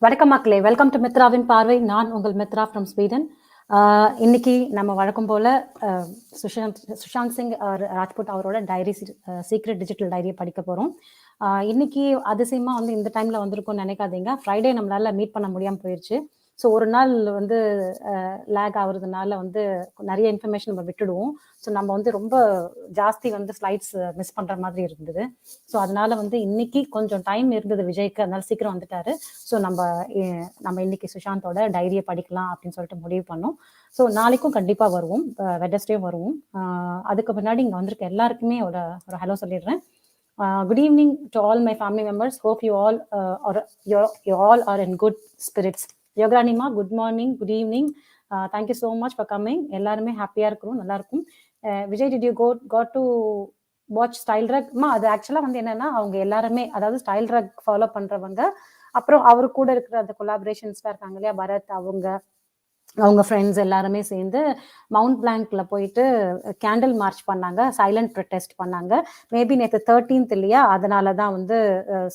வணக்கம் மக்களே, welcome to மித்ராவின் பார்வை. நான் உங்கள் மித்ரா ஃப்ரம் ஸ்வீடன். இன்னைக்கு நம்ம வழக்கம் போல சுஷாந்த் சிங் ராஜ்புட் அவரோட டைரி, சீக்ரெட் டிஜிட்டல் டைரியை படிக்க போகிறோம். இன்னைக்கு அதிசயமா வந்து இந்த டைம்ல வந்திருக்கும்னு நினைக்காதீங்க. ஃப்ரைடே நம்மளால மீட் பண்ண முடியாமல் போயிடுச்சு. ஸோ ஒரு நாள் வந்து லேக் ஆகுறதுனால வந்து நிறைய இன்ஃபர்மேஷன் நம்ம விட்டுடுவோம். ஸோ நம்ம வந்து ரொம்ப ஜாஸ்தி வந்து ஸ்லைட்ஸ் மிஸ் பண்ணுற மாதிரி இருந்தது. ஸோ அதனால வந்து இன்னைக்கு கொஞ்சம் டைம் இருந்தது விஜய்க்கு, அதனால சீக்கிரம் வந்துட்டாரு. ஸோ நம்ம இன்னைக்கு சுஷாந்தோட டைரியை படிக்கலாம் அப்படின்னு சொல்லிட்டு முடிவு பண்ணோம். ஸோ நாளைக்கும் கண்டிப்பாக வருவோம், வெட்னஸ்டேயும் வருவோம். அதுக்கு முன்னாடி இங்கே வந்திருக்க எல்லாருக்குமே ஒரு ஹலோ சொல்லிடுறேன். Good evening to all my family members. Hope you all are in good spirits. யோகராணிமா, good morning, good evening. Thank you so much for coming. எல்லாருமே ஹாப்பியாக இருக்கிறோம், நல்லா இருக்கும். Vijay, did you got to watch style ரக்மா? அது ஆக்சுவலாக வந்து என்னன்னா, அவங்க எல்லாருமே, அதாவது ஸ்டைல் ரக் ஃபாலோ பண்ணுறவங்க, அப்புறம் அவரு கூட இருக்கிற அந்த கொலாபரேஷன்ஸ்லாம் இருக்காங்க இல்லையா, பரத், அவங்க ஃப்ரெண்ட்ஸ் எல்லாருமே சேர்ந்து மவுண்ட் பிளாங்க்ல போயிட்டு கேண்டில் மார்ச் பண்ணாங்க, சைலண்ட் ப்ரொடெஸ்ட் பண்ணாங்க. மேபி நேற்று 13th இல்லையா, அதனால தான் வந்து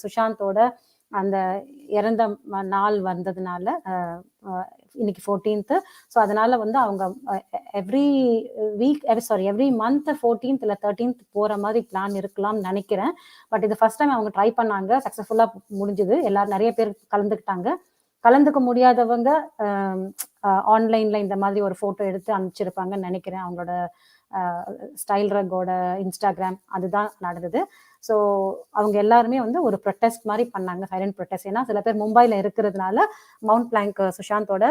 சுஷாந்தோட அந்த இறந்த நாள் வந்ததுனால இன்னைக்கு 14th. ஸோ அதனால வந்து அவங்க எவ்ரி மந்த் 14th இல்லை 13th போற மாதிரி பிளான் இருக்கலாம்னு நினைக்கிறேன். பட் இது ஃபர்ஸ்ட் டைம் அவங்க ட்ரை பண்ணாங்க, சக்ஸஸ்ஃபுல்லா முடிஞ்சுது. எல்லாரும் நிறைய பேர் கலந்துக்கிட்டாங்க. கலந்துக்க முடியாதவங்க ஆன்லைன்ல இந்த மாதிரி ஒரு போட்டோ எடுத்து அனுப்பிச்சிருப்பாங்கன்னு நினைக்கிறேன். அவங்களோட ஸ்டைல் ரக்கோட இன்ஸ்டாகிராம் அதுதான் நடந்தது. ஸோ அவங்க எல்லாருமே வந்து ஒரு ப்ரொட்டஸ்ட் மாதிரி பண்ணாங்க, சைலண்ட் ப்ரொட்டஸ்ட். ஏன்னா சில பேர் மும்பைல இருக்கிறதுனால மவுண்ட் பிளாங்க் சுஷாந்தோட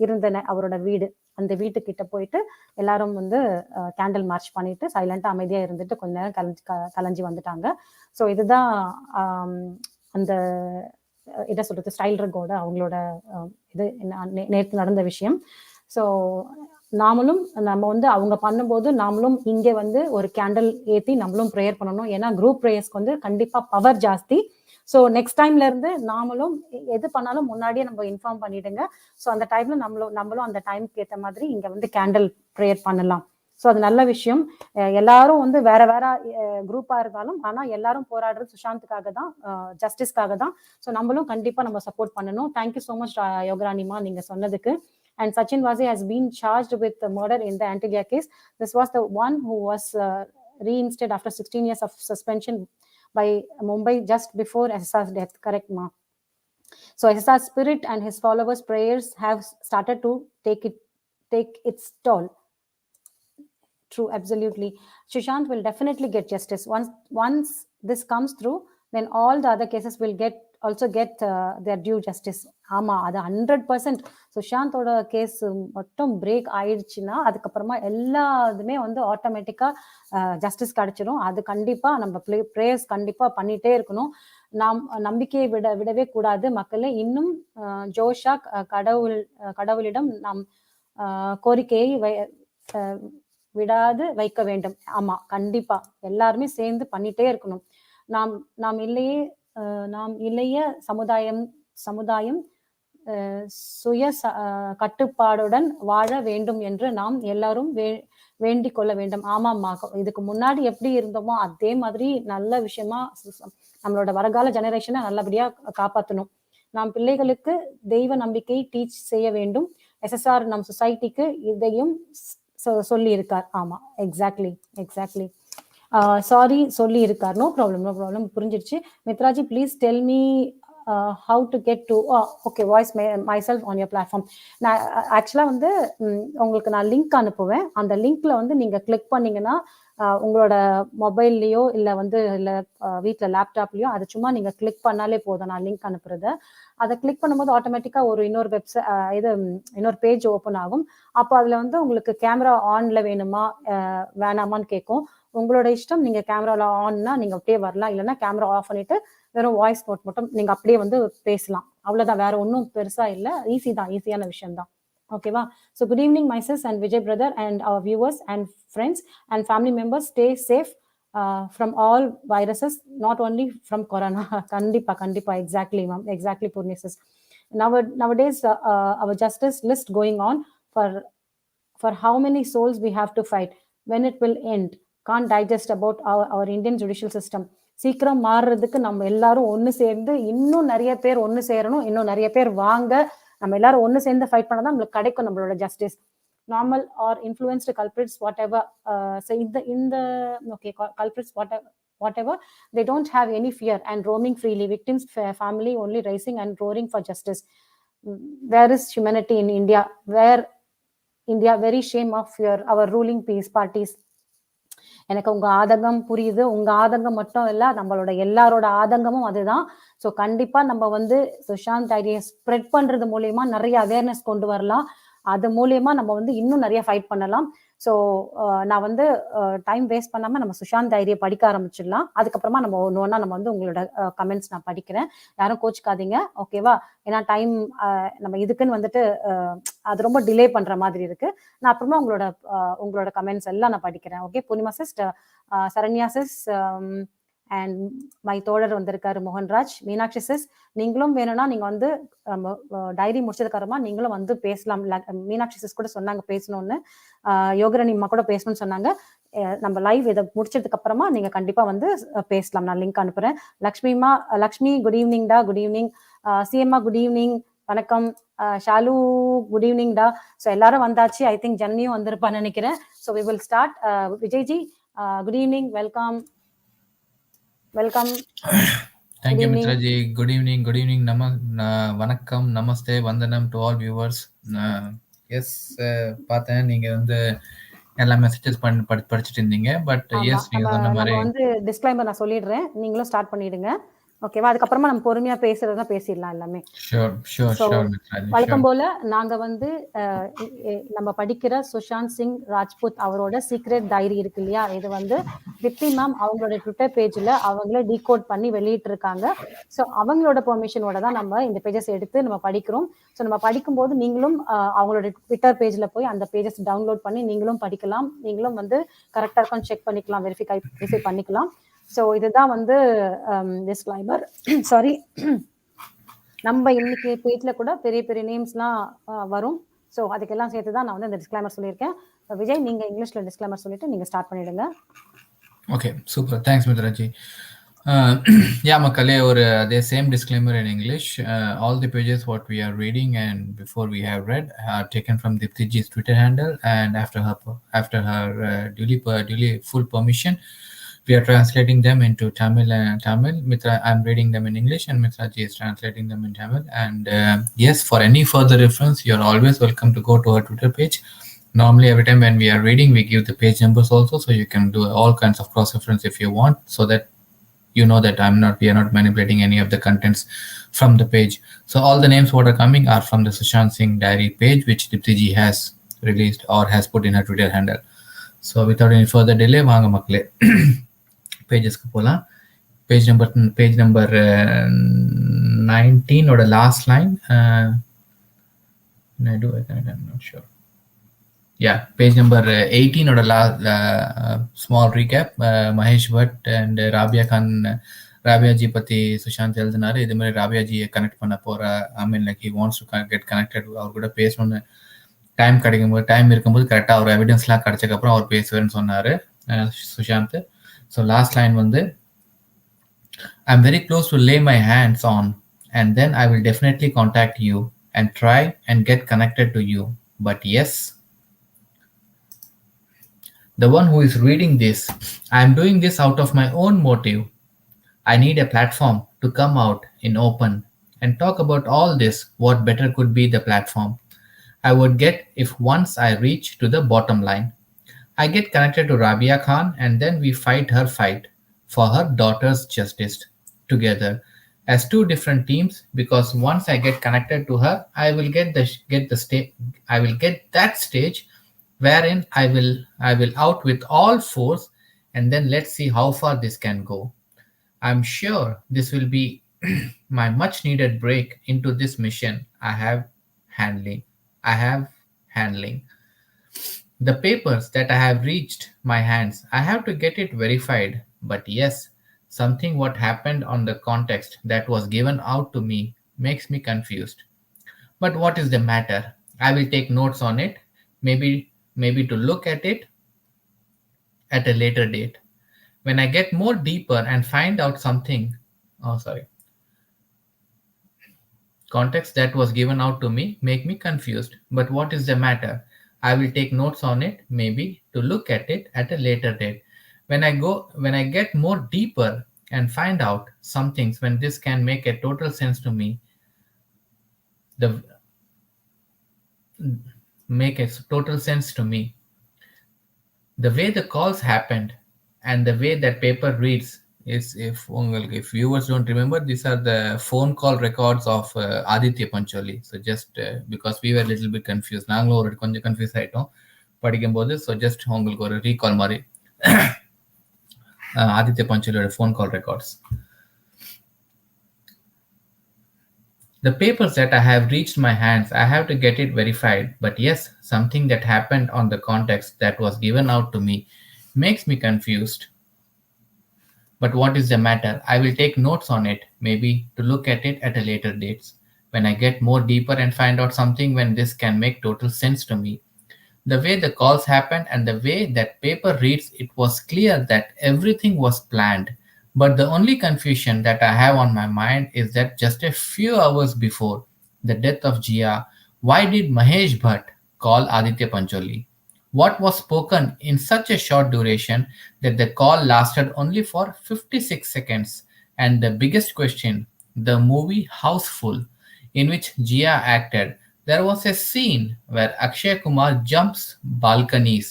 இருந்த அவரோட வீடு, அந்த வீட்டுக்கிட்ட போயிட்டு எல்லாரும் வந்து கேண்டில் மார்ச் பண்ணிட்டு சைலண்டா அமைதியா இருந்துட்டு கொஞ்ச நேரம் கலைஞ்சி வந்துட்டாங்க. ஸோ இதுதான் அந்த என்ன சொல்றது, ஸ்டைல் ரக்கோட அவங்களோட இது நேற்று நடந்த விஷயம். ஸோ நாமளும் நம்ம வந்து அவங்க பண்ணும்போது நாமளும் இங்கே வந்து ஒரு கேண்டில் ஏற்றி நம்மளும் ப்ரேயர் பண்ணணும். ஏன்னா குரூப் ப்ரேயர்ஸ்க்கு வந்து கண்டிப்பா பவர் ஜாஸ்தி. ஸோ நெக்ஸ்ட் டைம்ல இருந்து நாமளும் எது பண்ணாலும் முன்னாடியே நம்ம இன்ஃபார்ம் பண்ணிடுங்க. ஸோ அந்த டைம்ல நம்மளும் அந்த டைமுக்கு ஏற்ற மாதிரி இங்க வந்து கேண்டில் ப்ரேயர் பண்ணலாம். ஸோ அது நல்ல விஷயம். எல்லாரும் வந்து வேற வேற குரூப்பா இருந்தாலும் ஆனா எல்லாரும் போராடுறது சுஷாந்துக்காக தான், ஜஸ்டிஸ்க்காக தான். ஸோ நம்மளும் கண்டிப்பா நம்ம சப்போர்ட் பண்ணணும். தேங்க்யூ ஸோ மச் யோகராணிமா, நீங்க சொன்னதுக்கு. And Sachin Vaze has been charged with the murder in the Antigua case. This was the one who was reinstated after 16 years of suspension by Mumbai just before SSR's death. Correct, ma? So SSR Spirit and his followers' prayers have started to take its toll. True, absolutely. Sushant will definitely get justice. Once this comes through, then all the other cases will also get their due justice. ஆமா, அது 100%. சுஷாந்தோட case மட்டும் break ஆயிடுச்சுன்னா அதுக்கப்புறமா எல்லாத்துமே வந்து ஆட்டோமேட்டிக்கா justice கிடைச்சிடும். அது கண்டிப்பா நம்ம ப்ரேயர்ஸ் கண்டிப்பா பண்ணிட்டே இருக்கணும். நாம் நம்பிக்கையை விடவே கூடாது மக்களே. இன்னும் ஜோஷா கடவுளிடம் நாம் கோரிக்கையை விடாது வைக்க வேண்டும். ஆமா, கண்டிப்பா எல்லாருமே சேர்ந்து பண்ணிட்டே இருக்கணும். நாம் இளைய சமுதாயம் சுய கட்டுப்பாடுடன் வாழ வேண்டும் என்று நாம் எல்லாரும் வேண்டிக் கொள்ள வேண்டும். ஆமாம்மா, இதுக்கு முன்னாடி எப்படி இருந்தோமோ அதே மாதிரி நல்ல விஷயமா நம்மளோட வருங்கால ஜெனரேஷனை நல்லபடியா காப்பாற்றணும். நாம் பிள்ளைகளுக்கு தெய்வ நம்பிக்கை டீச் செய்ய வேண்டும். எஸ்எஸ்ஆர் நம் சொசைட்டிக்கு இதையும் சொல்லி இருக்கார். ஆமா, எக்ஸாக்ட்லி. சாரி சொல்லி இருக்கார். நோ ப்ராப்ளம், புரிஞ்சிருச்சு. Mitraji, please tell me how to get to voice myself on your platform. நான் ஆக்சுவலாக வந்து உங்களுக்கு நான் லிங்க் அனுப்புவேன். அந்த லிங்க்ல வந்து நீங்க கிளிக் பண்ணீங்கன்னா உங்களோட மொபைல்லையோ இல்லை வீட்டில் லேப்டாப்லையோ அதை சும்மா நீங்க கிளிக் பண்ணாலே போதும். நான் லிங்க் அனுப்புறத அதை கிளிக் பண்ணும்போது ஆட்டோமேட்டிக்கா இன்னொரு பேஜ் ஓப்பன் ஆகும். அப்போ அதுல வந்து உங்களுக்கு கேமரா ஆன்ல வேணுமா வேணாமான்னு கேட்கும். உங்களோட இஷ்டம். நீங்க கேமரால ஆன்னா நீங்க அப்படியே வரலாம், இல்லைன்னா கேமரா ஆஃப் பண்ணிட்டு வெறும் வாய்ஸ் நோட் மட்டும் நீங்க அப்படியே வந்து பேசலாம். அவ்வளவுதான், வேற ஒன்றும் பெருசா இல்லை. ஈஸியான விஷயம் தான். ஓகேவா? So good evening my sis and Vijay brother and our viewers and friends and family members. Stay safe from all viruses, not only from corona. கண்டிப்பா exactly ma'am, exactly Purni sis. Nowadays our justice list going on for how many souls we have to fight, when it will end, can't digest about our Indian judicial system. சீக்கிரம் மாறுறதுக்கு நம்ம எல்லாரும் ஒன்று சேர்ந்து இன்னும் நிறைய பேர் ஒன்று சேரணும், இன்னும் நிறைய பேர் வாங்க, நம்ம எல்லாரும் ஒன்று சேர்ந்து ஃபைட் பண்ணாதான் நம்மளுக்கு கிடைக்கும் நம்மளோட justice. Normal or influenced culprits, whatever. So in the okay, culprits, whatever, they don't have any fear and roaming freely. Victims' family only rising and roaring for justice. Where is humanity in India? Where India very shame of our ruling peace parties. எனக்கு உங்க ஆதங்கம் புரியுது. உங்க ஆதங்கம் மட்டும் இல்ல, நம்மளோட எல்லாரோட ஆதங்கமும் அதுதான். ஸோ கண்டிப்பா நம்ம வந்து சுஷாந்த் டைரியை ஸ்ப்ரெட் பண்றது மூலியமா நிறைய அவேர்னஸ் கொண்டு வரலாம். அது மூலியமா நம்ம வந்து இன்னும் நிறைய ஃபைட் பண்ணலாம். ஸோ நான் வந்து டைம் வேஸ்ட் பண்ணாம நம்ம சுஷாந்த் டைரியை படிக்க ஆரம்பிச்சிடலாம். அதுக்கப்புறமா நம்ம ஒன்று ஒன்றா நம்ம வந்து உங்களோட கமெண்ட்ஸ் நான் படிக்கிறேன். யாரும் கோச்சுக்காதீங்க, ஓகேவா? ஏன்னா டைம் நம்ம இதுக்குன்னு வந்துட்டு அது ரொம்ப டிலே பண்ற மாதிரி இருக்கு. நான் அப்புறமா உங்களோட கமெண்ட்ஸ் எல்லாம் நான் படிக்கிறேன். Okay, Poornima sister, Saranya sis, and my தோழர் வந்திருக்காரு மோகன்ராஜ், மீனாட்சி சிஸ், நீங்களும் வேணும்னா நீங்க வந்து டைரி முடிச்சதுக்கு அப்புறமா நீங்களும் வந்து பேசலாம். மீனாட்சி சிஸ் கூட சொன்னாங்க பேசணும்னு, யோகரணி அம்மா கூட பேசணும்னு சொன்னாங்க. நம்ம லைவ் இதை முடிச்சதுக்கு அப்புறமா நீங்க கண்டிப்பா வந்து பேசலாம். நான் லிங்க் அனுப்புறேன். லக்ஷ்மி குட் ஈவினிங் டா. Good evening. சிஎம்மா குட் ஈவினிங், வணக்கம். ஷாலு குட் ஈவினிங் டா. ஸோ எல்லாரும் வந்தாச்சு. ஐ திங்க் ஜன்னியும் வந்திருப்பான்னு நினைக்கிறேன். So we will start. Vijayji good evening, welcome. Thank you, Mithraji. Good evening. Vanakkam, namaste, vandanam to all viewers. Yes, பார்த்தேன் நீங்க வந்து எல்லா மெசேஜஸ் படிச்சிட்டு இருந்தீங்க. பட் எஸ், நீங்க சொன்ன மாதிரி வந்து டிஸ்க்ளைமர் நான் சொல்லிடுறேன், நீங்களும் ஸ்டார்ட் பண்ணிடுங்க, ஓகேவா? அதுக்கப்புறமா நம்ம பொறுமையா பேசுறதா பேசிடலாம் எல்லாமே. வழக்கம் போல நாங்க வந்து நம்ம படிக்கிற சுஷாந்த் சிங் ராஜ்புத் அவரோட சீக்ரெட் டைரி இருக்கு இல்லையா, இது வந்து திப்தி மேம் அவங்களோட ட்விட்டர் பேஜ்ல அவங்களே டீகோட் பண்ணி வெளியிட்டு இருக்காங்க. ஸோ அவங்களோட பெர்மிஷனோட தான் நம்ம இந்த பேஜஸ் எடுத்து நம்ம படிக்கிறோம். ஸோ நம்ம படிக்கும்போது நீங்களும் அவங்களோட ட்விட்டர் பேஜ்ல போய் அந்த பேஜஸ் டவுன்லோட் பண்ணி நீங்களும் படிக்கலாம். நீங்களும் வந்து கரெக்டா இருக்கான்னு செக் பண்ணிக்கலாம், வெரிஃபை பண்ணிக்கலாம். ஸோ இதுதான் வந்து டிஸ்க்ளைமர். சாரி, நம்ம இன்னைக்கு பேஜ்ல கூட பெரிய பெரிய நேம்ஸ்லாம் வரும். ஸோ அதுக்கெல்லாம் சேர்த்து தான் நான் வந்து இந்த டிஸ்க்ளைமர் சொல்லியிருக்கேன். விஜய், நீங்க இங்கிலீஷ்ல டிஸ்க்ளைமர் சொல்லிட்டு நீங்க ஸ்டார்ட் பண்ணிடுங்க. Okay, super, thanks Mitraji. Yeah, மக்களே, or the same disclaimer in English. All the pages what we are reading and before we have read are taken from Deepti Ji's Twitter handle, and after her duly full permission, we are translating them into Tamil. I'm reading them in English and Mithraji is translating them in Tamil. And yes, for any further reference, you're always welcome to go to our Twitter page. Normally, every time when we are reading, we give the page numbers also, so you can do all kinds of cross-reference if you want, so that you know that we are not manipulating any of the contents from the page. So all the names what are coming are from the Sushant Singh Diary page, which Deepti Ji has released or has put in her Twitter handle. So without any further delay, vaanga makkale பேஜஸ்க்கு போகலாம். Page number 19 ஓட last line. Page number 18 ஓட small recap. Mahesh Bhatt and Rabiaji பத்தி சுஷாந்த் எழுதினாரு. இது மாதிரி ராபியாஜியை connect பண்ண போற, I mean like he wants to get connected. அவர் கூட பேசணும்னு டைம் இருக்கும்போது கரெக்டாக அவர் எவிடன்ஸ்லாம் கிடைச்சக்கப்புறம் அவர் பேசுவேன்னு சொன்னாரு சுஷாந்த். So last line வந்து, I'm very close to lay my hands on, and then I will definitely contact you and try and get connected to you. But yes, the one who is reading this, I'm doing this out of my own motive. I need a platform to come out in open and talk about all this. What better could be the platform I would get if once I reach to the bottom line. I get connected to Rabia Khan, and then we fight her fight for her daughter's justice together as two different teams, because once I get connected to her, I will get that stage wherein I will out with all force, and then let's see how far this can go. I'm sure this will be my much needed break into this mission I have handling. The papers that I have reached my hands, I have to get it verified. But yes, something what happened on the context that was given out to me makes me confused. But what is the matter? I will take notes on it, maybe to look at it at a later date. When I get more deeper and find out something, oh, sorry, context that was given out to me make me confused. But what is the matter? I will take notes on it, maybe to look at it at a later date. When I get more deeper and find out some things when this can make a total sense to me, the make a total sense to me. The way the calls happened and the way that paper reads is if viewers don't remember, these are the phone call records of Aditya Pancholi. So just because we were a little bit confused, நாங்களும் ஒரு கொஞ்சம் confuse ஆயிட்டோம் படிக்கும்போது. So just உங்களுக்கு ஒரு recall மாதிரி ஆதித்ய பஞ்சோலியோட phone call records. The papers that I have reached my hands, I have to get it verified. But yes, something that happened on the context that was given out to me makes me confused. But what is the matter? I will take notes on it, maybe to look at it at a later date. When I get more deeper and find out something when this can make total sense to me. The way the calls happened and the way that paper reads, it was clear that everything was planned. But the only confusion that I have on my mind is that just a few hours before the death of Jia, why did Mahesh Bhatt call Aditya Pancholi? What was spoken in such a short duration that the call lasted only for 56 seconds? And the biggest question, the movie Houseful, in which Jia acted, there was a scene where Akshay Kumar jumps balconies.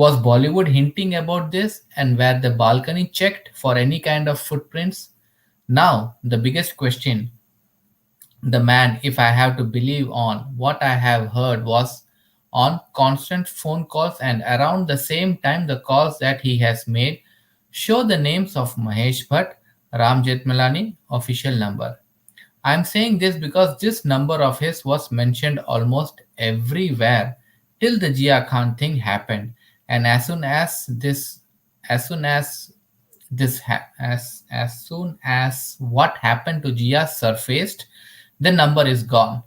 Was Bollywood hinting about this and were the balcony checked for any kind of footprints? Now, the biggest question, the man, if I have to believe on what I have heard, was on constant phone calls, and around the same time, the calls that he has made show the names of Mahesh Bhatt, Ram Jethmalani, official number. I'm saying this because this number of his was mentioned almost everywhere till the Jia Khan thing happened. And as soon as this as soon as what happened to Jia surfaced, the number is gone.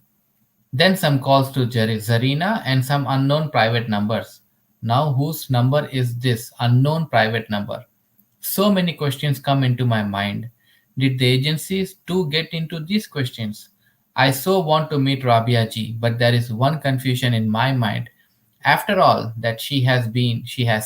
Then some calls to Zarina and some unknown private numbers. Now whose number is this unknown private number? So many questions come into my mind. Did the agencies too get into these questions? I so want to meet Rabia ji, but there is one confusion in my mind. After all that she has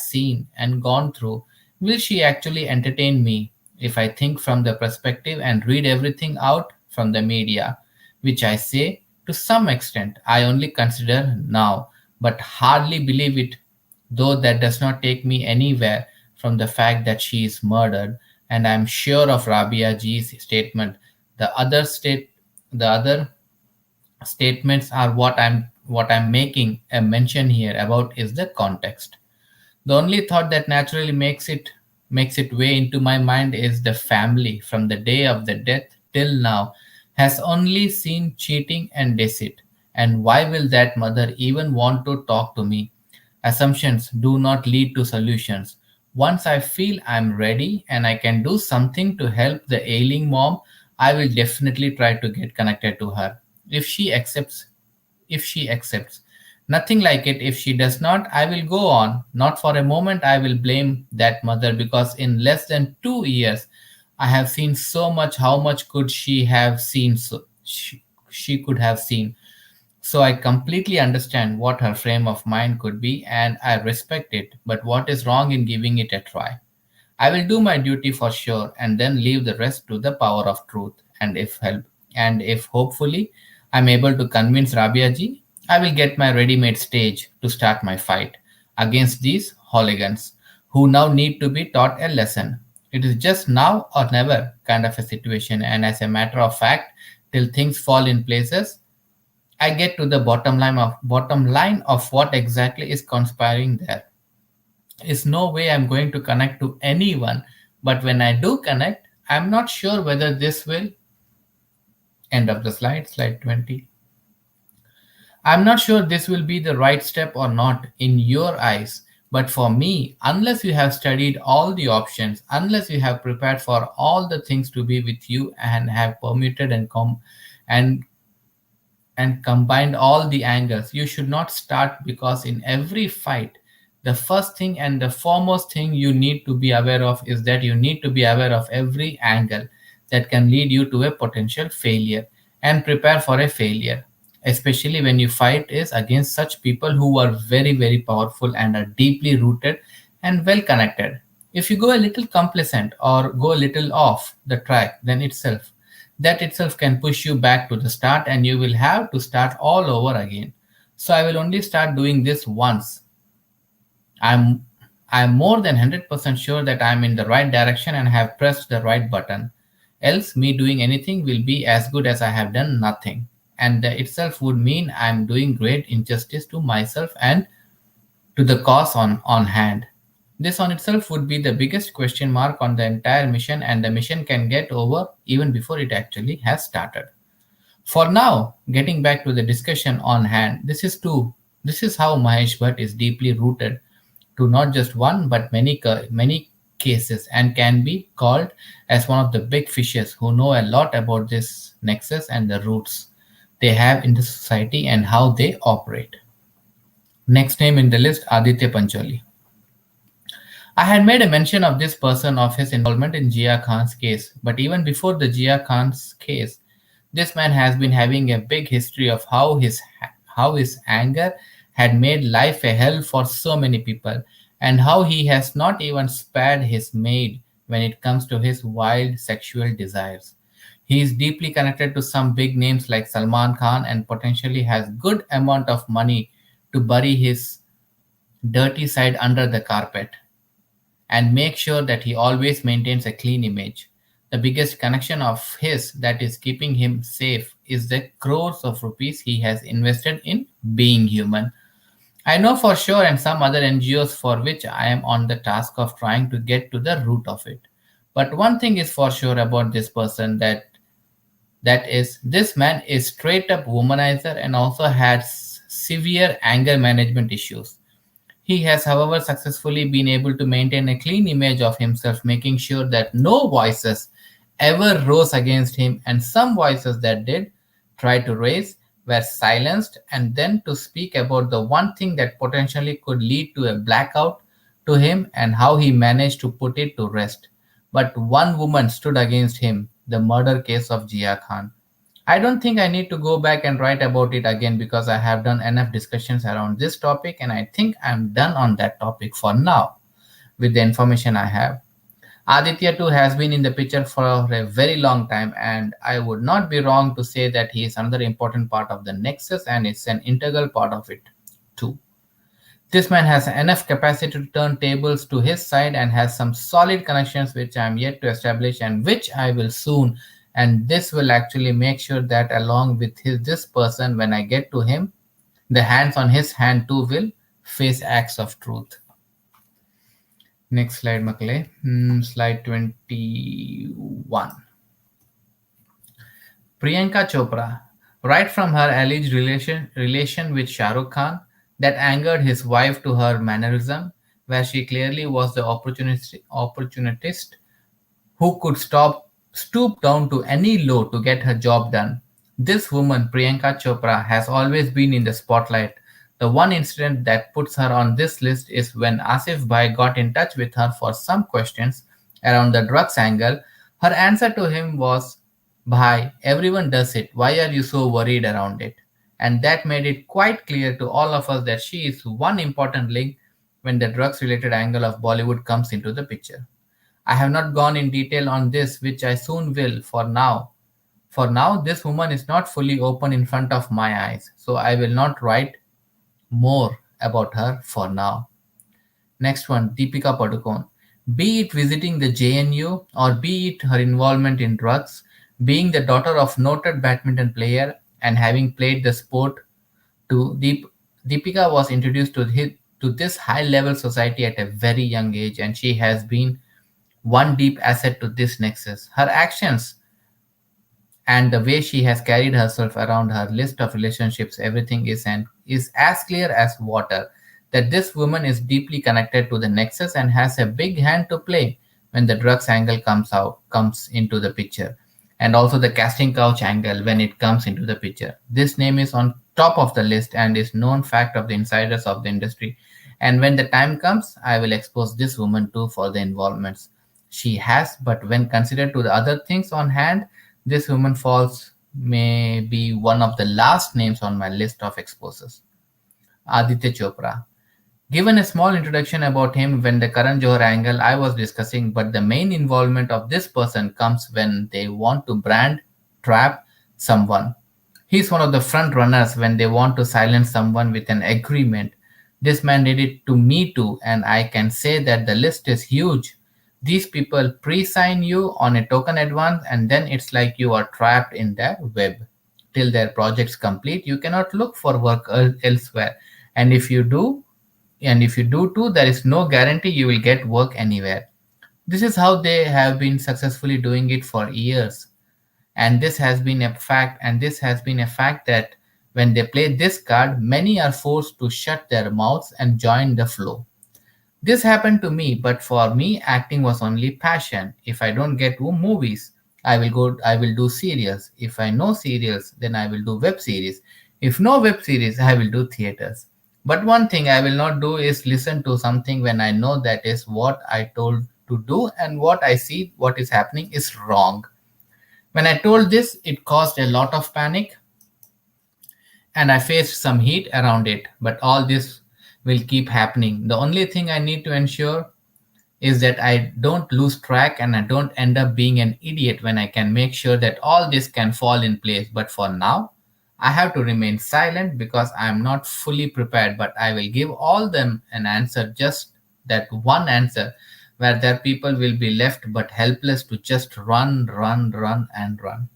seen and gone through, will she actually entertain me if I think from the perspective and read everything out from the media, which I say to some extent I only consider now, but hardly believe it, though that does not take me anywhere from the fact that she is murdered, and I am sure of Rabia ji's statement. The other statements are what I'm making a mention here about is the context. The only thought that naturally makes it way into my mind is the family from the day of the death till now has only seen cheating and deceit. And why will that mother even want to talk to me? Assumptions do not lead to solutions. Once I feel I'm ready and I can do something to help the ailing mom, I will definitely try to get connected to her. If she accepts, if she accepts. Nothing like it if she does not, I will go on. Not for a moment I will blame that mother, because in less than 2 years I have seen so much. How much could she have seen? She could have seen. So I completely understand what her frame of mind could be and I respect it. But what is wrong in giving it a try? I will do my duty for sure and then leave the rest to the power of truth. And if hopefully I'm able to convince Rabia ji, I will get my ready-made stage to start my fight against these hooligans who now need to be taught a lesson. It is just now or never kind of a situation, and as a matter of fact, till things fall in places, I get to the bottom line of what exactly is conspiring there. Is no way I'm going to connect to anyone, but when I do connect, I'm not sure whether this will end of the slide 20. I'm not sure this will be the right step or not in your eyes, but for me, unless you have studied all the options, unless you have prepared for all the things to be with you and have permuted and and combined all the angles, you should not start, because in every fight The first thing and the foremost thing you need to be aware of is that you need to be aware of every angle that can lead you to a potential failure and prepare for a failure, especially when you fight is against such people who are very, very powerful and are deeply rooted and well connected. If you go a little complacent or go a little off the track, then that itself can push you back to the start and you will have to start all over again. So I will only start doing this once. I'm I'm more than 100% sure that I'm in the right direction and have pressed the right button. Else me doing anything will be as good as I have done nothing. And that itself would mean I'm doing great injustice to myself and to the cause on hand. This on itself would be the biggest question mark on the entire mission, and the mission can get over even before it actually has started. For now, getting back to the discussion on hand, this is how Mahesh Bhatt is deeply rooted to not just one but many cases and can be called as one of the big fishes who know a lot about this nexus and the roots they have in the society and how they operate. Next name in the list, Aditya Pancholi. I had made a mention of this person of his involvement in Jia Khan's case, but even before the Jia Khan's case, this man has been having a big history of how his anger had made life a hell for so many people, and how he has not even spared his maid when it comes to his wild sexual desires. He is deeply connected to some big names like Salman Khan and potentially has good amount of money to bury his dirty side under the carpet and make sure that he always maintains a clean image. The biggest connection of his that is keeping him safe is the crores of rupees he has invested in being human. I know for sure, and some other NGOs for which I am on the task of trying to get to the root of it. But one thing is for sure about this person that is this man is straight up womanizer and also has severe anger management issues. He has, however, successfully been able to maintain a clean image of himself, making sure that no voices ever rose against him, and some voices that did try to raise were silenced, and then to speak about the one thing that potentially could lead to a blackout to him and how he managed to put it to rest. But one woman stood against him, the murder case of Jia Khan. I don't think I need to go back and write about it again because I have done enough discussions around this topic, and I think I'm done on that topic for now with the information I have. Aditya too has been in the picture for a very long time, and I would not be wrong to say that he is another important part of the nexus and is an integral part of it too. This man has enough capacity to turn tables to his side and has some solid connections which I am yet to establish and which I will soon. And this will actually make sure that along with this person, when I get to him, the hands on his hand too will face acts of truth. Next slide, Makale. Slide 21. Priyanka Chopra. Right from her alleged relation with Shah Rukh Khan that angered his wife to her mannerism, where she clearly was the opportunist who could stoop down to any low to get her job done. This woman, Priyanka Chopra, has always been in the spotlight. The one incident that puts her on this list is when Asif Bhai got in touch with her for some questions around the drugs angle. Her answer to him was, Bhai, everyone does it. Why are you so worried around it? And that made it quite clear to all of us that she is one important link when the drugs related angle of Bollywood comes into the picture. I have not gone in detail on this, which I soon will for now. For now, this woman is not fully open in front of my eyes, so I will not write more about her for now. Next one, Deepika Padukone. Be it visiting the JNU or be it her involvement in drugs, being the daughter of noted badminton player and having played the sport to Deepika was introduced to this high-level society at a very young age, and she has been one deep asset to this nexus. Her actions and the way she has carried herself around her list of relationships, everything is as clear as water that this woman is deeply connected to the nexus and has a big hand to play when the drugs angle comes into the picture, and also the casting couch angle when it comes into the picture. This name is on top of the list and is known fact of the insiders of the industry, And when the time comes, I will expose this woman too for the involvements she has. But when considered to the other things on hand, this woman falls may be one of the last names on my list of exposures. Aditya Chopra. Given a small introduction about him when the Karan Johar angle I was discussing, but the main involvement of this person comes when they want to brand, trap someone. He's one of the front runners when they want to silence someone with an agreement. This man did it to me too, and I can say that the list is huge. These people pre-sign you on a token advance, and then it's like you are trapped in their web. Till their project's complete, you cannot look for work elsewhere. And if you do too, there is no guarantee you will get work anywhere. This is how they have been successfully doing it for years. And this has been a fact that when they play this card, many are forced to shut their mouths and join the flow. This happened to me, but for me, acting was only passion. If I don't get movies, I will do serials. If I know serials, then I will do web series. If no web series, I will do theaters. But one thing I will not do is listen to something when I know that is what I told to do, and what I see what is happening is wrong. When I told this, it caused a lot of panic, and I faced some heat around it. But all this will keep happening. The only thing I need to ensure is that I don't lose track and I don't end up being an idiot when I can make sure that all this can fall in place. But for now, I have to remain silent because I am not fully prepared, but I will give all them an answer, just that one answer, where their people will be left but helpless to just run, and run.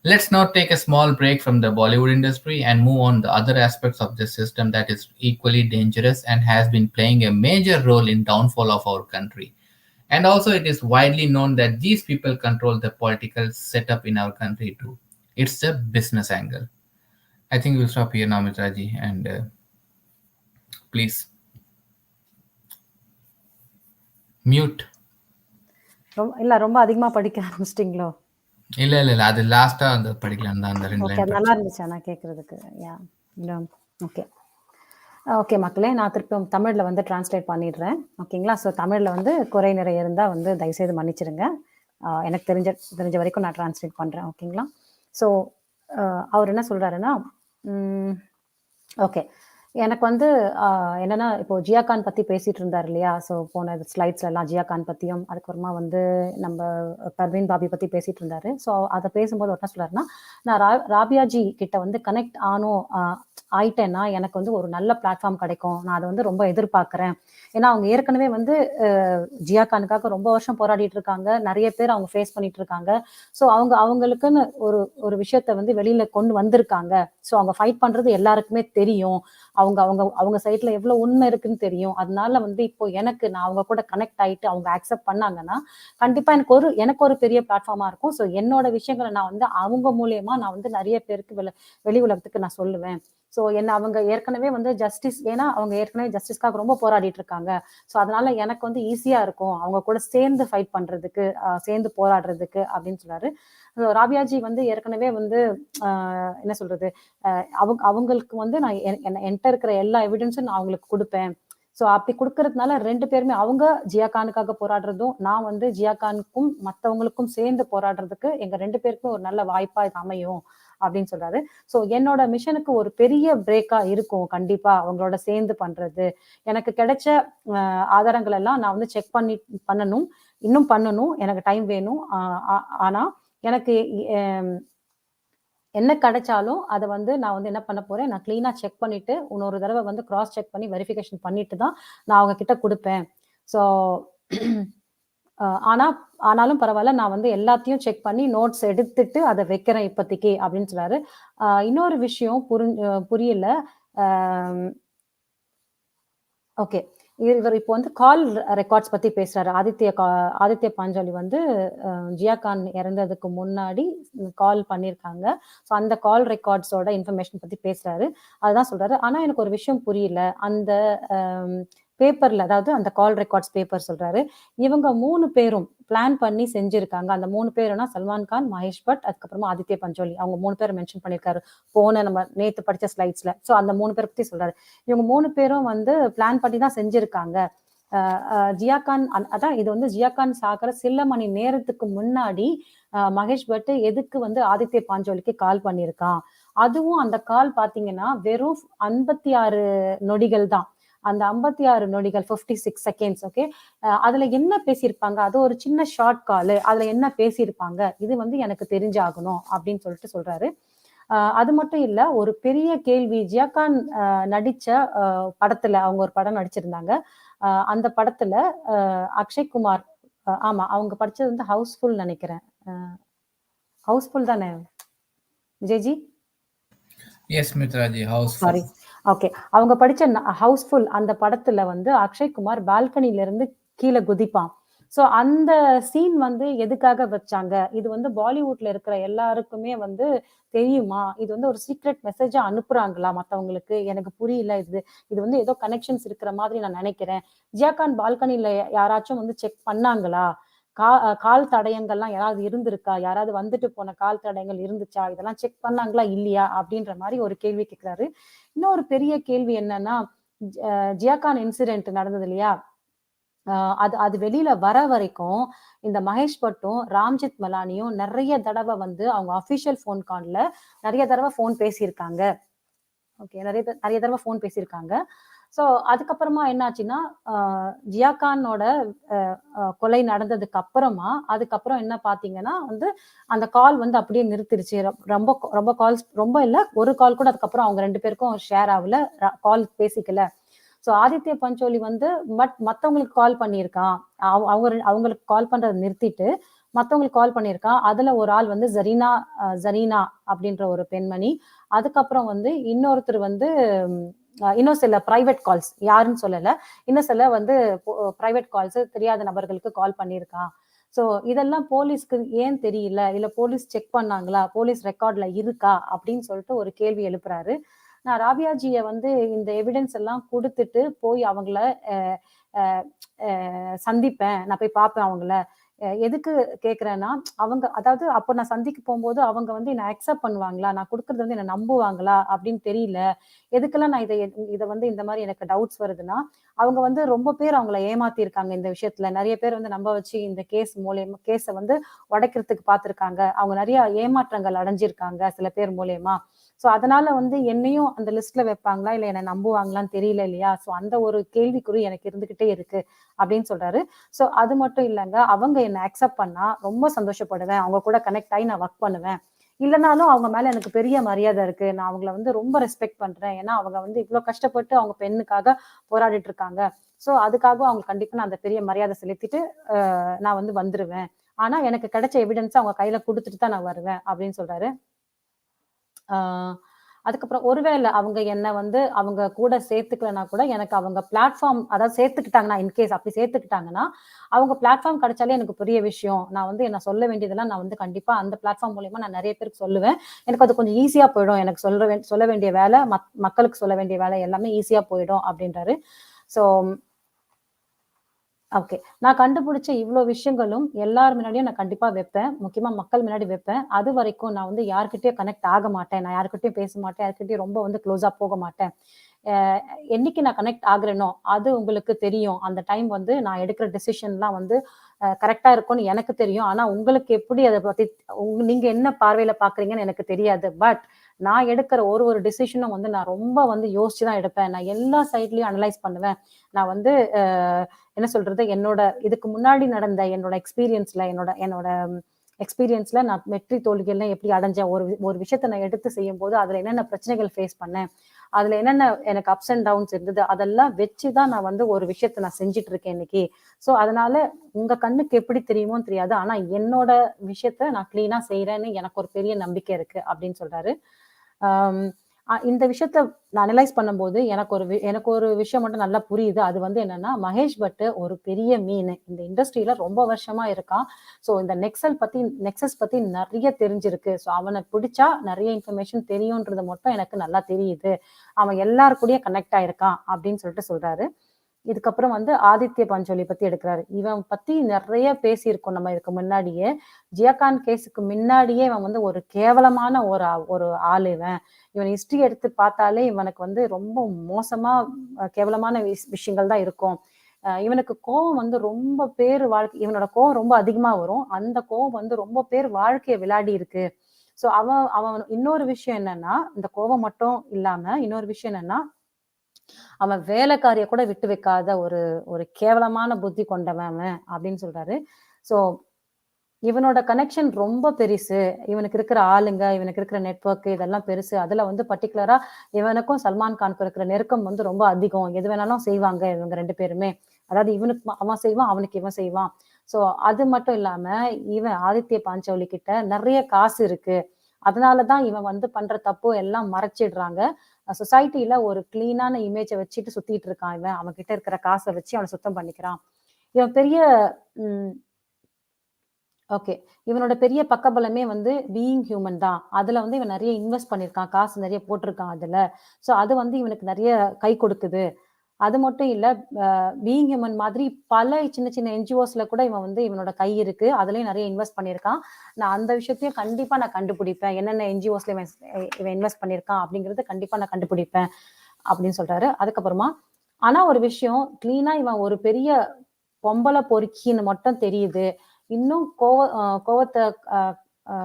Let's now take a small break from the Bollywood industry and move on to other aspects of this system that is equally dangerous and has been playing a major role in downfall of our country. And also it is widely known that these people control the political setup in our country too. It's the business angle. I think we'll stop here now, Mitraji, and please mute. இல்ல ரொம்ப அதிகமா படிக்க ஆரம்பிச்சிட்டீங்களோ? இல்ல அது லாஸ்டா அந்த படிக்கலாம் தான், அந்த 2 ஓகே, லைன் நல்லா இருந்துச்சு ஆனா கேட்கறதுக்கு. யா ஓகே ஓகே மக்களே, நான் திருப்பியும் தமிழில் வந்து டிரான்ஸ்லேட் பண்ணிடுறேன். ஓகேங்களா? ஸோ தமிழில் வந்து குறை நிறை இருந்தால் வந்து தயவுசெய்து மன்னிச்சிடுங்க. எனக்கு தெரிஞ்ச வரைக்கும் நான் டிரான்ஸ்லேட் பண்ணுறேன். ஓகேங்களா? ஸோ அவர் என்ன சொல்கிறாருன்னா, ஓகே, எனக்கு வந்து என்னன்னா, இப்போ ஜியா கான் பற்றி பேசிகிட்டு இருந்தார் இல்லையா? ஸோ போன ஸ்லைட்ஸ்லாம் ஜியா கான் பற்றியும், அதுக்கப்புறமா வந்து நம்ம பர்வீன் பாபி பற்றி பேசிகிட்டு இருந்தாரு. ஸோ அதை பேசும்போது என்ன சொல்கிறாருன்னா, நான் ராபியாஜி கிட்ட வந்து கனெக்ட் ஆயிட்டேன்னா எனக்கு வந்து ஒரு நல்ல பிளாட்ஃபார்ம் கிடைக்கும், நான் அதை வந்து ரொம்ப எதிர்பார்க்குறேன். ஏன்னா அவங்க ஏற்கனவே வந்து ஜியா கானுக்காக ரொம்ப வருஷம் போராடிட்டு இருக்காங்க, நிறைய பேர் அவங்க ஃபேஸ் பண்ணிட்டு இருக்காங்க. ஸோ அவங்களுக்குன்னு ஒரு விஷயத்த வந்து வெளியில கொண்டு வந்திருக்காங்க. ஸோ அவங்க ஃபைட் பண்றது எல்லாருக்குமே தெரியும், அவங்க சைட்ல எவ்வளவு உண்மை இருக்குன்னு தெரியும். அதனால வந்து இப்போ நான் அவங்க கூட கனெக்ட் ஆயிட்டு அவங்க அக்செப்ட் பண்ணாங்கன்னா கண்டிப்பா எனக்கு ஒரு பெரிய பிளாட்ஃபார்மா இருக்கும். ஸோ என்னோட விஷயங்களை நான் வந்து அவங்க மூலியமா நான் வந்து நிறைய பேருக்கு வெளி உலகத்துக்கு நான் சொல்லுவேன். ஸோ அவங்க ஏற்கனவே வந்து ஏன்னா அவங்க ஏற்கனவே ஜஸ்டிஸ்க்காக ரொம்ப போராடிட்டு இருக்காங்க. ஸோ அதனால எனக்கு வந்து ஈஸியா இருக்கும் அவங்க கூட சேர்ந்து ஃபைட் பண்றதுக்கு, சேர்ந்து போராடுறதுக்கு அப்படின்னு சொல்றாரு. ராபியாஜி வந்து ஏற்கனவே வந்து என்ன சொல்றது, அவங்களுக்கு வந்து நான் என்கிட்ட இருக்கிற எல்லா எவிடன்ஸும் நான் அவங்களுக்கு கொடுப்பேன். ஸோ அப்படி கொடுக்கறதுனால 2 பேருமே, அவங்க ஜியா கானுக்காக போராடுறதும் நான் வந்து ஜியா கானுக்கும் மற்றவங்களுக்கும் சேர்ந்து போராடுறதுக்கு எங்க 2 பேருக்கும் ஒரு நல்ல வாய்ப்பா இது அமையும் அப்படின்னு சொல்றாரு. ஸோ என்னோட மிஷனுக்கு ஒரு பெரிய பிரேக்கா இருக்கும் கண்டிப்பா அவங்களோட சேர்ந்து பண்றது. எனக்கு கிடைச்ச ஆதாரங்கள் எல்லாம் நான் வந்து செக் பண்ணணும், எனக்கு டைம் வேணும். ஆனா எனக்கு என்ன கிடைச்சாலும் அதை வந்து நான் வந்து என்ன பண்ண போறேன், நான் கிளீனா செக் பண்ணிட்டு இன்னொரு தடவை வந்து கிராஸ் செக் பண்ணி வெரிஃபிகேஷன் பண்ணிட்டு தான் நான் அவங்க கிட்ட கொடுப்பேன். ஸோ ஆனாலும் பரவாயில்ல, நான் வந்து எல்லாத்தையும் செக் பண்ணி நோட்ஸ் எடுத்துட்டு அதை வைக்கிறேன் இப்போதைக்கு அப்படின்னு சொல்றாரு. இன்னொரு விஷயம் புரியல. ஓகே, இவர் இப்போ வந்து கால் ரெக்கார்ட்ஸ் பத்தி பேசுறாரு. ஆதித்ய பாஞ்சாலி வந்து ஜியா கான் இறந்ததுக்கு முன்னாடி கால் பண்ணியிருக்காங்க. ஸோ அந்த கால் ரெக்கார்ட்ஸோட இன்ஃபர்மேஷன் பத்தி பேசுறாரு. அதுதான் சொல்றாரு. ஆனா எனக்கு ஒரு விஷயம் புரியல, அந்த பேப்பர்ல, அதாவது அந்த கால் ரெக்கார்ட்ஸ் பேப்பர் சொல்றாரு. இவங்க 3 பேரும் பிளான் பண்ணி செஞ்சிருக்காங்க. அந்த 3 பேருனா சல்மான் கான், மகேஷ் பட், அதுக்கப்புறமா ஆதித்ய பஞ்சோலி. அவங்க 3 பேர மென்ஷன் பண்ணியிருக்காரு. நம்ம நேத்து படிச்ச ஸ்லைட்ஸ்ல. சோ அந்த 3 பேர பத்தி சொல்றாரு. இவங்க 3 பேரும் வந்து பிளான் பண்ணி தான் செஞ்சிருக்காங்க. ஜியாகான் அதான் இது வந்து ஜியாகான் சாகர சில மணி நேரத்துக்கு முன்னாடி மகேஷ் பட் எதுக்கு வந்து ஆதித்ய பாஞ்சோலிக்கு கால் பண்ணியிருக்கான். அதுவும் அந்த கால் பாத்தீங்கன்னா வெறும் 56 நொடிகள் தான். அந்த 56 நொடிகள் 56 செகண்ட்ஸ். ஓகே, அதுல என்ன பேசியிருப்பாங்க, அது ஒரு சின்ன ஷார்ட் கால், அதுல என்ன பேசியிருப்பாங்க, இது வந்து எனக்கு தெரிஞ்சாகணும் அப்படின்னு சொல்லிட்டு சொல்றாரு. அது மட்டும் இல்ல, ஒரு பெரிய கேள்வி ஜியாகான் நடிச்ச படத்துல, அவங்க ஒரு படம் நடிச்சிருந்தாங்க. அந்த படத்துல அக்ஷய்குமார், ஆமா அவங்க படிச்சது வந்து ஹவுஸ்ஃபுல் நினைக்கிறேன். ஹவுஸ்ஃபுல் தானே Vijayji? Yes Mitraji, housefull. Sorry, okay. அவங்க படிச்ச ஹவுஸ்ஃபுல் அந்த படத்துல வந்து அக்ஷய்குமார் பால்கனில இருந்து கீழே குதிப்பான். சோ அந்த சீன் வந்து எதுக்காக வச்சாங்க, இது வந்து பாலிவுட்ல இருக்கிற எல்லாருக்குமே வந்து தெரியுமா, இது வந்து ஒரு சீக்ரெட் மெசேஜா அனுப்புறாங்களா மத்தவங்களுக்கு, எனக்கு புரியல. இது வந்து ஏதோ கனெக்ஷன்ஸ் இருக்கிற மாதிரி நான் நினைக்கிறேன். ஜியாகான் பால்கனில யாராச்சும் வந்து செக் பண்ணாங்களா, கால் தடயங்கள்லாம் யாராவது இருந்திருக்கா, யாராவது வந்துட்டு போன கால் தடயங்கள் இருந்துச்சா, இதெல்லாம் செக் பண்ணாங்களா இல்லையா அப்படின்ற மாதிரி ஒரு கேள்வி கேட்கிறாரு. இன்னொரு பெரிய கேள்வி என்னன்னா, ஜியாகான் இன்சிடென்ட் நடந்தது இல்லையா, அது அது வெளியில வர வரைக்கும் இந்த மகேஷ் பட்டும் ராம்ஜித் மலானியும் நிறைய தடவை வந்து அவங்க அபிஷியல் போன் கால்ல நிறைய தடவை போன் பேசியிருக்காங்க. ஓகே, நிறைய தடவை போன் பேசியிருக்காங்க. சோ அதுக்கப்புறமா என்னாச்சுன்னா, ஜியாகானோட கொலை நடந்ததுக்கு அப்புறமா அதுக்கப்புறம் என்ன பாத்தீங்கன்னா வந்து அந்த கால் வந்து அப்படியே நிறுத்திருச்சு. ரொம்ப ரொம்ப கால்ஸ் ரொம்ப இல்ல, ஒரு கால் கூட அதுக்கப்புறம் அவங்க 2 பேருக்கும் ஷேர் ஆகல, கால் பேசிக்கல. சோ ஆதித்ய பஞ்சோலி வந்து மத்தவங்களுக்கு கால் பண்ணியிருக்கான். அவங்களுக்கு கால் பண்றதை நிறுத்திட்டு மத்தவங்களுக்கு கால் பண்ணியிருக்கான். அதுல ஒரு ஆள் வந்து ஜரீனா அப்படின்ற ஒரு பெண்மணி. அதுக்கப்புறம் வந்து இன்னொருத்தர் வந்து இன்னும் சில பிரைவேட் கால்ஸ், யாருன்னு சொல்லல, இன்னும் சில வந்து பிரைவேட் கால்ஸ் தெரியாத நபர்களுக்கு கால் பண்ணியிருக்கான். சோ இதெல்லாம் போலீஸ்க்கு ஏன் தெரியல, இல்ல போலீஸ் செக் பண்ணாங்களா, போலீஸ் ரெக்கார்ட்ல இருக்கா அப்படின்னு சொல்லிட்டு ஒரு கேள்வி எழுப்புறாரு. நான் ராபியாஜிய வந்து இந்த எவிடன்ஸ் எல்லாம் கொடுத்துட்டு போய் அவங்கள சந்திப்பேன், நான் போய் பார்ப்பேன் அவங்கள. எதுக்கு கேக்குறேன்னா, அவங்க அதாவது அப்ப நான் சந்திக்க போகும்போது அவங்க வந்து என்ன அக்செப்ட் பண்ணுவாங்களா, நான் கொடுக்கறது வந்து என்ன நம்புவாங்களா அப்படின்னு தெரியல. எதுக்கெல்லாம் நான் இதை வந்து இந்த மாதிரி எனக்கு டவுட்ஸ் வருதுன்னா, அவங்க வந்து ரொம்ப பேர் அவங்கள ஏமாத்தி இருக்காங்க இந்த விஷயத்துல. நிறைய பேர் வந்து நம்ப வச்சு இந்த கேஸை வந்து உடைக்கிறதுக்கு பார்த்திருக்காங்க. அவங்க நிறைய ஏமாற்றங்கள் அடைஞ்சிருக்காங்க சில பேர் மூலியமா. சோ அதனால வந்து என்னையும் அந்த லிஸ்ட்ல வைப்பாங்களா, இல்ல என்ன நம்புவாங்களான்னு தெரியல இல்லையா. சோ அந்த ஒரு கேள்விக்குறி எனக்கு இருந்துகிட்டே இருக்கு அப்படின்னு சொல்றாரு. சோ அது மட்டும் இல்லைங்க, அவங்க என்ன அக்செப்ட் பண்ணா ரொம்ப சந்தோஷப்படுவேன், அவங்க கூட கனெக்ட் ஆகி நான் ஒர்க் பண்ணுவேன். இல்லைனாலும் அவங்க மேல எனக்கு பெரிய மரியாதை இருக்கு, நான் அவங்கள வந்து ரொம்ப ரெஸ்பெக்ட் பண்றேன். ஏன்னா அவங்க வந்து இவ்வளவு கஷ்டப்பட்டு அவங்க பெண்ணுக்காக போராடிட்டு இருக்காங்க. சோ அதுக்காக அவங்க கண்டிப்பா நான் அந்த பெரிய மரியாதை செலுத்திட்டு நான் வந்து வந்துருவேன். ஆனா எனக்கு கிடைச்ச எவிடன்ஸ் அவங்க கையில கொடுத்துட்டு தான் நான் வருவேன் அப்படின்னு சொல்றாரு. அதுக்கப்புறம் ஒருவேளை அவங்க என்ன வந்து அவங்க கூட சேர்த்துக்கலனா கூட எனக்கு அவங்க பிளாட்ஃபார்ம், அதாவது சேர்த்துக்கிட்டாங்கன்னா, இன்கேஸ் அப்படி சேர்த்துக்கிட்டாங்கன்னா அவங்க பிளாட்ஃபார்ம் கிடைச்சாலே எனக்கு பெரிய விஷயம். நான் வந்து என்ன சொல்ல வேண்டியதெல்லாம் நான் வந்து கண்டிப்பா அந்த பிளாட்ஃபார்ம் மூலியமா நான் நிறைய பேருக்கு சொல்லுவேன். எனக்கு அது கொஞ்சம் ஈஸியா போயிடும். எனக்கு சொல்ல வேண்டிய வேலை, மக்களுக்கு சொல்ல வேண்டிய வேலை எல்லாமே ஈஸியா போயிடும் அப்படின்றாரு. சோ ஓகே, நான் கண்டுபிடிச்ச இவ்வளவு விஷயங்களும் எல்லார் முன்னாடியும் நான் கண்டிப்பா வைப்பேன். முக்கியமா மக்கள் முன்னாடி வைப்பேன். அது வரைக்கும் நான் வந்து யார்கிட்டயும் கனெக்ட் ஆக மாட்டேன், நான் யார்கிட்டயும் பேச மாட்டேன், யார்கிட்டயும் ரொம்ப வந்து க்ளோஸா போக மாட்டேன். என்னைக்கு நான் கனெக்ட் ஆகுறேனோ அது உங்களுக்கு தெரியும். அந்த டைம் வந்து நான் எடுக்கிற டெசிஷன்லாம் வந்து கரெக்டா இருக்கும்னு எனக்கு தெரியும். ஆனா உங்களுக்கு எப்படி அதை பத்தி நீங்க என்ன பார்வையில பாக்குறீங்கன்னு எனக்கு தெரியாது. பட் நான் எடுக்கிற ஒரு டிசிஷனும் வந்து நான் ரொம்ப வந்து யோசிச்சுதான் எடுப்பேன். நான் எல்லா சைட்லயும் அனலைஸ் பண்ணுவேன். நான் வந்து என்ன சொல்றது, என்னோட இதுக்கு முன்னாடி நடந்த என்னோட எக்ஸ்பீரியன்ஸ்ல நான் வெற்றி தோல்விகள்லாம் எப்படி அடைஞ்சேன், ஒரு விஷயத்த நான் எடுத்து செய்யும் போது அதுல என்னென்ன பிரச்சனைகள் ஃபேஸ் பண்ணேன், அதுல என்னென்ன எனக்கு அப்ஸ் அண்ட் டவுன்ஸ் இருந்தது, அதெல்லாம் வச்சுதான் நான் வந்து ஒரு விஷயத்த நான் செஞ்சுட்டு இருக்கேன் இன்னைக்கு. சோ அதனால உங்க கண்ணுக்கு எப்படி தெரியுமோ தெரியாது, ஆனா என்னோட விஷயத்த நான் கிளீனா செய்யறேன்னு எனக்கு ஒரு பெரிய நம்பிக்கை இருக்கு அப்படின்னு சொல்றாரு. இந்த விஷயத்த நான் அனலைஸ் பண்ணும்போது எனக்கு ஒரு விஷயம் மட்டும் நல்லா புரியுது. அது வந்து என்னன்னா, மகேஷ் பட் ஒரு பெரிய மீன் இந்த இண்டஸ்ட்ரியில ரொம்ப வருஷமா இருக்கான். சோ இந்த நெக்ஸஸ் பத்தி நிறைய தெரிஞ்சிருக்கு. சோ அவனை பிடிச்சா நிறைய இன்ஃபர்மேஷன் தெரியும்ன்றது மட்டும் எனக்கு நல்லா தெரியுது. அவன் எல்லாரு கூடயும் கனெக்ட் ஆயிருக்கான் அப்படின்னு சொல்லிட்டு சொல்றாரு. இதுக்கப்புறம் வந்து ஆதித்ய பஞ்சோலி பத்தி எடுக்கிறாரு. இவன் பத்தி நிறைய பேசியிருக்கோம் நம்ம இதுக்கு முன்னாடியே. ஜியாகான் கேஸுக்கு முன்னாடியே இவன் வந்து ஒரு கேவலமான ஒரு ஆளு இவன். இவன் ஹிஸ்டரி எடுத்து பார்த்தாலே இவனுக்கு வந்து ரொம்ப மோசமா கேவலமான விஷயங்கள் தான் இருக்கும். இவனுக்கு கோவம் வந்து ரொம்ப பேர் இவனோட கோவம் ரொம்ப அதிகமா வரும். அந்த கோவம் வந்து ரொம்ப பேர் வாழ்க்கைய விளையாடி இருக்கு. சோ அவன் இன்னொரு விஷயம் என்னன்னா, இந்த கோவம் மட்டும் இல்லாம இன்னொரு விஷயம் என்னன்னா, அவன் வேலைக்காரிய கூட விட்டு வைக்காத ஒரு ஒரு கேவலமான புத்தி கொண்டவன் அவன் அப்படின்னு சொல்றாரு. சோ இவனோட கனெக்ஷன் ரொம்ப பெருசு. இவனுக்கு இருக்கிற ஆளுங்க, இவனுக்கு இருக்கிற நெட்வொர்க் இதெல்லாம் பெருசு. அதுல வந்து பர்ட்டிகுலரா இவனுக்கும் சல்மான் கானுக்கும் இருக்கிற நெருக்கம் வந்து ரொம்ப அதிகம். எது வேணாலும் செய்வாங்க இவங்க 2 பேருமே. அதாவது இவனுக்கு அவன் செய்வான், அவனுக்கு இவன் செய்வான். சோ அது மட்டும் இல்லாம இவன் ஆதித்ய பாஞ்சோலி கிட்ட நிறைய காசு இருக்கு. அதனாலதான் இவன் வந்து பண்ற தப்பு எல்லாம் மறைச்சிடுறாங்க. சொசைட்டில ஒரு கிளீனான இமேஜ வச்சுட்டு சுத்திட்டு இருக்கான் இவன். அவன் கிட்ட இருக்கிற காசை வச்சு அவனை சுத்தம் பண்ணிக்கிறான். இவன் பெரிய ம் ஓகே. இவனோட பெரிய பக்கபலமே வந்து பீயிங் ஹியூமன் தான். அதுல வந்து இவன் நெறைய இன்வெஸ்ட் பண்ணியிருக்கான். காசு நெறைய போட்டிருக்கான் அதுல. சோ அது வந்து இவனுக்கு நெறைய கை கொடுக்குது. அது மட்டும் இல்ல, பீயிங் ஹியூமன் மாதிரி பல சின்ன சின்ன என்ஜிஓஸ்ல கூட இவன் வந்து இவனோட கை இருக்கு. அதுலயும் நெறைய இன்வெஸ்ட் பண்ணியிருக்கான். நான் அந்த விஷயத்தையும் கண்டிப்பா நான் கண்டுபிடிப்பேன். என்னென்ன என்ஜிஓஸ்ல இவன் இன்வெஸ்ட் பண்ணியிருக்கான் அப்படிங்கிறத கண்டிப்பா நான் கண்டுபிடிப்பேன் அப்படின்னு சொல்றாரு. அதுக்கப்புறமா ஆனா ஒரு விஷயம் கிளீனா இவன் ஒரு பெரிய பொம்பள பொறுக்கின்னு மட்டும் தெரியுது. இன்னும் கோவத்த அ அ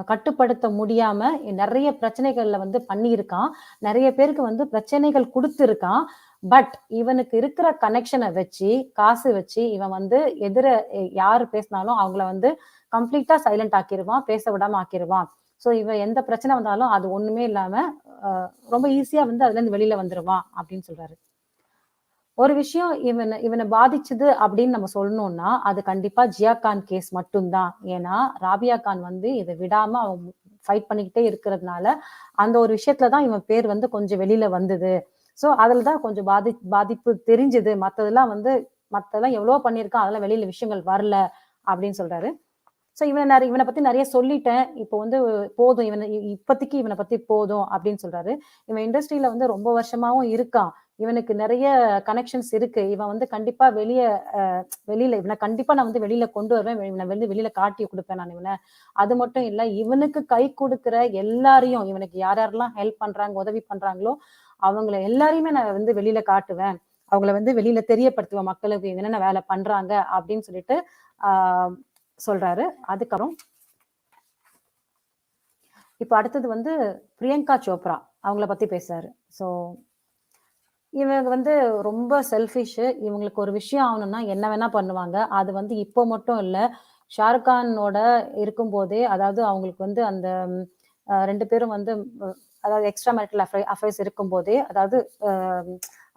கட்டுப்படுத்த முடியாம நெறைய பிரச்சனைகள்ல வந்து பண்ணியிருக்கான். நெறைய பேருக்கு வந்து பிரச்சனைகள் குடுத்திருக்கான். பட் இவனுக்கு இருக்கிற கனெக்ஷன வச்சு, காசு வச்சு இவன் வந்து எதிர யாரு பேசினாலும் அவங்கள வந்து கம்ப்ளீட்டா சைலண்ட் ஆக்கிருவான். பேச விடாம ஆக்கிருவான். சோ இவன் எந்த பிரச்சனை வந்தாலும் அது ஒண்ணுமே இல்லாம அ ரொம்ப ஈஸியா வந்து அதுலருந்து வெளில வந்துருவான் அப்படின்னு சொல்றாரு. ஒரு விஷயம் இவன பாதிச்சது அப்படின்னு நம்ம சொல்லணும்னா, அது கண்டிப்பா ஜியா கான் கேஸ் மட்டும் தான். ஏன்னா, ராபியா கான் வந்து இத விடாம அவன் ஃபைட் பண்ணிக்கிட்டே இருக்கிறதுனால, அந்த ஒரு விஷயத்துல தான் இவன் பேர் வந்து கொஞ்சம் வெளில வந்தது. சோ, அதுல தான் கொஞ்சம் பாதிப்பு தெரிஞ்சது. மத்ததெல்லாம் எவ்வளவோ பண்ணியிருக்கான். அதெல்லாம் வெளில விஷயங்கள் வரல அப்படின்னு சொல்றாரு. சோ இவன பத்தி நெறைய சொல்லிட்டேன். இப்போ வந்து போதும். இப்போதைக்கு இவன பத்தி போதும் அப்படின்னு சொல்றாரு. இவன் இண்டஸ்ட்ரியில வந்து ரொம்ப வருஷமாவும் இருக்கான். இவனுக்கு நெறைய கனெக்ஷன்ஸ் இருக்கு. இவன் வந்து கண்டிப்பா இவன கண்டிப்பா நான் வந்து வெளியில கொண்டு வருவேன். இவன வந்து வெளியில காட்டி குடுப்பேன் நான் இவன. அது மட்டும் இல்ல, இவனுக்கு கை குடுக்குற எல்லாரையும், இவனுக்கு யார் யாரெல்லாம் ஹெல்ப் பண்றாங்க, உதவி பண்றாங்களோ, அவங்கள எல்லாரையுமே நான் வந்து வெளியில காட்டுவேன். அவங்கள வந்து வெளியில தெரியப்படுத்துவேன் மக்களுக்கு என்னென்ன வேலை பண்றாங்க அப்படின்னு சொல்லிட்டு ஆ சொல்றாரு. அதுக்கப்புறம் இப்ப அடுத்தது வந்து பிரியங்கா சோப்ரா அவங்கள பத்தி பேசுறாரு. சோ இவங்க வந்து ரொம்ப செல்ஃபிஷ். இவங்களுக்கு ஒரு விஷயம் ஆகணும்னா என்ன வேணா பண்ணுவாங்க. அது வந்து இப்போ மட்டும் இல்ல. ஷாருக் கானோட இருக்கும்போதே, அதாவது அவங்களுக்கு வந்து அந்த 2 பேரும் வந்து அதாவது எக்ஸ்ட்ரா மேரிட்டல் அஃபேர்ஸ் இருக்கும்போதே, அதாவது அ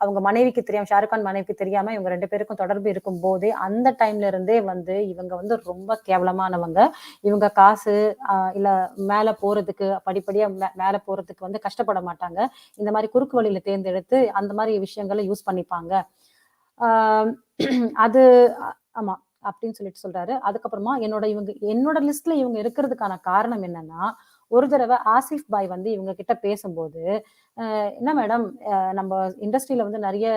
அவங்க மனைவிக்கு தெரியாம ஷாருக் கான் மனைவிக்கு தெரியாம இவங்க 2 பேருக்கும் தொடர்பு இருக்கும்போதே, அந்த டைம்ல இருந்தே வந்து இவங்க வந்து ரொம்ப கேவலமானவங்க. இவங்க காசு இல்ல மேல போறதுக்கு படிப்படியா மேல போறதுக்கு வந்து கஷ்டப்பட மாட்டாங்க. இந்த மாரி குறுக்கு வழியில தேர்ந்தெடுத்து அந்த மாரி விஷயங்கள யூஸ் பண்ணிப்பாங்க. ஆ அது ஆமா. அப்படின்னு சொல்லிட்டு சொல்றாரு. அதுக்கப்புறமா என்னோட லிஸ்ட்ல இவங்க இருக்கிறதுக்கான காரணம் என்னன்னா, ஒரு தடவ ஆசிஃப் பாய் வந்து இவங்க கிட்ட பேசும்போது, என்ன மேடம் நம்ம இண்டஸ்ட்ரியில வந்து நெறைய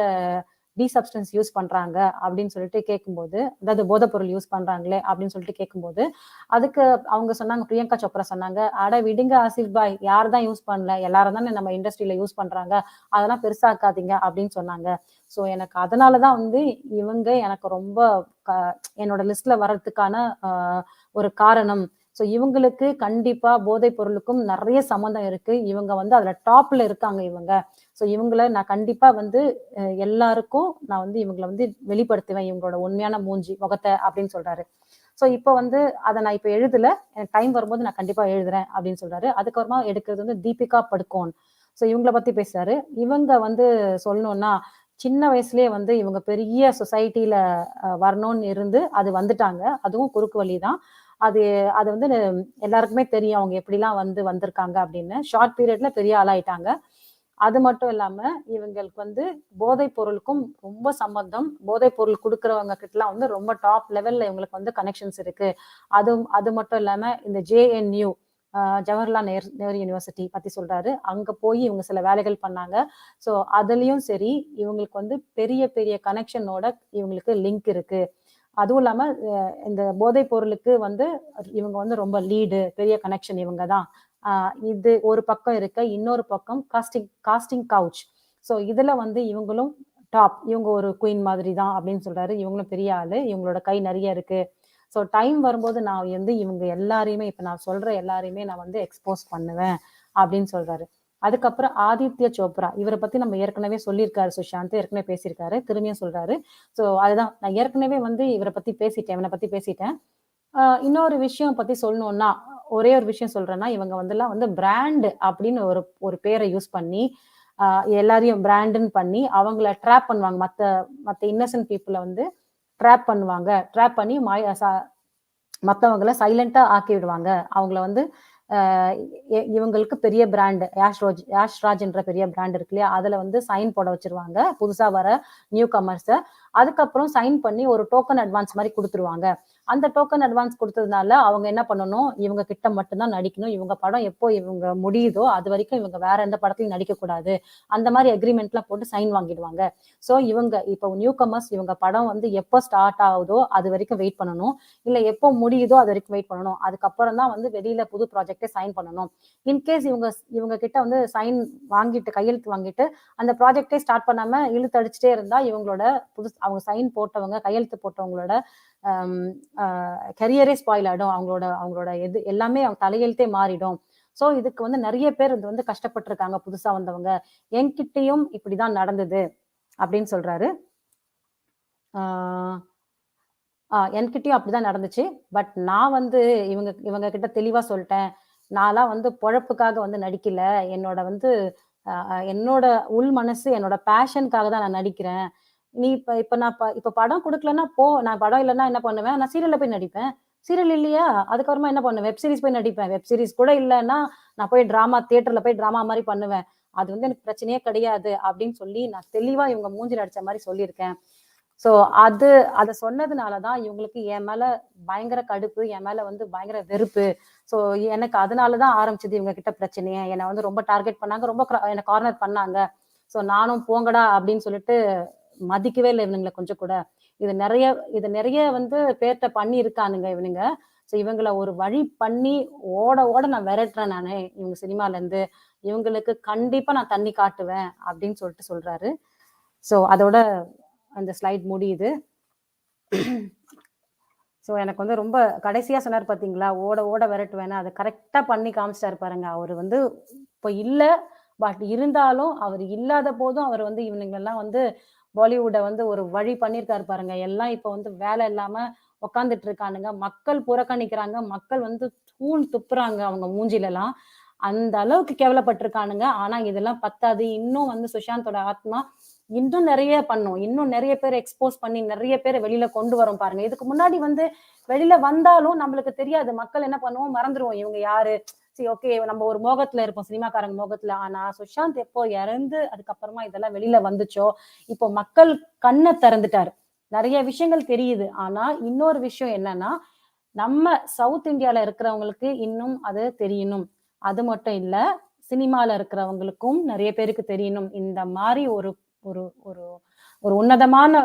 சப்ஸ்டன்ஸ் யூஸ் பண்றாங்க அப்படின்னு சொல்லிட்டு கேட்கும்போது, அதாவது போதைப்பொருள் யூஸ் பண்றாங்களே அப்படின்னு சொல்லிட்டு கேட்கும்போது, அதுக்கு அவங்க சொன்னாங்க, பிரியங்கா சோப்ரா சொன்னாங்க, "அட விடுங்க ஆசிஃப் பாய், யார் தான் யூஸ் பண்ணல? எல்லாரும் தானே நம்ம இண்டஸ்ட்ரியில யூஸ் பண்றாங்க. அதெல்லாம் பெருசாக்காதீங்க" அப்படின்னு சொன்னாங்க. ஸோ எனக்கு அதனால தான் வந்து இவங்க எனக்கு ரொம்ப க என்னோட லிஸ்ட்ல வர்றதுக்கான அ ஒரு காரணம். ஸோ இவங்களுக்கு கண்டிப்பா போதைப் பொருளுக்கும் நெறைய சம்மந்தம் இருக்கு. இவங்க வந்து அதுல டாப்ல இருக்காங்க இவங்க. ஸோ இவங்கள நான் கண்டிப்பா வந்து எல்லாருக்கும் நான் வந்து இவங்கள வந்து வெளிப்படுத்துவேன். இவங்களோட உண்மையான முகத்த அப்படின்னு சொல்றாரு. ஸோ இப்ப வந்து அத நான் இப்ப எழுதல. எனக்கு டைம் வரும்போது நான் கண்டிப்பா எழுதுறேன் அப்படின்னு சொல்றாரு. அதுக்கப்புறமா எடுக்கிறது வந்து தீபிகா படுகோன். ஸோ இவங்கள பத்தி பேசுறாரு. இவங்க வந்து சொல்லணும்னா, சின்ன வயசுலயே வந்து இவங்க பெரிய சொசைட்டில வரணும்னு இருந்து அது வந்துட்டாங்க. அதுவும் குறுக்கு வழி தான். அது அது வந்து எல்லாருக்குமே தெரியும். அவங்க எப்படிலாம் வந்திருக்காங்க அப்படின்னு. ஷார்ட் பீரியட்ல பெரிய ஆளாயிட்டாங்க. அது மட்டும் இல்லாம, இவங்களுக்கு வந்து போதைப் பொருளுக்கும் ரொம்ப சம்மந்தம். போதைப் பொருள் குடுக்குறவங்க கிட்டலாம் வந்து ரொம்ப டாப் லெவல்ல இவங்களுக்கு வந்து கனெக்ஷன்ஸ் இருக்கு. அது மட்டும் இல்லாம இந்த ஜேஎன்யூ ஜவஹர்லால் நேரு யூனிவர்சிட்டி பத்தி சொல்றாரு. அங்க போய் இவங்க சில வேலைகள் பண்ணாங்க. ஸோ அதுலயும் சரி, இவங்களுக்கு வந்து பெரிய பெரிய கனெக்ஷனோட இவங்களுக்கு லிங்க் இருக்கு. அதுவும் இல்லாம இந்த போதைப் பொருளுக்கு வந்து இவங்க வந்து ரொம்ப லீடு, பெரிய கனெக்ஷன் இவங்க தான். இது ஒரு பக்கம் இருக்க, இன்னொரு பக்கம் காஸ்டிங் கவுச். ஸோ இதுல வந்து இவங்களும் டாப், இவங்க ஒரு குயின் மாதிரி தான் அப்படின்னு சொல்றாரு. இவங்களும் பெரிய ஆளு, இவங்களோட கை நிறைய இருக்கு. ஸோ டைம் வரும்போது நான் வந்து இவங்க எல்லாரையுமே, இப்ப நான் சொல்ற எல்லாரையுமே நான் வந்து எக்ஸ்போஸ் பண்ணுவேன் அப்படின்னு சொல்றாரு. அதுக்கப்புறம் ஆதித்ய சோப்ரா, இவரை பத்தி நம்ம ஏற்கனவே சொல்லியிருக்காரு, சுஷாந்த் ஏற்கனவே பேசியிருக்காரு, திரும்பியும் சொல்றாரு. ஸோ அதுதான் நான் ஏற்கனவே வந்து இவரை பத்தி பேசிட்டேன், இவனை பத்தி பேசிட்டேன். இன்னொரு விஷயம் பத்தி சொல்லணும்னா, ஒரே ஒரு விஷயம் சொல்றேன்னா, இவங்க வந்துலாம் வந்து பிராண்ட் அப்படின்னு ஒரு பேரை யூஸ் பண்ணி எல்லாரையும் பிராண்டுன்னு பண்ணி அவங்கள ட்ராப் பண்ணுவாங்க. மத்த மத்த இன்னசென்ட் பீப்புள வந்து ட்ராப் பண்ணுவாங்க. ட்ராப் பண்ணி மத்தவங்கள சைலண்டா ஆக்கி விடுவாங்க. அவங்கள வந்து இவங்களுக்கு பெரிய பிராண்ட் யாஷ் ராஜ்ன்ற பெரிய பிராண்ட் இருக்கு இல்லையா, அதுல வந்து சைன் போட வச்சிருவாங்க புதுசா வர நியூ கமர்ஸ. அதுக்கப்புறம் சைன் பண்ணி ஒரு டோக்கன் அட்வான்ஸ் மாதிரி கொடுத்துருவாங்க. அந்த டோக்கன் அட்வான்ஸ் கொடுத்ததுனால அவங்க என்ன பண்ணணும், இவங்க கிட்ட மட்டும்தான் நடிக்கணும். இவங்க படம் எப்போ இவங்க முடியுதோ அது வரைக்கும் இவங்க வேற எந்த படத்தையும் நடிக்க கூடாது. அந்த மாதிரி அக்ரிமெண்ட்லாம் போட்டு சைன் வாங்கிடுவாங்க. ஸோ இவங்க இப்போ நியூ கமர்ஸ் இவங்க படம் வந்து எப்போ ஸ்டார்ட் ஆகுதோ அது வரைக்கும் வெயிட் பண்ணணும். இல்ல எப்போ முடியுதோ அது வரைக்கும் வெயிட் பண்ணணும். அதுக்கப்புறம் தான் வந்து வெளியில புது ப்ராஜெக்டே சைன் பண்ணணும். இன்கேஸ் இவங்க கிட்ட வந்து சைன் வாங்கிட்டு, கையெழுத்து வாங்கிட்டு அந்த ப்ராஜெக்டே ஸ்டார்ட் பண்ணாம இழுத்தடிச்சுட்டே இருந்தா இவங்களோட அவங்க சைன் போட்டவங்க, கையெழுத்து போட்டவங்களோட கரியரே ஸ்பாயில் ஆயிடும். அவங்களோட எது எல்லாமே அவங்க தலையெழுத்தே மாறிடும். ஸோ இதுக்கு வந்து நிறைய பேர் இது வந்து கஷ்டப்பட்டிருக்காங்க புதுசா வந்தவங்க. என்கிட்டயும் இப்படிதான் நடந்தது அப்படின்னு சொல்றாரு. என்கிட்டயும் அப்படிதான் நடந்துச்சு. பட் நான் வந்து இவங்க கிட்ட தெளிவா சொல்லிட்டேன். நான்லாம் வந்து பொழப்புக்காக வந்து நடிக்கல. என்னோட வந்து என்னோட உள் மனசு, என்னோட பேஷனுக்காக தான் நான் நடிக்கிறேன். நீ இப்ப நான் இப்ப படம் குடுக்கலன்னா போ. நான் படம் இல்லன்னா என்ன பண்ணுவேன்? நான் சீரியல்ல போய் நடிப்பேன். சீரியல் இல்லையா? அதுக்கப்புறமா என்ன பண்ணுவேன்? வெப் சீரிஸ் போய் நடிப்பேன். வெப் சீரிஸ் கூட இல்லன்னா நான் போய் தியேட்டர்ல போய் டிராமா மாரி பண்ணுவேன். அது வந்து எனக்கு பிரச்சனையே கிடையாது அப்படின்னு சொல்லி நான் தெளிவா இவங்க மூஞ்சில அடிச்ச மாரி சொல்லியிருக்கேன். ஸோ அத சொன்னதுனால தான் இவங்களுக்கு என் மேல பயங்கர கடுப்பு, என் மேல வந்து பயங்கர வெறுப்பு. ஸோ எனக்கு அதனால தான் ஆரம்பிச்சது இவங்க கிட்ட பிரச்சனையே. என்னை வந்து ரொம்ப டார்கெட் பண்ணாங்க, ரொம்ப என்ன கார்னர் பண்ணாங்க. ஸோ நானும் போங்கடா அப்படின்னு சொல்லிட்டு மதிக்கவே இல்லை இவனுங்களை கொஞ்சம் கூட. இது நிறைய வந்து பேர்ட்ட பண்ணி இருக்கானுங்க இவனுங்க. ஸோ இவங்களை ஒரு வழி பண்ணி ஓட நான் விரட்டுறேன் நானு இவங்க சினிமால இருந்து. இவங்களுக்கு கண்டிப்பா நான் தண்ணி காட்டுவேன் அப்படின்னு சொல்லிட்டு சொல்றாரு. ஸோ அதோட அந்த ஸ்லைட் முடியுது. ஸோ எனக்கு வந்து ரொம்ப கடைசியா சொன்னார் பார்த்தீங்களா, ஓட விரட்டுவேன்னு, அதை கரெக்டா பண்ணி காமிச்சிட்டாரு பாருங்க. அவர் வந்து இப்போ இல்லை, பட் இருந்தாலும் அவர் இல்லாத போதும் அவர் வந்து இவனுங்களெல்லாம் வந்து பாலிவுட்டை வந்து ஒரு வழி பண்ணியிருக்காரு பாருங்க. எல்லாம் இப்போ வந்து வேலை இல்லாம உட்காந்துட்டு இருக்கானுங்க. மக்கள் புறக்கணிக்கிறாங்க. மக்கள் வந்து தூண் துப்புறாங்க அவங்க மூஞ்சிலெல்லாம். அந்த அளவுக்கு கேவலப்பட்டிருக்கானுங்க. ஆனா இதெல்லாம் பத்தாது. இன்னும் வந்து சுஷாந்தோட ஆத்மா இன்னும் நிறைய பண்ணும். இன்னும் நிறைய பேர் எக்ஸ்போஸ் பண்ணி நிறைய பேரை வெளியில கொண்டு வரோம் பாருங்க. இதுக்கு முன்னாடி வந்து வெளியில வந்தாலும் நம்மளுக்கு தெரியாது. மக்கள் என்ன பண்ணுவோம், மறந்துருவோம் இவங்க யாரு. சரி, ஓகே, நம்ம ஒரு மோகத்துல இருப்போம், சினிமாக்காரங்க மோகத்துல. ஆனா சுஷாந்த் எப்போ இறந்து அதுக்கப்புறமா இதெல்லாம் வெளியில வந்துச்சோ, இப்போ மக்கள் கண்ணை திறந்துட்டாரு. நிறைய விஷயங்கள் தெரியுது. ஆனா இன்னொரு விஷயம் என்னன்னா, நம்ம சவுத் இந்தியால இருக்கிறவங்களுக்கு இன்னும் அது தெரியணும். அது மட்டும் இல்ல, சினிமால இருக்கிறவங்களுக்கும் நிறைய பேருக்கு தெரியணும். இந்த மாதிரி ஒரு ஒரு ஒரு ஒரு உன்னதமான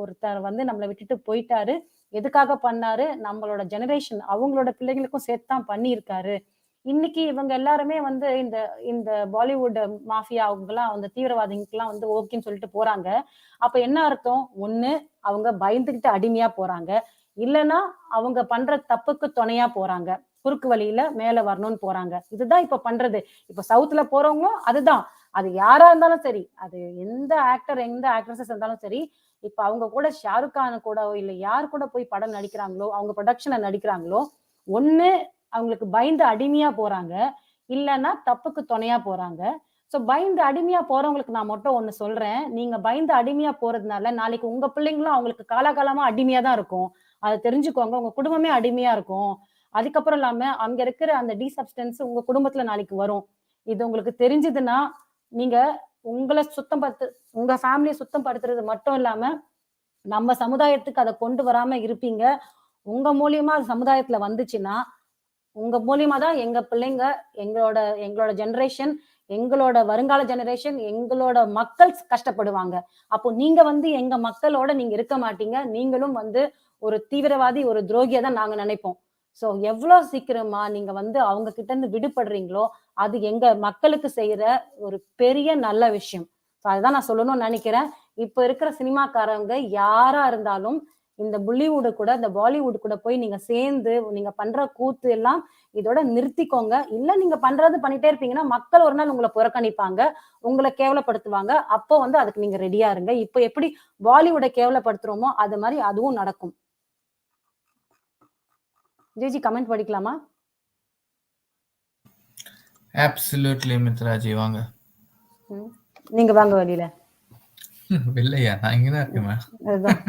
ஒருத்தர் வந்து நம்மளை விட்டுட்டு போயிட்டாரு. எதுக்காக பண்ணாரு? நம்மளோட ஜெனரேஷன் அவங்களோட பிள்ளைகளுக்கும் சேர்த்துதான் பண்ணியிருக்காரு. இன்னைக்கு இவங்க எல்லாருமே வந்து இந்த இந்த பாலிவுட் மாஃபியா அவங்கெல்லாம் அந்த தீவிரவாதிகளுக்கெல்லாம் வந்து ஓகேன்னு சொல்லிட்டு போறாங்க. அப்ப என்ன அர்த்தம்? ஒண்ணு, அவங்க பயந்துகிட்டு அடிமையா போறாங்க. இல்லைன்னா அவங்க பண்ற தப்புக்கு துணையா போறாங்க. குறுக்கு வழியில மேல வரணும்னு போறாங்க. இதுதான் இப்ப பண்றது. இப்ப சவுத்ல போறவங்களும் அதுதான். அது யாரா இருந்தாலும் சரி, அது எந்த ஆக்டர் எந்த ஆக்ட்ரஸஸ் இருந்தாலும் சரி, இப்ப அவங்க கூட ஷாருக் கான் கூட இல்ல யார் கூட போய் படம் நடிக்கிறாங்களோ, அவங்க ப்ரொடக்ஷன்ல நடிக்கிறாங்களோ, ஒண்ணு அவங்களுக்கு பயந்து அடிமையா போறாங்க. இல்லன்னா தப்புக்கு துணையா போறாங்க. சோ பயந்து அடிமையா போறவங்களுக்கு நான் மட்டும் ஒண்ணு சொல்றேன். நீங்க பயந்து அடிமையா போறதுனால நாளைக்கு உங்க பிள்ளைங்களும் அவங்களுக்கு காலாகாலமா அடிமையா தான் இருக்கும். அத தெரிஞ்சுக்கோங்க. உங்க குடும்பமே அடிமையா இருக்கும். அதுக்கப்புறம் இல்லாம அங்க இருக்கிற அந்த சப்ஸ்டன்ஸ் உங்க குடும்பத்துல நாளைக்கு வரும். இது உங்களுக்கு தெரிஞ்சதுன்னா, நீங்க உங்கள உங்க ஃபேமிலிய சுத்தம் படுத்துறது மட்டும் இல்லாம, நம்ம சமுதாயத்துக்கு அத கொண்டு வராம இருப்பீங்க. உங்க மூலியமா அது சமுதாயத்துல வந்துச்சுன்னா, உங்க மூலியமா தான் எங்க பிள்ளைங்க, எங்களோட ஜெனரேஷன், எங்களோட வருங்கால ஜெனரேஷன், எங்களோட மக்கள் கஷ்டப்படுவாங்க. அப்போ நீங்க வந்து எங்க மக்களோட நீங்க இருக்க மாட்டீங்க. நீங்களும் வந்து ஒரு தீவிரவாதி, ஒரு துரோகியா தான் நாங்க நினைப்போம். சோ எவ்ளோ சீக்கிரமா நீங்க வந்து அவங்க கிட்ட இருந்து விடுபடுறீங்களோ, அது எங்க மக்களுக்கு செய்யற ஒரு பெரிய நல்ல விஷயம். சோ அதுதான் நான் சொல்லணும்னு நினைக்கிறேன். இப்ப இருக்கிற சினிமாக்காரங்க யாரா இருந்தாலும் இந்த புல்லிவுட் கூட, இந்த பாலிவுட் கூட போய் நீங்க சேர்ந்து நீங்க பண்ற கூத்து எல்லாம் இதோட நிறுத்திக்கோங்க. இல்ல நீங்க பண்றது பண்ணிட்டே இருப்பீங்கன்னா, மக்கள் ஒரு நாள் உங்கள புறக்கணிப்பாங்க. உங்கள கேவலப்படுத்துவாங்க. அப்போ வந்து அதுக்கு நீங்க ரெடியா இருங்க. இப்ப எப்படி பாலிவுட்ட கேவலப்படுத்துறோமோ, அது மாரி அதுவும் நடக்கும். ஜிஜி கமெண்ட் படிக்கலாமா? அப்சல்யூட்லி மித்ராஜி வாங்க. நீங்க வாங்க வெளியில. இல்லையா, நான் இங்கதான் இருக்கேன். அதுதான்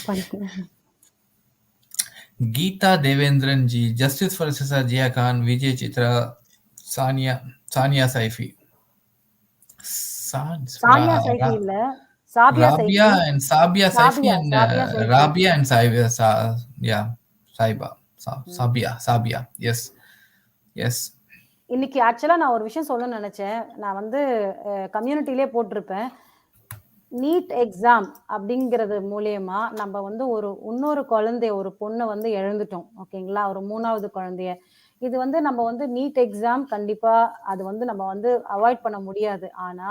படிக்கிறேன். गीता देवेंद्रन जी, जस्टिस फॉर एसएसआर जिया खान, विजय चित्रा, सानिया सैफी, சானியா சைஃபி இல்ல, Sabiya Rabia Saifee. and Sabia Saifi and Sabiya Saifee. Rabia and yeah, Saiba, Sabia, yes, yes. இன்னைக்கு ஆக்சுவலா நான் ஒரு விஷயம் சொல்லணும்னு நினைச்சேன். நான் வந்து கம்யூனிட்டிலே போட்டிருப்பேன். நீட் எக்ஸாம் அப்படிங்கிறது மூலியமா நம்ம வந்து இன்னொரு குழந்தைய, ஒரு பொண்ணை வந்து இழந்துட்டோம். ஓகேங்களா? ஒரு 3வது குழந்தைய. இது வந்து நம்ம வந்து நீட் எக்ஸாம் கண்டிப்பா அது வந்து நம்ம வந்து அவாய்ட் பண்ண முடியாது. ஆனா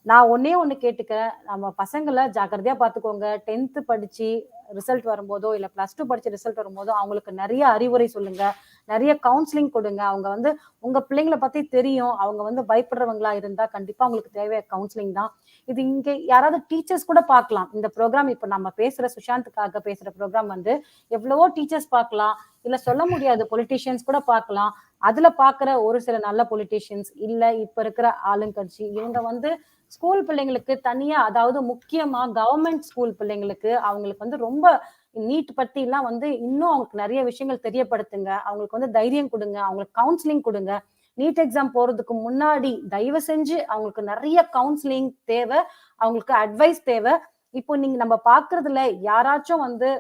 நான் ஒண்ணே ஒண்ணு கேட்டுக்கிறேன். நம்ம பசங்களை ஜாக்கிரதையா பார்த்துக்கோங்க. 10th படிச்சு ரிசல்ட் வரும்போதோ இல்ல +2 படிச்சு ரிசல்ட் வரும்போதோ அவங்களுக்கு நிறைய அறிவுரை சொல்லுங்க. நிறைய கவுன்சிலிங் கொடுங்க. அவங்க வந்து உங்க பிள்ளைங்களை பத்தி தெரியும். அவங்க வந்து பயப்படுறவங்களா இருந்தா கண்டிப்பா அவங்களுக்கு தேவை கவுன்சிலிங் தான். இது இங்க யாராவது டீச்சர்ஸ் கூட பார்க்கலாம். இந்த ப்ரோக்ராம் இப்ப நம்ம பேசுற சுஷாந்துக்காக பேசுற ப்ரோக்ராம் வந்து எவ்வளவோ டீச்சர்ஸ் பார்க்கலாம். இல்ல சொல்ல முடியாது பொலிட்டீஷியன்ஸ் கூட பார்க்கலாம். அதுல பாக்குற ஒரு சில நல்ல பொலிட்டீஷியன்ஸ் இல்ல இப்ப இருக்கிற ஆளுங்கட்சி இவங்க வந்து ஸ்கூல் பிள்ளைங்களுக்கு தனியா, அதாவது முக்கியமா கவர்மெண்ட் ஸ்கூல் பிள்ளைங்களுக்கு அவங்களுக்கு வந்து ரொம்ப நீட் பத்தி எல்லாம் வந்து இன்னும் அவங்களுக்கு நிறைய விஷயங்கள் தெரியப்படுத்துங்க. அவங்களுக்கு வந்து தைரியம் கொடுங்க. அவங்களுக்கு கவுன்சிலிங் கொடுங்க. நீட் எக்ஸாம் போறதுக்கு முன்னாடி தயவு செஞ்சு அவங்களுக்கு நிறைய கவுன்சிலிங் தேவை. அவங்களுக்கு அட்வைஸ் தேவை. இப்போ நீங்க நம்ம பாக்குறதுல யாராச்சும் வந்து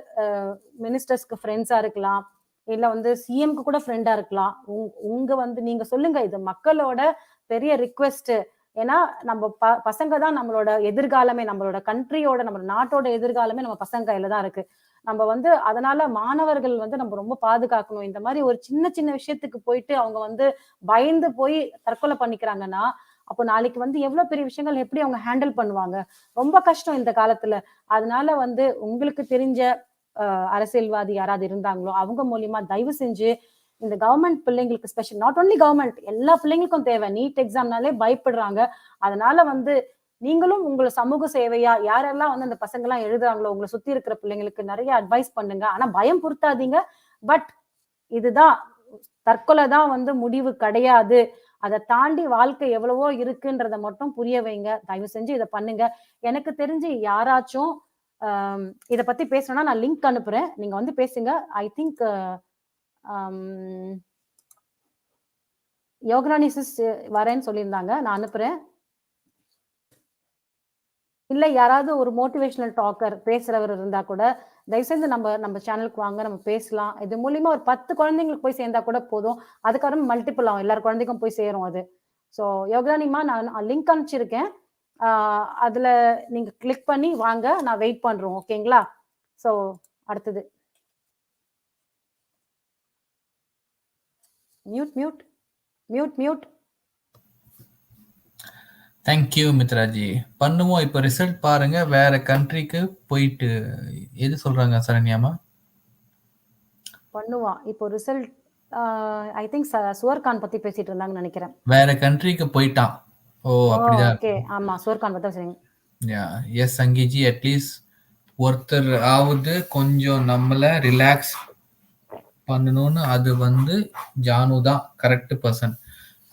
மினிஸ்டர்ஸ்க்கு ஃப்ரெண்ட்ஸா இருக்கலாம். இல்ல வந்து சிஎம்க்கு கூட ஃப்ரெண்டா இருக்கலாம். உங்க வந்து நீங்க சொல்லுங்க, இது மக்களோட பெரிய ரிக்வெஸ்ட். ஏன்னா நம்ம பசங்க தான் நம்மளோட எதிர்காலமே, நம்மளோட கண்ட்ரியோட, நம்ம நாட்டோட எதிர்காலமே நம்ம பசங்க கையில தான் இருக்கு. நம்ம வந்து அதனால மாணவர்கள் வந்து நம்ம ரொம்ப பாதுகாக்கணும். இந்த மாதிரி ஒரு சின்ன சின்ன விஷயத்துக்கு போயிட்டு அவங்க வந்து பயந்து போய் தற்கொலை பண்ணிக்கிறாங்கன்னா, அப்போ நாளைக்கு வந்து எவ்வளவு பெரிய விஷயங்கள் எப்படி அவங்க ஹேண்டில் பண்ணுவாங்க? ரொம்ப கஷ்டம் இந்த காலத்துல. அதனால வந்து உங்களுக்கு தெரிஞ்ச அரசியல்வாதி யாராவது இருந்தாங்களோ அவங்க மூலியமா தயவு செஞ்சு இந்த கவர்மெண்ட் பிள்ளைங்களுக்கு ஸ்பெஷல், நாட் ஒன்லி கவர்மெண்ட், எல்லா பிள்ளைங்களுக்கும் தேவை. நீட் எக்ஸாம்னாலே பயப்படுறாங்க. அதனால வந்து நீங்களும் உங்களை சமூக சேவையா யாரெல்லாம் வந்து அந்த பசங்க எல்லாம் எழுதுறாங்களோ உங்களை சுத்தி இருக்கிற பிள்ளைங்களுக்கு நிறைய அட்வைஸ் பண்ணுங்க. ஆனா பயம் பொருத்தாதீங்க. பட் இதுதான் தற்கொலை தான் வந்து முடிவு கிடையாது. அதை தாண்டி வாழ்க்கை எவ்வளவோ இருக்குன்றத மட்டும் புரிய வைங்க. தயவு செஞ்சு இதை பண்ணுங்க. எனக்கு தெரிஞ்சு யாராச்சும் இத பத்தி பேசணும்னா நான் லிங்க் அனுப்புறேன். நீங்க வந்து பேசுங்க. ஐ திங்க் யோகராணி சிஸ் வரேன்னு சொல்லியிருந்தாங்க. நான் அனுப்புறேன். இல்ல யாராவது ஒரு மோட்டிவேஷனல் டாக்கர் பேசுறவர் இருந்தா கூட தயவுசெய்து நம்ம சேனலுக்கு வாங்க, நம்ம பேசலாம். இது மூலியமா ஒரு 10 குழந்தைங்களுக்கு போய் சேர்ந்தா கூட போதும். அதுக்கப்புறம் மல்டிபிள் ஆகும், எல்லார் குழந்தைக்கும் போய் சேரும் அது. ஸோ யோகராணிமா, நான் லிங்க் அனுப்பிச்சிருக்கேன். அதுல நீங்க கிளிக் பண்ணி வாங்க, நான் வெயிட் பண்றோம். ஓகேங்களா? ஸோ அடுத்தது mute mute mute mute. Thank you Mitraji. பண்ணுவோம். இப்போ ரிசல்ட் பாருங்க. வேற கண்ட்ரிக்கு போயிட்டு எது சொல்றாங்க சரண்யாமா? பண்ணுவான். இப்போ ரிசல்ட் ஐ திங்க் சுவர்கான் பத்தி பேசிட்டு இருந்தாங்கன்னு நினைக்கிறேன். வேற கண்ட்ரிக்கு போயிட்டான். ஓ அப்படிதான். ஓகே, ஆமா சுவர்கான் பத்தி சரிங்க. எஸ் சங்கிஜி, அட்லீஸ்ட் ஒருத்தர் ஆவது கொஞ்சம் நம்மள ரிலாக்ஸ் பண்ணணும்னு அது வந்து ஜானு தான் கரெக்ட் பர்சன்.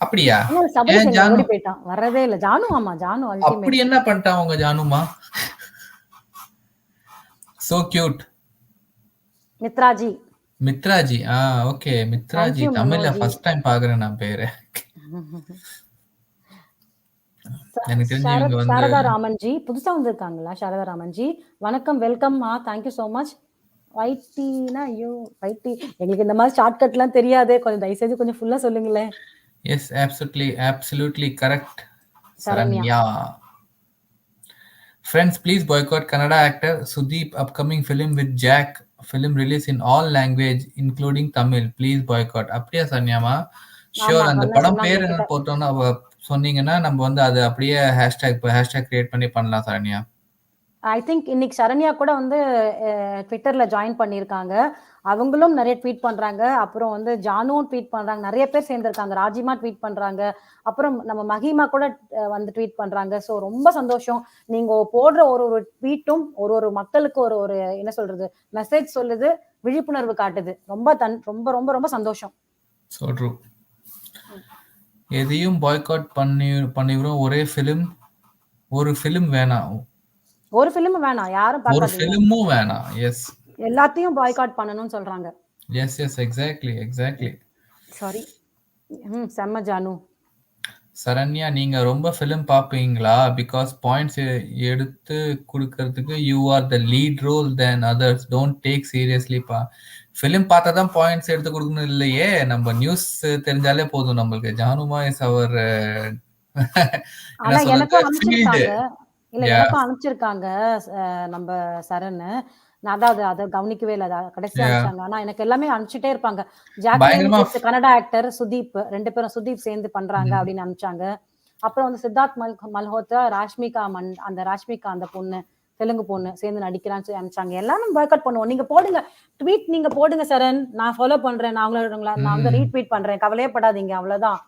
அப்படியா? ஓடி போயிட்டான், வரதே இல்ல ஜானு. ஆமா ஜானு அப்படி என்ன பண்ணிட்டான் உங்க ஜானுமா? So cute. Mitraji. Mitraji, okay. Mitraji தமிழ்ல ஃபர்ஸ்ட் டைம் பாக்குறேன் நான் பேரு. எனக்கு தெரிஞ்சு இவங்க வந்து சாரதா ராமன்ஜி புதுசா வந்திருக்காங்களா? சாரதா ராமன்ஜி வணக்கம், வெல்கம். Thank you so much. வைட்டினா ஐயோ வைட்டி எங்களுக்கு இந்த மாதிரி ஷார்ட்கட்லாம் தெரியாதே, கொஞ்சம் தயவு செய்து கொஞ்சம் ஃபுல்லா சொல்லுங்களேன். Yes, absolutely correct, Saranya. Saranya. Friends, please boycott Kannada actor Sudeep upcoming film with Jack. Film release in all language, including Tamil. Please boycott. அப்படியா சரண்யாமா? ஆமா ஷூர். அந்த சொன்ன படம் சொன்னாங்க பேர் என்ன என்கிட்ட. போட்டோம்னா சொன்னீங்கன்னா நம்ம வந்து அது அப்படியே ஹேஷ்டேக் கிரியேட் பண்ணி பண்ணலாம் சரண்யா. ஐ திங்க் இன்னைக்கு சரண்யா கூட வந்து ட்விட்டர்ல ஜாயின் பண்ணியிருக்காங்க. அவங்களும் நிறைய ட்வீட் பண்றாங்க. அப்புறம் வந்து ஜானுவும் ட்வீட் பண்றாங்க. நிறைய பேர் சேர்ந்திருக்காங்க. ராஜிமா ட்வீட் பண்றாங்க. அப்புறம் நம்ம மஹிமா கூட வந்து ட்வீட் பண்றாங்க. ஸோ ரொம்ப சந்தோஷம். நீங்க போடுற ஒரு ஒரு ட்வீட்டும் ஒரு ஒரு மக்களுக்கு ஒரு ஒரு என்ன சொல்றது மெசேஜ் சொல்லுது, விழிப்புணர்வு காட்டுது. ரொம்ப ரொம்ப ரொம்ப ரொம்ப சந்தோஷம். So true. எதையும் பாய்காட் பண்ணிவிடும். ஒரு ஃபிலிம் வேணாம். ஒரு ஃபிலிம் வேணாம், யாரும் ஒரு பார்க்காதீங்க. ஃபிலிமும் வேணாம். எஸ். எல்லாத்தையும் பாய்காட் பண்ணணும்னு சொல்றாங்க. Yes exactly. சாரி. செம்ம ஜானு. சரண்யா, நீங்க ரொம்ப ஃபிலிம் பார்ப்பீங்களா? பிகாஸ் பாயிண்ட்ஸ் எடுத்து கொடுக்கறதுக்கு you are the lead role then others. Don't take seriously. Film பார்த்தா தான் பாயிண்ட்ஸ் எடுத்து கொடுக்கணும் இல்லையே. நம்ம நியூஸ் தெரிஞ்சாலே போதும் நம்மளுக்கு. ஜானுமா இஸ் அவர் என்ன ஆனா சொல்றது, எனக்கும் ஃபீல்டு. அனுப்பிச்சிருக்காங்க. இல்ல எனக்கும் அனுப்பிச்சிருக்காங்க நம்ம சரண். நான் அதாவது அதை கவனிக்கவே இல்லை. அதை கடைசியா அனுப்பிச்சாங்க. ஆனா எனக்கு எல்லாமே அனுப்பிச்சுட்டே இருப்பாங்க. ஜாக்லின் பயங்கரமா வித் கன்னடா ஆக்டர் சுதீப், 2 பேரும் சுதீப் சேர்ந்து பண்றாங்க அப்படின்னு அனுப்பிச்சாங்க. அப்புறம் வந்து சித்தார்த் மல்ஹோத்ரா, அந்த ராஷ்மிகா அந்த பொண்ணு, தெலுங்கு பொண்ணு சேர்ந்து நடிக்கிறான்னு சொல்லி அனுப்பிச்சாங்க. எல்லாரும் பாய்காட் பண்ணுவோம். நீங்க போடுங்க ட்வீட், நீங்க போடுங்க சரண், நான் ஃபாலோ பண்றேன். நான் வந்து ரீட்வீட் பண்றேன். கவலையே படாதீங்க, அவ்வளவுதான்.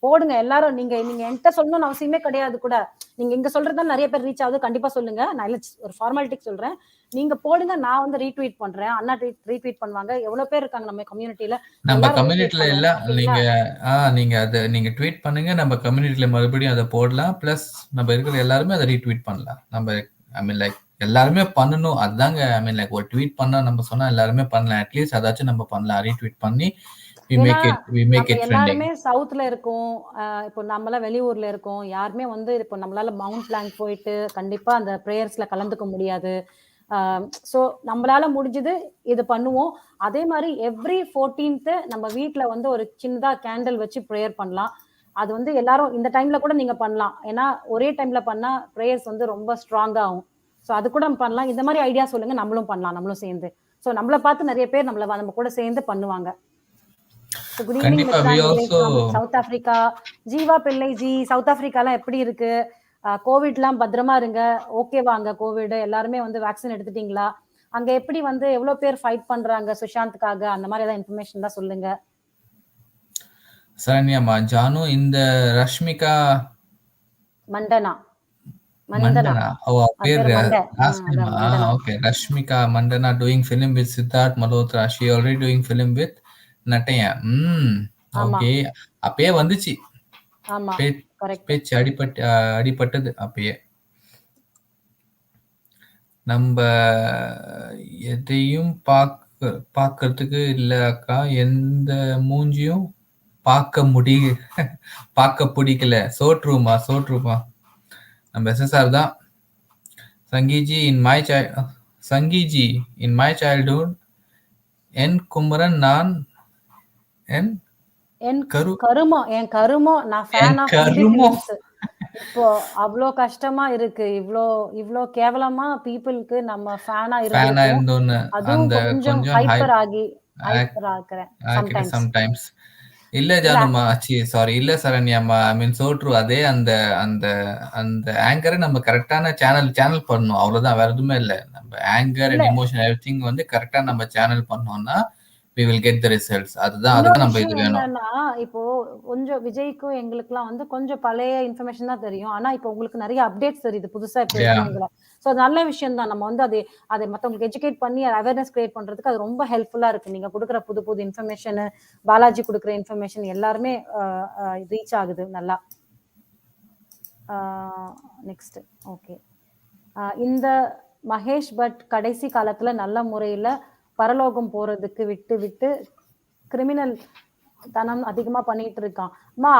போடுங்க எல்லாரும். நீங்க என்கிட்ட சொல்லணும்னு அவசியமே கிடையாது கூட. நீங்க இங்க சொல்றதுதான் நிறைய பேர் ரீச் ஆகுது. கண்டிப்பா சொல்லுங்க. நான் ஒரு ஃபார்மாலிட்டிக்கு சொல்றேன். நீங்க போடுங்க, நான் வந்து ரீட்வீட் பண்றேன். அண்ணா ரீட்வீட் பண்ணுவாங்க. எவ்வளவு பேர் இருக்காங்க நம்ம கம்யூனிட்டில. நம்ம எல்லாரும் ரீட்வீட் கம்யூனிட்டில பண்ணுவோம். எல்லாம் ஓகேங்களா? நீங்க ட்வீட் பண்ணுங்க. நம்ம கம்யூனிட்டில மறுபடியும் அதை போடலாம். பிளஸ் நம்ம இருக்கிற எல்லாருமே அதை ரீட்வீட் பண்ணலாம். நம்ம ஐ மீன் லைக் எல்லாருமே பண்ணணும். அதுதாங்க ஐ மீன் லைக் ஒரு ட்வீட் பண்ணா நம்ம சொன்னா எல்லாருமே பண்ணலாம். அட்லீஸ்ட் அதாச்சும் நம்ம பண்ணலாம். ரீட்வீட் பண்ணி ஏன்னா we make நம்ம it trending. எல்லாருமே சவுத்ல இருக்கோம். இப்போ நம்மளாம் வெளியூர்ல இருக்கோம். யாருமே வந்து இப்போ நம்மளால மவுண்ட் பிளாங்க் போயிட்டு கண்டிப்பா அந்த பிரேயர்ஸ்ல கலந்துக்க முடியாது. ஸோ நம்மளால முடிஞ்சது இது பண்ணுவோம். அதே மாதிரி எவ்ரி 14th நம்ம வீட்ல வந்து ஒரு சின்னதா கேண்டில் வச்சு ப்ரேயர் பண்ணலாம். அது வந்து எல்லாரும் இந்த டைம்ல கூட நீங்க பண்ணலாம். ஏன்னா ஒரே டைம்ல பண்ணா ப்ரேயர்ஸ் வந்து ரொம்ப ஸ்ட்ராங்கா ஆகும். ஸோ அது கூட நம்ம பண்ணலாம். இந்த மாதிரி ஐடியா சொல்லுங்க, நம்மளும் பண்ணலாம், நம்மளும் சேர்ந்து. ஸோ நம்மளை பார்த்து நிறைய பேர் நம்ம கூட சேர்ந்து பண்ணுவாங்க. So, good evening, கண்டிப்பா we Mithravin also from South Africa. Jeeva பிள்ளை ஜி, சவுத் ஆப்பிரிக்காலாம் எப்படி இருக்கு? கோவிட்லாம் பத்திரமா இருங்க. ஓகேவா அங்க கோவிட்? எல்லாருமே வந்து வேக்சின் எடுத்துட்டீங்களா? அங்க எப்படி வந்து எவ்வளவு பேர் ஃபைட் பண்றாங்க சுஷாந்த்காக? அந்த மாதிரி ஏதாவது இன்ஃபர்மேஷன் தான் சொல்லுங்க. சரண்யாமா, ஜானு இந்த ரஷ்மிகா மண்டனா. பேர் மண்டை. Last name. அதான் Mandanna. Okay, Rashmika Mandanna doing film with Siddharth Malhotra. she already doing film with நட்டையா. ஓகே. அப்பயே வந்துச்சு. ஆமா, கரெக்ட். பேச்சு அடிபட்டது அப்பயே. நம்ம எதையும் பார்க்கறதுக்கு இல்ல அக்கா. எந்த மூஞ்சியும் பார்க்க பிடிக்கல. சோட்ரூமா. நம்ம எஸ்எஸ்ஆர் தான். சங்கீஜி இன் மை சைல்ட்ஹுட் என் குமரன் நான் என் கருமோ நான் ஃபேன் ஆஃப் ஃபிலிம்ஸ். இப்போ அவ்வளோ கஷ்டமா இருக்கு. இவ்ளோ கேவலமா பீப்புளுக்கு நம்ம ஃபேனா இருந்திருக்கோம். அதுவும் கொஞ்சம் ஹைப்பர் ஆகிறேன் சம்டைம்ஸ். இல்ல ஜானுமா, சாரி, இல்ல சரண்யாமா, ஐ மீன் சோ ட்ரூ. அதே அந்த அந்த அந்த ஆங்கரை நம்ம கரெக்டான சேனல் பண்ணணும். அவ்வளவுதான், வேற எதுவுமே இல்ல. நம்ம ஆங்கர் அண்ட் எமோஷன் எவ்ரிதிங் வந்து கரெக்டா நம்ம சேனல் பண்ணோம்னா we will get the results. அதுதான் நம்ம இது வேணும். என்னன்னா இப்போ கொஞ்சம் விஜய்க்கும் எங்களுக்குலாம் வந்து கொஞ்சம் பழைய இன்ஃபர்மேஷன் தான் தெரியும். ஆனா இப்போ உங்களுக்கு நிறைய அப்டேட்ஸ் தெரியுது புதுசா இப்போ இருக்கவங்கள. ஸோ அது நல்ல விஷயம் தான். நம்ம வந்து அதை மற்றவங்களுக்கு எஜுகேட் பண்ணி அவேர்னஸ் கிரியேட் பண்றதுக்கு அது ரொம்ப ஹெல்ப்ஃபுல்லா இருக்கு. நீங்க கொடுக்குற புது இன்ஃபர்மேஷன், பாலாஜி கொடுக்குற இன்ஃபர்மேஷன் எல்லாருமே ரீச் ஆகுது நல்லா. Next okay. இந்த மகேஷ் பட் கடைசி காலத்துல நல்ல முறையில பரலோகம் போறதுக்கு விட்டு கிரிமினல் தனம் அதிகமா பண்ணிட்டு இருக்கான்.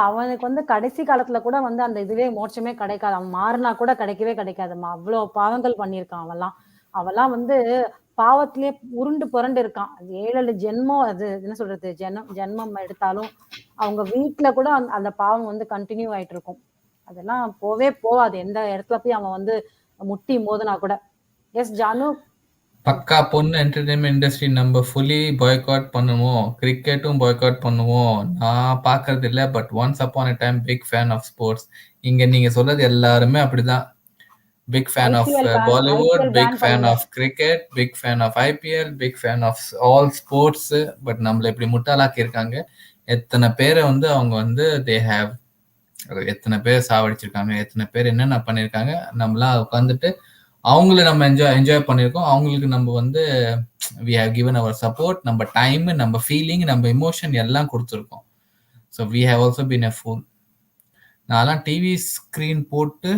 அவனுக்கு வந்து கடைசி காலத்துல கூட வந்து அந்த இதுவே மோட்சமே கிடைக்காது. அவன் மாறினா கூட கிடைக்கவே கிடைக்காதுமா. அவ்வளவு பாவங்கள் பண்ணியிருக்கான் அவெல்லாம் வந்து பாவத்திலே உருண்டு புரண்டு இருக்கான். அது 7 ஜென்மம், அது என்ன சொல்றது, ஜென்மம் எடுத்தாலும் அவங்க வீட்டுல கூட அந்த பாவம் வந்து கண்டினியூ ஆயிட்டு இருக்கும். அதெல்லாம் போவே போவாது, எந்த இடத்துல போய் அவன் வந்து முட்டி மோதுனா கூட. எஸ் ஜானு. பக்கா பொண்ணு என்டர்டைன்மெண்ட் இண்டஸ்ட்ரி நம்ம ஃபுல்லி பாய்காட் பண்ணுவோம், கிரிக்கெட்டும் பாய்காட் பண்ணுவோம். நான் பார்க்கறது இல்லை, but once upon a time big fan of sports. இங்க நீங்க சொல்றது எல்லாருமே அப்படிதான். Big fan of Bollywood, IPL big fan fan பண்ணுங்க. Of cricket, big fan of IPL, big fan of all sports. But நம்மள இப்படி முட்டாளாக்கி இருக்காங்க. எத்தனை பேரை வந்து அவங்க வந்து தே ஹேவ், எத்தனை பேர் சாவடிச்சிருக்காங்க, எத்தனை பேர் என்னென்ன பண்ணியிருக்காங்க. நம்மளாம் உட்காந்துட்டு அவங்கள நம்ம என்ஜாய் பண்ணியிருக்கோம். அவங்களுக்கு நம்ம வந்து we have given our support, நம்ம டைம், நம்ம ஃபீலிங், நம்ம இமோஷன் எல்லாம் கொடுத்துருக்கோம். So we have also been a fool. நான்லாம் டிவி ஸ்க்ரீன் போட்டு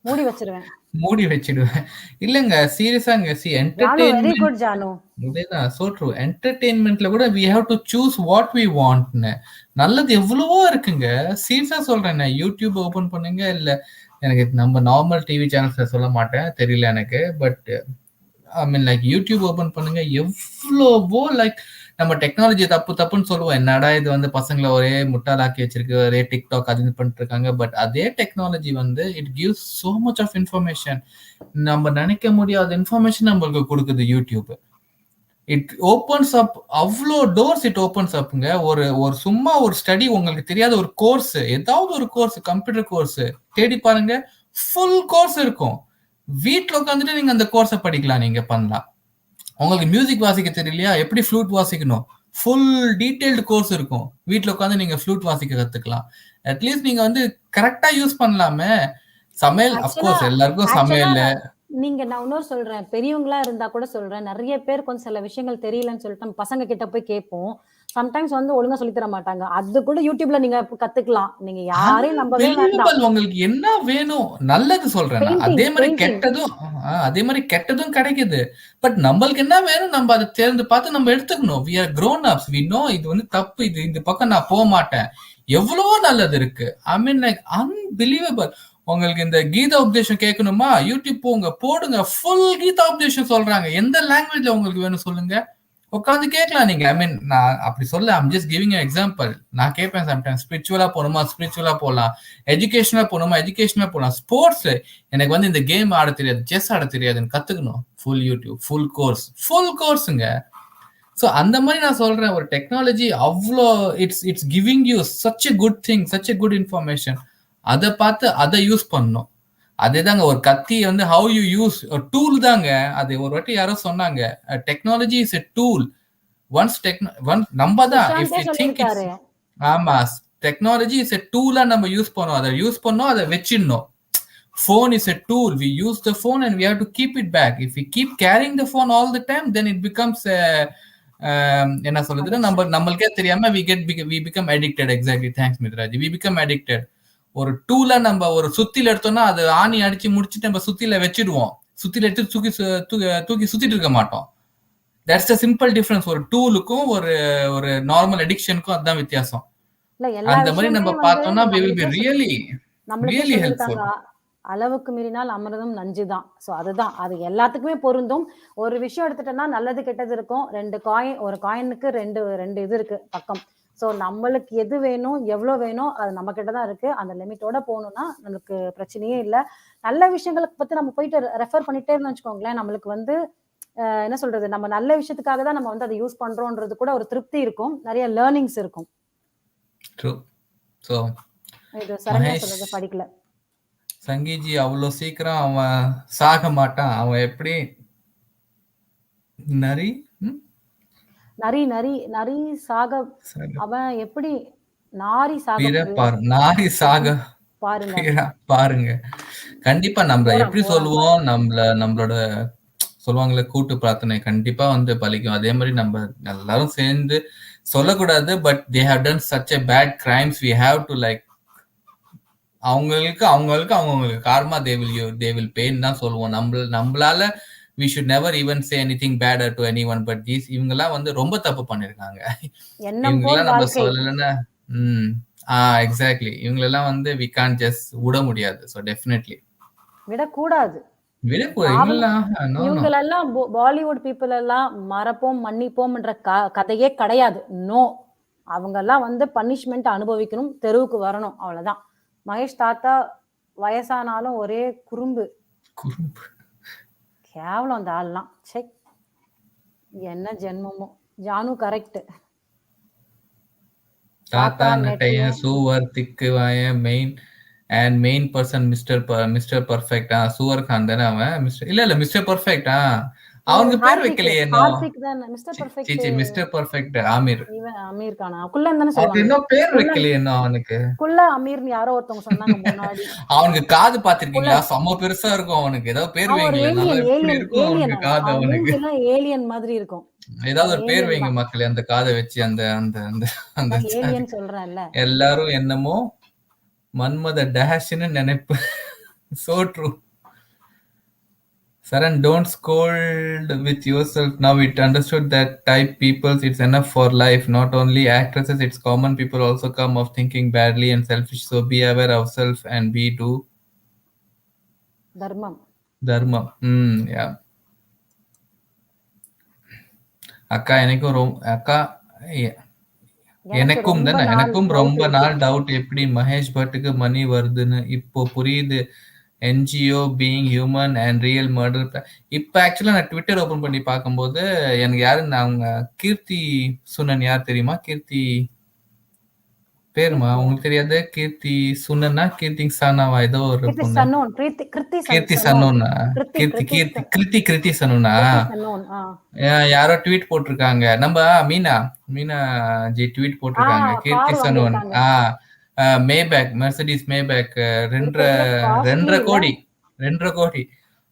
மூடி வச்சிருவேன், மூடி வச்சிடுவேன். இல்லைங்க, சீரியஸாங்க. சி வெரி என்டர்டெயின்மெண்ட், குட் ஜானு. இதேதான் சோ ட்ரூ. என்டர்டெயின்மெண்ட்ல கூட we have to choose what we want. நல்லது எவ்வளவோ இருக்குங்க. சீரியஸா சொல்றேன். யூடியூப் ஓபன் பண்ணுங்க, இல்ல எனக்கு நம்ம நார்மல் டிவி சேனல்ஸ் சொல்ல மாட்டேன், தெரியல எனக்கு. But I mean like YouTube open பண்ணுங்க, எவ்வளவோ லைக் நம்ம டெக்னாலஜி தப்புன்னு சொல்லுவோம். என்னடா இது வந்து பசங்களை ஒரே முட்டாளாக்கி வச்சிருக்கு, ஒரே டிக்டாக் அது பண்ணிட்டு இருக்காங்க. பட் அதே டெக்னாலஜி வந்து it gives so much of information. நம்ம நினைக்க முடியாத இன்ஃபர்மேஷன் நம்மளுக்கு கொடுக்குது யூடியூப். இட் ஓப்பன்ஸ் அப் அவ்வளோ டோர்ஸ், இட் ஓப்பன்ஸ் அப்புங்க. ஒரு ஒரு சும்மா ஒரு ஸ்டடி, உங்களுக்கு தெரியாத ஒரு கோர்ஸ், ஏதாவது ஒரு கோர்ஸ், கம்ப்யூட்டர் கோர்ஸ் தேடி பாருங்க, ஃபுல் கோர்ஸ் இருக்கும். வீட்டில் உட்காந்துட்டு நீங்க அந்த கோர்ஸை படிக்கலாம், நீங்க பண்ணலாம். உங்களுக்கு மியூசிக் வாசிக்க தெரியலையா, எப்படி ஃப்ளூட் வாசிக்கணும், ஃபுல் டீடைல்டு கோர்ஸ் இருக்கும். வீட்டில் உட்காந்து நீங்க ஃப்ளூட் வாசிக்க கத்துக்கலாம். அட்லீஸ்ட் நீங்க வந்து கரெக்டா யூஸ் பண்ணலாமே. சமையல், அப்கோர்ஸ் எல்லாருக்கும் சமையல். நீங்க, நான் இன்னொரு சொல்றேன், பெரியவங்களா இருந்தா கூட சொல்றேன், நிறைய பேர் கொஞ்சம் சில விஷயங்கள் தெரியலன்னு சொல்லிட்டு நம்ம பசங்க கிட்ட போய் கேட்போம். சம்டைம்ஸ் வந்து ஒழுங்கா சொல்லி தர மாட்டாங்க. அது கூட யூடியூப்ல நீங்க கத்துக்கலாம். நீங்க யாரையும் நம்பவே வேண்டாம். உங்களுக்கு என்ன வேணும், நல்லது சொல்றேன். அதே மாதிரி கெட்டதும் கிடைக்குது. பட் நம்மளுக்கு என்ன வேணும், நம்ம அதை தேர்ந்து பார்த்து நம்ம எடுத்துக்கணும். we are grown ups, we know இது வந்து தப்பு, இது இந்த பக்கம் நான் போக மாட்டேன். எவ்வளவோ நல்லது இருக்கு. ஐ மீன் லைக் அன்பிலீவபிள். உங்களுக்கு இந்த கீதா உபதேசம் கேட்கணுமா, யூடியூப் போடுங்க, ஃபுல் கீதா உபதேசம் சொல்றாங்க. எந்த லாங்குவேஜ்ல உங்களுக்கு வேணும் சொல்லுங்க, உட்காந்து கேட்கலாம் நீங்க. ஐ மீன் நான் அப்படி சொல்ல, ஐம் ஜஸ்ட் கிவிங் எக்ஸாம்பிள். நான் கேட்பேன் சம்டைம்ஸ், ஸ்பிரிச்சுவலா போகணுமா ஸ்பிரிச்சுவலா போகலாம், எஜுகேஷனா போகணுமா எஜுகேஷனா போகலாம், ஸ்போர்ட்ஸ் எனக்கு வந்து இந்த கேம் ஆட தெரியாது, செஸ் ஆட தெரியாதுன்னு கத்துக்கணும், ஃபுல் யூடியூப், ஃபுல் கோர்ஸுங்க. ஸோ அந்த மாதிரி நான் சொல்றேன், ஒரு டெக்னாலஜி அவ்வளோ it's giving you such a good thing, such a good information. அதை பார்த்து அதை யூஸ் பண்ணணும். அதே தாங்க ஒரு கத்தி வந்து ஹவு யூ யூஸ் டூல் தாங்க. அது ஒரு வாட்டி யாரோ சொன்னாங்க, technology is a tool. Once நம்ம தான் இஃப் யூ திங்க் இட்ஸ், ஆமா, டெக்னாலஜி இஸ் எ டூலா நம்ம யூஸ் பண்ணோம், அதை வச்சிடணும். phone is a tool, we use the phone and we have to keep it back. If we keep carrying the phone all the time, then it becomes என்ன சொல்றது, நம்மளுக்கே தெரியாம we become addicted. Exactly, thanks Mithraji. We become addicted. ஒரு டூல நம்ம ஒரு சுத்தில எடுத்தோம்னா அது ஆணி அடிச்சு முடிச்சுட்டு நம்ம சுத்தில வச்சிடுவோம், சுத்தில எடுத்து தூக்கி சுத்திட்டு இருக்க மாட்டோம். That's the simple difference. ஒரு டூலுக்கும் ஒரு நார்மல் அடிக்ஷனுக்கும் அதுதான் வித்தியாசம். அந்த மாதிரி நம்ம பார்த்தோம்னா we will be really helpful. அளவுக்கு மீறினால் அமிர்தம் நஞ்சுதான். ஸோ அதுதான், அது எல்லாத்துக்குமே பொருந்தும். ஒரு விஷயம் எடுத்துட்டோம்னா நல்லது கெட்டது இருக்கும். ஒரு காயினுக்கு ரெண்டு இது இருக்கு பக்கம். ஸோ நம்மளுக்கு எது வேணும், எவ்வளோ வேணும், அது நம்ம கிட்ட தான் இருக்கு. அந்த லிமிட்டோட போகணும்னா நமக்கு பிரச்சனையே இல்லை. நல்ல விஷயங்களுக்கு பத்தி நம்ம போயிட்டு ரெஃபர் பண்ணிட்டே இருந்தோம்னு வச்சுக்கோங்களேன், நம்மளுக்கு வந்து என்ன சொல்றது, நம்ம நல்ல விஷயத்துக்காக தான் நம்ம வந்து அதை யூஸ் பண்றோம்ன்றது கூட ஒரு திருப்தி இருக்கும், நிறைய லேர்னிங்ஸ் இருக்கும். இது சரண்யா சொல்றது படிக்கல. சங்கீஜி அவ்வளோ சீக்கிரம் அவன் சாக மாட்டான். அவன் எப்படி நரி சாக, அவன் எப்படி நாரி சாக பாருங்க. கண்டிப்பா நம்ம எப்படி சொல்லுவோம், நம்மளோட சொல்லுவாங்களே கூட்டு பிரார்த்தனை கண்டிப்பா வந்து பலிக்கும். அதே மாதிரி நம்ம எல்லாரும் சேர்ந்து சொல்லக்கூடாது, but they have done such a bad crimes, we have to like அவங்களுக்கு கார்மா they will pay தான் சொல்லுவோம். நம்மளால we should never even say anything bad to anyone, but இவங்கெல்லாம் வந்து ரொம்ப தப்பு பண்ணிருக்காங்க. இவங்கெல்லாம் நம்ம சொல்லலைன்னா எக்ஸாக்ட்லி, இவங்களெல்லாம் வந்து we can't just விட முடியாது. ஸோ டெஃபினெட்லி விடக்கூடாது. இவங்களெல்லாம் பாலிவுட் பீப்புள் எல்லாம் மறப்போம் மன்னிப்போம்ன்ற கதையே கிடையாது. நோ, அவங்கெல்லாம் வந்து பனிஷ்மெண்ட் அனுபவிக்கணும், தெருவுக்கு வரணும், அவ்வளவுதான். மகேஷ் தாத்தா வயசானாலும் ஒரே குறும்பு. கேவலம் அந்த ஆள்லாம். சே, என்ன ஜென்மமோ. ஜானு கரெக்ட். தாத்தா நட்டைய சூவர் திக்கு வாய main and main person mister perfect. சூவர் கான் தானே அவன். இல்ல மிஸ்டர் பர்ஃபெக்ட். அவனுக்கு பேர் வைக்கலையே மிஸ்டர் பர்ஃபெக்ட் ஆமீர். அமீர் கானா குள்ளன் தானே சொல்லுவாங்க. இன்னும் பேர் வைக்கலையே அவனுக்கு. குள்ள அமீர்னு யாரோ ஒருத்தவங்க சொன்னாங்க முன்னாடி. அவனுக்கு காது பாத்திருக்கீங்களா? செம்ம பெருசா இருக்கும் அவனுக்கு. ஏதாவது பேர் வைங்களேன். காது அவனுக்கு ஏலியன் மாதிரி இருக்கும். ஏதாவது ஒரு பேர் வைங்க மக்களே அந்த காதை வச்சு. அந்த அந்த அந்த ஏலியன் சொல்றேன்ல. எல்லாரும் என்னமோ மன்மத டேஷ்னு நினைப்பு. So true. Saran, don't scold with yourself now. It understood that type peoples, it's enough for life. Not only actresses, it's common people also come of thinking badly and selfish. So be aware of self and be do dharmam. Yeah. அக்கா எனக்கும் ரொம்ப நாள் doubt எப்படி மகேஷ் பட்டுக்கு மணி வருதுன்னு. இப்போ புரியுது. NGO being human and real murder. இப்ப ஆக்சுவலா நான் ட்விட்டர் ஓபன் பண்ணி பார்க்கும்போது எனக்கு யாருன்னு அவங்க கீர்த்தி சுனன் யார் தெரியுமா? கீர்த்தி பேருமா உங்களுக்கு தெரியாது? கீர்த்தி சுனனா கீர்த்தி சானாவா ஏதோ ஒரு கீர்த்தி சனோனா கிருத்தி சனோனா யாரோ ட்வீட் போட்டிருக்காங்க. நம்ம மீனா ஜி ட்வீட் போட்டிருக்காங்க. கீர்த்தி சனோன் மேபேக் மெர்சிடிஸ் மேபேக் 2.5 கோடி.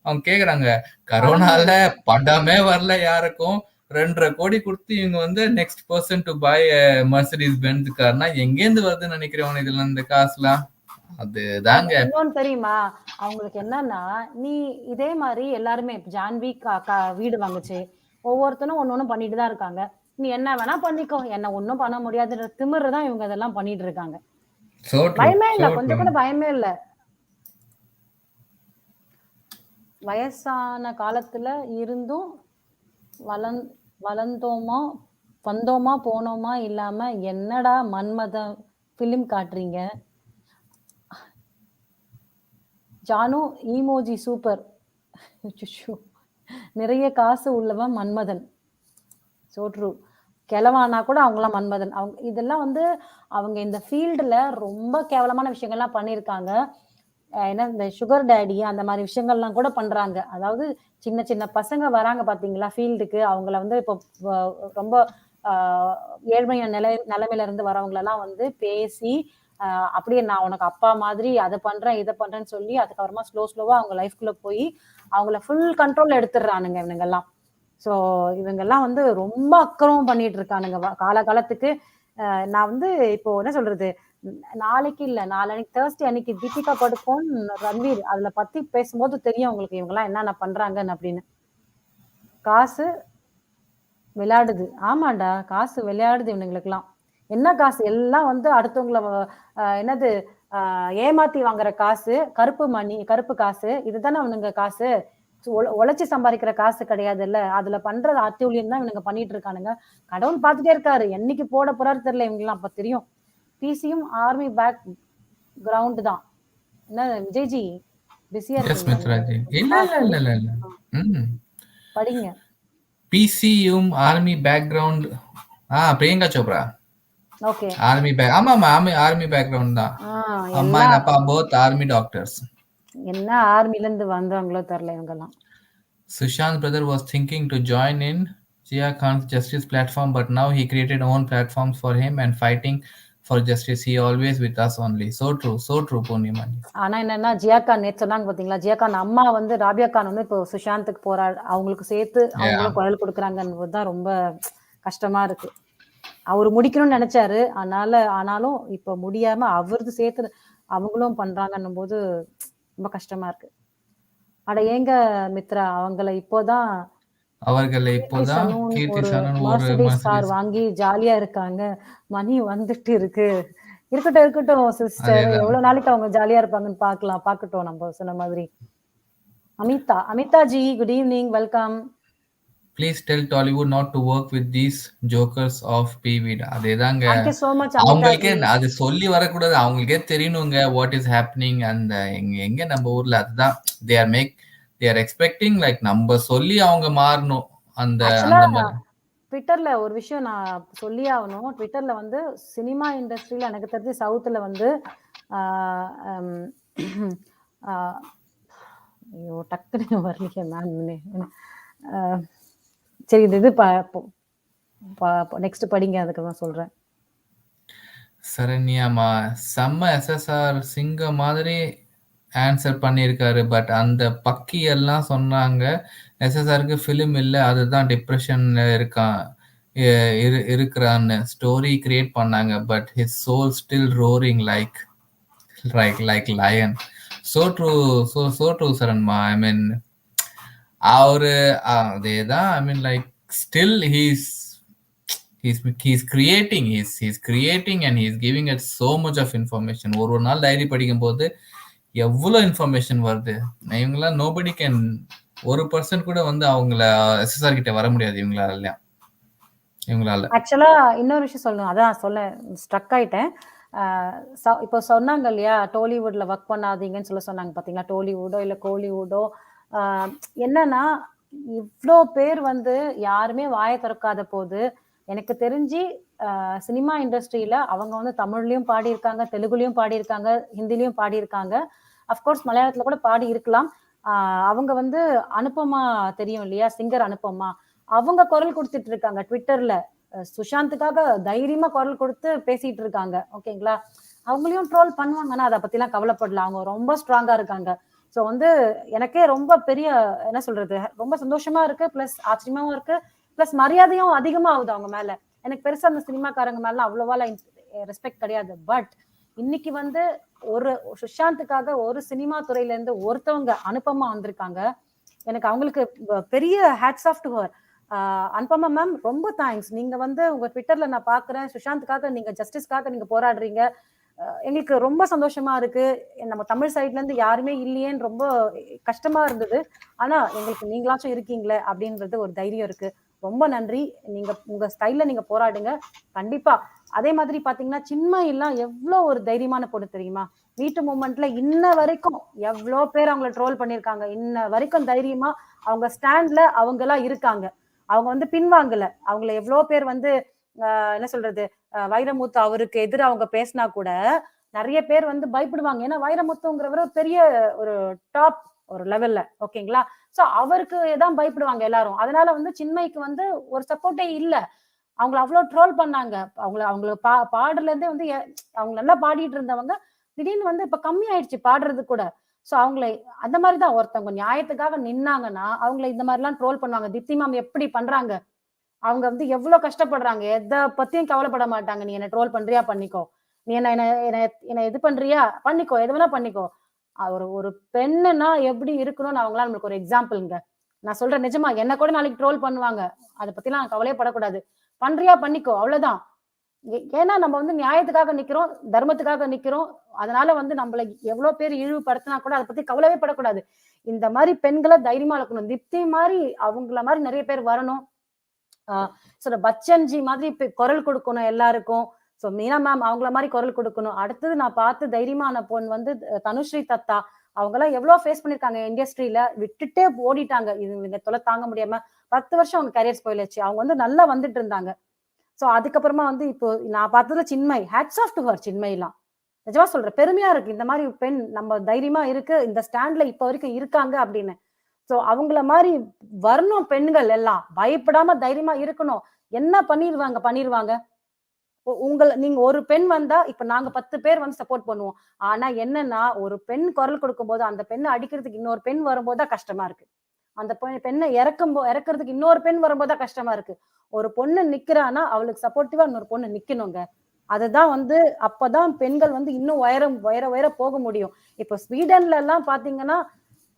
அவங்க கேக்குறாங்க கரோனால படமே வரல யாருக்கும், 2.5 கோடி கொடுத்து இவங்க வந்து next person to buy Mercedes Benz கார்னா எங்கேருந்து வருதுன்னு நினைக்கிறேன் இதுல இந்த காசுலாம். அதுதாங்க இன்னொன்னு தெரியுமா அவங்களுக்கு என்னன்னா, நீ இதே மாதிரி எல்லாருமே ஜான்வி வீடு வாங்குச்சு, ஒவ்வொருத்தனும் ஒன்னொன்னு பண்ணிட்டு தான் இருக்காங்க. நீ என்ன வேணா பண்ணிக்கோ, என்ன ஒன்னும் பண்ண முடியாதுன்ற திமிருதான் இவங்க இதெல்லாம் பண்ணிட்டு இருக்காங்க. பயமே இல்ல, கொஞ்சம் கூட பயமே இல்ல. வயசான காலத்துல இருந்தும் வளர்ந்தோமா வந்தோமா போனோமா இல்லாம என்னடா மன்மத பிலிம் காட்டுறீங்க. Janu emoji super. நிறைய காசு உள்ளவன் மன்மதன். So true. கிளவானா கூட அவங்களாம் மன்மதன். அவங்க இதெல்லாம் வந்து அவங்க இந்த ஃபீல்டுல ரொம்ப கேவலமான விஷயங்கள்லாம் பண்ணியிருக்காங்க. ஏன்னா இந்த சுகர் டேடி அந்த மாதிரி விஷயங்கள்லாம் கூட பண்றாங்க. அதாவது சின்ன சின்ன பசங்க வராங்க பாத்தீங்களா ஃபீல்டுக்கு, அவங்கள வந்து இப்போ ரொம்ப ஏழ்மையான நிலைமையில இருந்து வரவங்களெல்லாம் வந்து பேசி அப்படியே நான் உனக்கு அப்பா மாதிரி அதை பண்றேன் இதை பண்றேன்னு சொல்லி அதுக்கப்புறமா ஸ்லோவா அவங்க லைஃப்குள்ள போய் அவங்கள ஃபுல் கண்ட்ரோல் எடுத்துடுறானுங்க இவங்கெல்லாம். ஸோ இவங்கெல்லாம் வந்து ரொம்ப அக்கறம் பண்ணிட்டு இருக்கானுங்க காலகாலத்துக்கு. நான் வந்து இப்போ என்ன சொல்றது, நாளைக்கு இல்ல நாளைக்கு தேர்ஸ்டே அன்னைக்கு தீபிகா படுகோன் ரன்வீர் அதுல பத்தி பேசும்போது தெரியும் உங்களுக்கு இவங்கெல்லாம் என்னென்ன பண்றாங்கன்னு அப்படின்னு. காசு விளையாடுது. ஆமாண்டா, காசு விளையாடுது இவனுங்களுக்குலாம். என்ன காசு எல்லாம் வந்து அடுத்தவங்களை என்னது ஏமாத்தி வாங்குற காசு, கருப்பு காசு, இதுதானே அவனுங்க காசு. உழைச்சி சம்பாதிக்கிற காசு கிடையாது இல்ல, அதுல பண்றது அத்தியூழியம் தான் இவனுங்க பண்ணிட்டு இருக்கானுங்க. கடவுள் பார்த்துட்டே இருக்காரு, என்னைக்கு போட போறாரு தெரியல இவங்கெல்லாம். அப்ப தெரியும். பிசியும் ஆர்மி பேக் கிரவுண்ட் தான். என்ன விஜய்ஜி பிஸியா இருக்கீங்க? படிங்க. பிசியும் army background. Priyanka Chopra. Okay, army back. ஆமா ஆர்மி பேக்ரவுண்ட் தான். அம்மா and அப்பா both army doctors. என்ன ஆர்மில இருந்து வந்தாங்களோ தெரியல இவங்கெல்லாம். Sushant's brother was thinking to join in Jia Khan's justice platform, but now he created own platforms for him and fighting for justice. He always with us only. So true Purnimani. ஆனா என்னன்னா ஜியா கான் நேத்து சொன்னாங்க பாத்தீங்களா, ஜியா கான் அம்மா வந்து ராபியா கான் வந்து இப்போ சுஷாந்துக்கு போராடு அவங்களுக்கு சேர்த்து அவங்களும் குரல் கொடுக்குறாங்கன்னு தான் ரொம்ப கஷ்டமா இருக்கு. அவரு முடிக்கணும்னு நினைச்சாரு, ஆனாலும் இப்ப முடியாம அவருக்கு சேர்த்து அவங்களும் பண்றாங்கன்னும் போது ரொம்ப கஷ்டமா இருக்கு. அட ஏங்க மித்ரா, அவர்களை இப்போதான் மர்சிடிஸ் கார் வாங்கி ஜாலியா இருக்காங்க. மணி வந்துட்டு இருக்கு. இருக்கட்டும் சிஸ்டர், எவ்வளவு நாளைக்கு அவங்க ஜாலியா இருப்பாங்கன்னு பார்க்கட்டும். நம்ம சொன்ன மாதிரி Amita ji, good evening, welcome. Please tell Tollywood not to work with these jokers of PVD. அதேதாங்க. Thank you so much, Amita அவங்களுக்கே ji. அது சொல்லி வரக்கூடாது. அவங்களுக்கே தெரியணுங்க what is happening and எங்க நம்ம ஊர்ல அதுதான் they are expecting like நம்ம சொல்லி அவங்க மாறணும் அந்த மாதிரி. ட்விட்டர்ல ஒரு விஷயம் நான் சொல்லியே ஆகணும். ட்விட்டர்ல வந்து சினிமா இண்டஸ்ட்ரியில எனக்கு தெரிஞ்சு சவுத்துல வந்து ஐயோ டக்குன்னு வரலையே மேம். சரி இது நெக்ஸ்ட் படிங்க, அதுக்கு தான் சொல்றேன். சரண்யாமா செம்ம எஸ்எஸ்ஆர் சிங்க மாதிரி ஆன்சர் பண்ணியிருக்காரு. பட் அந்த பக்கி எல்லாம் சொன்னாங்க எஸ்எஸ்ஆருக்கு ஃபிலிம் இல்லை, அதுதான் டிப்ரெஷன்ல இருக்கிறான்னு ஸ்டோரி கிரியேட் பண்ணாங்க. But his soul still roaring like lion. So true சரண்மா. ஐ மீன் அவரு அதேதான். I mean like still he's creating and he's giving it so much of information. ஒரு நாள் டைரி படிக்கும் போது எவ்வளவு இன்ஃபர்மேஷன் வருது. இவங்களாம் nobody can 1% கூட வந்து அவங்கள எஸ்எஸ்ஆர் கிட்ட வர முடியாது இவங்களால. ஆக்சுவலா இன்னொரு விஷயம் சொல்லணும், அதான் சொல்ல ஸ்ட்ரக் ஆயிட்டேன். இப்போ சொன்னாங்க இல்லையா டோலிவுட்ல ஒர்க் பண்ணாதீங்கன்னு சொன்னாங்க பாத்தீங்களா, டோலிவுடோ இல்ல கோலிவுடோ. என்னன்னா இவ்வளோ பேர் வந்து யாருமே வாயை திறக்காத போது எனக்கு தெரிஞ்சு சினிமா இண்டஸ்ட்ரியில அவங்க வந்து தமிழ்லயும் பாடியிருக்காங்க, தெலுங்குலயும் பாடியிருக்காங்க, ஹிந்திலையும் பாடியிருக்காங்க, அஃப்கோர்ஸ் மலையாளத்துல கூட பாடி இருக்கலாம். அவங்க வந்து அனுப்பமா தெரியும் இல்லையா, சிங்கர் அனுப்பமா, அவங்க குரல் கொடுத்துட்டு இருக்காங்க ட்விட்டர்ல. சுஷாந்துக்காக தைரியமா குரல் கொடுத்து பேசிட்டு இருக்காங்க. ஓகேங்களா, அவங்களையும் ட்ரோல் பண்ணுவாங்க, ஆனா அதை பத்தி எல்லாம் கவலைப்படல, அவங்க ரொம்ப ஸ்ட்ராங்கா இருக்காங்க. ஸோ வந்து எனக்கே ரொம்ப பெரிய என்ன சொல்றது, ரொம்ப சந்தோஷமா இருக்கு, பிளஸ் ஆச்சரியமாவும் இருக்கு, பிளஸ் மரியாதையும் அதிகமா ஆகுது அவங்க மேல. எனக்கு பெருசா அந்த சினிமாக்காரங்க மேல அவ்வளவா ரெஸ்பெக்ட் கிடையாது. பட் இன்னைக்கு வந்து ஒரு சுஷாந்துக்காக ஒரு சினிமா துறையில இருந்து ஒருத்தவங்க அனுப்பமா வந்திருக்காங்க. எனக்கு அவங்களுக்கு பெரிய hats off to her. Anupama ma'am ரொம்ப தேங்க்ஸ். நீங்க வந்து உங்க ட்விட்டர்ல நான் பாக்குறேன், சுஷாந்துக்காக நீங்க ஜஸ்டிஸ்க்காக நீங்க போராடுறீங்க, எங்களுக்கு ரொம்ப சந்தோஷமா இருக்கு. நம்ம தமிழ் சைட்ல இருந்து யாருமே இல்லையேன்னு ரொம்ப கஷ்டமா இருந்தது, ஆனா எங்களுக்கு நீங்களாச்சும் இருக்கீங்களே அப்படின்றது ஒரு தைரியம் இருக்கு. ரொம்ப நன்றி. நீங்க உங்க ஸ்டைல்ல நீங்க போராடுங்க கண்டிப்பா. அதே மாதிரி பாத்தீங்கன்னா சின்மயி எல்லாம் எவ்வளவு ஒரு தைரியமான பொண்ணு தெரியுமா. மீட்டு மூமெண்ட்ல இன்ன வரைக்கும் எவ்வளவு பேர் அவங்களை ட்ரோல் பண்ணிருக்காங்க, இன்ன வரைக்கும் தைரியமா அவங்க ஸ்டாண்ட்ல அவங்க எல்லாம் இருக்காங்க. அவங்க வந்து பின்வாங்கல. அவங்கள எவ்வளவு பேர் வந்து என்ன சொல்றது, வைரமுத்து அவருக்கு எதிராக அவங்க பேசினா கூட நிறைய பேர் வந்து பயப்படுவாங்க. ஏன்னா வைரமுத்துங்கிறவர் பெரிய ஒரு டாப் ஒரு லெவல்ல, ஓகேங்களா. சோ அவருக்கு தான் பயப்படுவாங்க எல்லாரும். அதனால வந்து சின்மயிக்கு வந்து ஒரு சப்போர்ட்டே இல்ல. அவங்களை அவ்வளவு ட்ரோல் பண்ணாங்க. அவங்கள பாடுறதுல இருந்தே வந்து அவங்க நல்லா பாடிட்டு இருந்தவங்க திடீர்னு வந்து இப்ப கம்மி ஆயிடுச்சு பாடுறது கூட. சோ அவங்களை அந்த மாதிரிதான் ஒருத்தவங்க நியாயத்துக்காக நின்னாங்கன்னா அவங்களை இந்த மாதிரி எல்லாம் ட்ரோல் பண்ணுவாங்க. தீப்தி மேம் எப்படி பண்றாங்க, அவங்க வந்து எவ்வளவு கஷ்டப்படுறாங்க, எதை பத்தியும் கவலைப்பட மாட்டாங்க. நீ என்ன ட்ரோல் பண்றியா பண்ணிக்கோ, நீ என்ன இது பண்றியா பண்ணிக்கோ, எது வேணா பண்ணிக்கோ. ஒரு பெண்ணுன்னா எப்படி இருக்கணும்னு அவங்களாம் நம்மளுக்கு ஒரு எக்ஸாம்பிள்ங்க. நான் சொல்றேன் நிஜமா, என்ன கூட நாளைக்கு ட்ரோல் பண்ணுவாங்க, அதை பத்தி எல்லாம் கவலையப்படக்கூடாது. பண்றியா பண்ணிக்கோ, அவ்வளவுதான். ஏன்னா நம்ம வந்து நியாயத்துக்காக நிக்கிறோம், தர்மத்துக்காக நிக்கிறோம். அதனால வந்து நம்மள எவ்வளவு பேர் இழிவுபடுத்தினா கூட அதை பத்தி கவலையே படக்கூடாது. இந்த மாதிரி பெண்களை தைரியமா இருக்கணும். திப்தி மாதிரி அவங்கள மாதிரி நிறைய பேர் வரணும். பச்சன்ஜி மாதிரி குரல் கொடுக்கணும் எல்லாருக்கும். சோ மீனா மேம் அவங்கள மாதிரி குரல் கொடுக்கணும். அடுத்தது நான் பார்த்து தைரியமான பொண்ணு வந்து தனுஸ்ரீ தத்தா. அவங்க எல்லாம் எவ்வளவு ஃபேஸ் பண்ணிருக்காங்க இண்டஸ்ட்ரியில, விட்டுட்டே ஓடிட்டாங்க. இந்த தொலை தாங்க முடியாம 10 வருஷம் அவங்க கரியர்ஸ் போயிடுச்சு. அவங்க வந்து நல்லா வந்துட்டு இருந்தாங்க. சோ அதுக்கப்புறமா வந்து இப்போ நான் பார்த்ததுல Chinmayi, hats off to her. சின்மயிலாம் நிஜமா சொல்றேன், பெருமையா இருக்கு இந்த மாதிரி பெண் நம்ம தைரியமா இருக்கு, இந்த ஸ்டாண்ட்ல இப்ப வரைக்கும் இருக்காங்க அப்படின்னு. சோ அவங்கள மாதிரி வரணும் பெண்கள் எல்லாம், பயப்படாம தைரியமா இருக்கணும். என்ன பண்ணிருவாங்க. நீங்க ஒரு பெண் வந்தா இப்ப நாங்க 10 பேர் வந்து சப்போர்ட் பண்ணுவோம். ஆனா என்னன்னா ஒரு பெண் குரல் கொடுக்கும் போது அந்த பெண்ணை அடிக்கிறதுக்கு இன்னொரு பெண் வரும்போதுதான் கஷ்டமா இருக்கு. அந்த பெண்ணை இறக்குறதுக்கு இன்னொரு பெண் வரும்போதுதான் கஷ்டமா இருக்கு. ஒரு பொண்ணு நிக்கிறானா அவளுக்கு சப்போர்ட்டிவா இன்னொரு பொண்ணு நிக்கணுங்க. அதுதான் வந்து அப்பதான் பெண்கள் வந்து இன்னும் உயர போக முடியும். இப்ப ஸ்வீடன்ல எல்லாம் பாத்தீங்கன்னா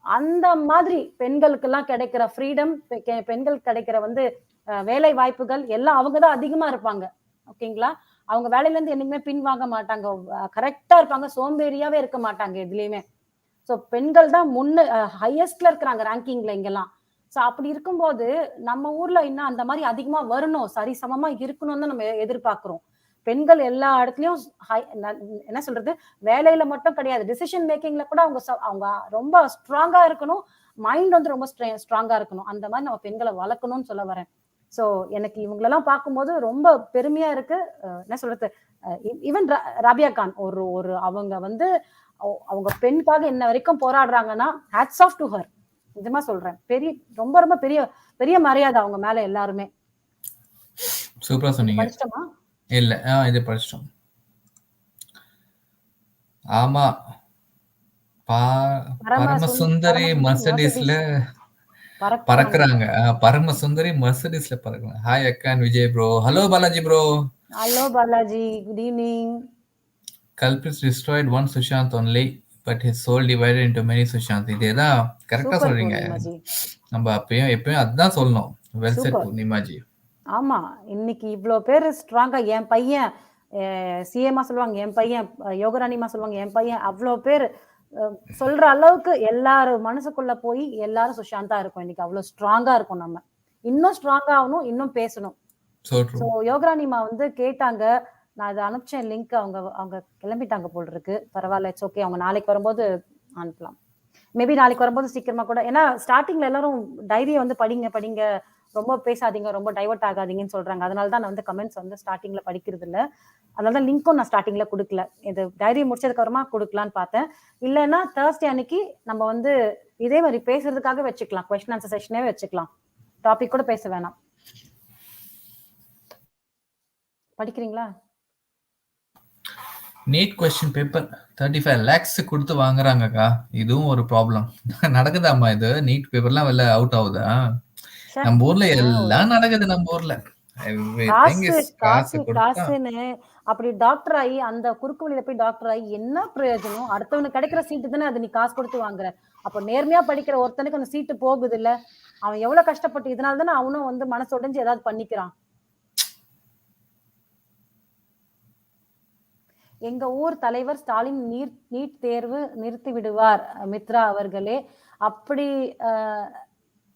அந்த மாதிரி பெண்களுக்கு எல்லாம் கிடைக்கிற ஃப்ரீடம், பெண்களுக்கு கிடைக்கிற வந்து வேலை வாய்ப்புகள் எல்லாம் அவங்கதான் அதிகமா இருப்பாங்க. ஓகேங்களா, அவங்க வேலையில இருந்து என்னைக்குமே பின் வாங்க மாட்டாங்க, கரெக்டா இருப்பாங்க, சோம்பேறியாவே இருக்க மாட்டாங்க எதுலயுமே. ஸோ பெண்கள் தான் ஹையஸ்ட்ல இருக்கிறாங்க ரேங்கிங்ல இங்கெல்லாம். ஸோ அப்படி இருக்கும்போது நம்ம ஊர்ல இன்னும் அந்த மாதிரி அதிகமா வரணும், சரிசமமா இருக்கணும்னு தான் நம்ம எதிர்பார்க்கிறோம். பெண்கள் எல்லா இடத்துலயும் என்ன சொல்றது, வேலையில மட்டும் கிடையாது, டிசிஷன் மேக்கிங்ல கூட அவங்க ரொம்ப ஸ்ட்ராங்கா இருக்கணும், மைண்ட் வந்து ரொம்ப ஸ்ட்ராங்கா இருக்கணும். அந்த மாதிரி நம்ம பெண்களை வளர்க்கணும்னு சொல்ல வரேன். ஸோ எனக்கு இவங்களெல்லாம் பார்க்கும்போது ரொம்ப பெருமையா இருக்கு. என்ன சொல்றது, ஈவன் ராபியா கான் ஒரு அவங்க வந்து அவங்க பெண்ணுக்காக இன்ன வரைக்கும் போராடுறாங்கன்னா ஹேட்ஸ் ஆஃப் டு ஹர். நிஜமா சொல்றேன், பெரிய ரொம்ப ரொம்ப பெரிய பெரிய மரியாதை அவங்க மேல எல்லாருமே. சூப்பரா சொன்னீங்க. படிச்சிட்டோமா? இல்ல இது படிச்சிட்டோம். ஆமா, பரமசுந்தரி மர்சிடிஸ்ல பறக்குறாங்க. பரமசுந்தரி மர்சிடிஸ்ல பறக்குறாங்க. ஹாய் அக்கா and Vijay bro. Hello Balaji bro. Hello Balaji, good evening. Culprits destroyed one Sushant only, but his soul divided into many Sushant. இதேதான் கரெக்டா சொல்றீங்க. நம்ம எப்பயும் அதுதான் சொல்லணும். Well said Nimaji. ஆமா, இன்னைக்கு இவ்வளவு பேர் ஸ்ட்ராங்கா, என் பையன் சிஎம்மா சொல்லுவாங்க, என் பையன் யோகராணிமா சொல்லுவாங்க, என் பையன், அவ்வளவு பேர் சொல்ற அளவுக்கு எல்லாரும் மனசுக்குள்ள போய் எல்லாரும் சுஷாந்தா இருக்கும். இன்னைக்கு அவ்வளவு ஸ்ட்ராங்கா இருக்கும். நம்ம இன்னும் ஸ்ட்ராங்கா ஆகணும், இன்னும் பேசணும். ஸோ யோகராணிமா வந்து கேட்டாங்க, நான் அதை அனுப்பிச்சேன் லிங்க். அவங்க கிளம்பிட்டாங்க போல் இருக்கு. பரவாயில்ல, இட்ஸ் ஓகே. அவங்க நாளைக்கு வரும்போது அனுப்பலாம். மேபி நாளைக்கு வரும்போது சீக்கிரமா கூட, ஏன்னா ஸ்டார்டிங்ல எல்லாரும் டைரியை வந்து படிங்க, ரொம்ப பேசாதீங்க, ரொம்ப டைவர்ட் ஆகாதீங்கன்னு சொல்றாங்க. அதனால தான் நான் வந்து கமெண்ட்ஸ் வந்து ஸ்டார்டிங்ல படிக்கிறது இல்லை. அதனால தான் லிங்க்கும் நான் ஸ்டார்டிங்ல கொடுக்கல. இது டைரி முடிச்சதுக்கு அப்புறமா கொடுக்கலான்னு பார்த்தேன். இல்லைன்னா தேர்ஸ்டே அன்னைக்கு நம்ம வந்து இதே மாதிரி பேசுறதுக்காக வச்சுக்கலாம், கொஸ்டின் ஆன்சர் செஷனே வச்சுக்கலாம், டாபிக் கூட பேச வேணாம். படிக்கிறீங்களா? நீட் கொஸ்டின் பேப்பர் 35 lakhs கொடுத்து வாங்குறாங்கக்கா. இதுவும் ஒரு ப்ராப்ளம் நடக்குதாமா? இது நீட் பேப்பர்லாம் வெளில அவுட் ஆகுதா? நம்ம ஊர்ல எல்லாம் நடக்குது. நம்ம ஊர்ல காசுன்னு அப்படி டாக்டர் ஆகி அந்த குறுக்கு வழியில போய் டாக்டர் ஆகி என்ன பிரயோஜனம்? அடுத்தவனுக்கு கிடைக்கிற சீட்டு தானே அது நீ காசு கொடுத்து வாங்குற. அப்ப நேர்மையா படிக்கிற ஒருத்தனுக்கு அந்த சீட்டு போகுது இல்ல, அவன் எவ்வளவு கஷ்டப்பட்டு, இதனால தானே அவனும் வந்து மனசு உடைஞ்சு ஏதாவது பண்ணிக்கிறான். எங்க ஊர் தலைவர் ஸ்டாலின் நீட் தேர்வு நிறுத்தி விடுவார் மித்ரா அவர்களே. அப்படி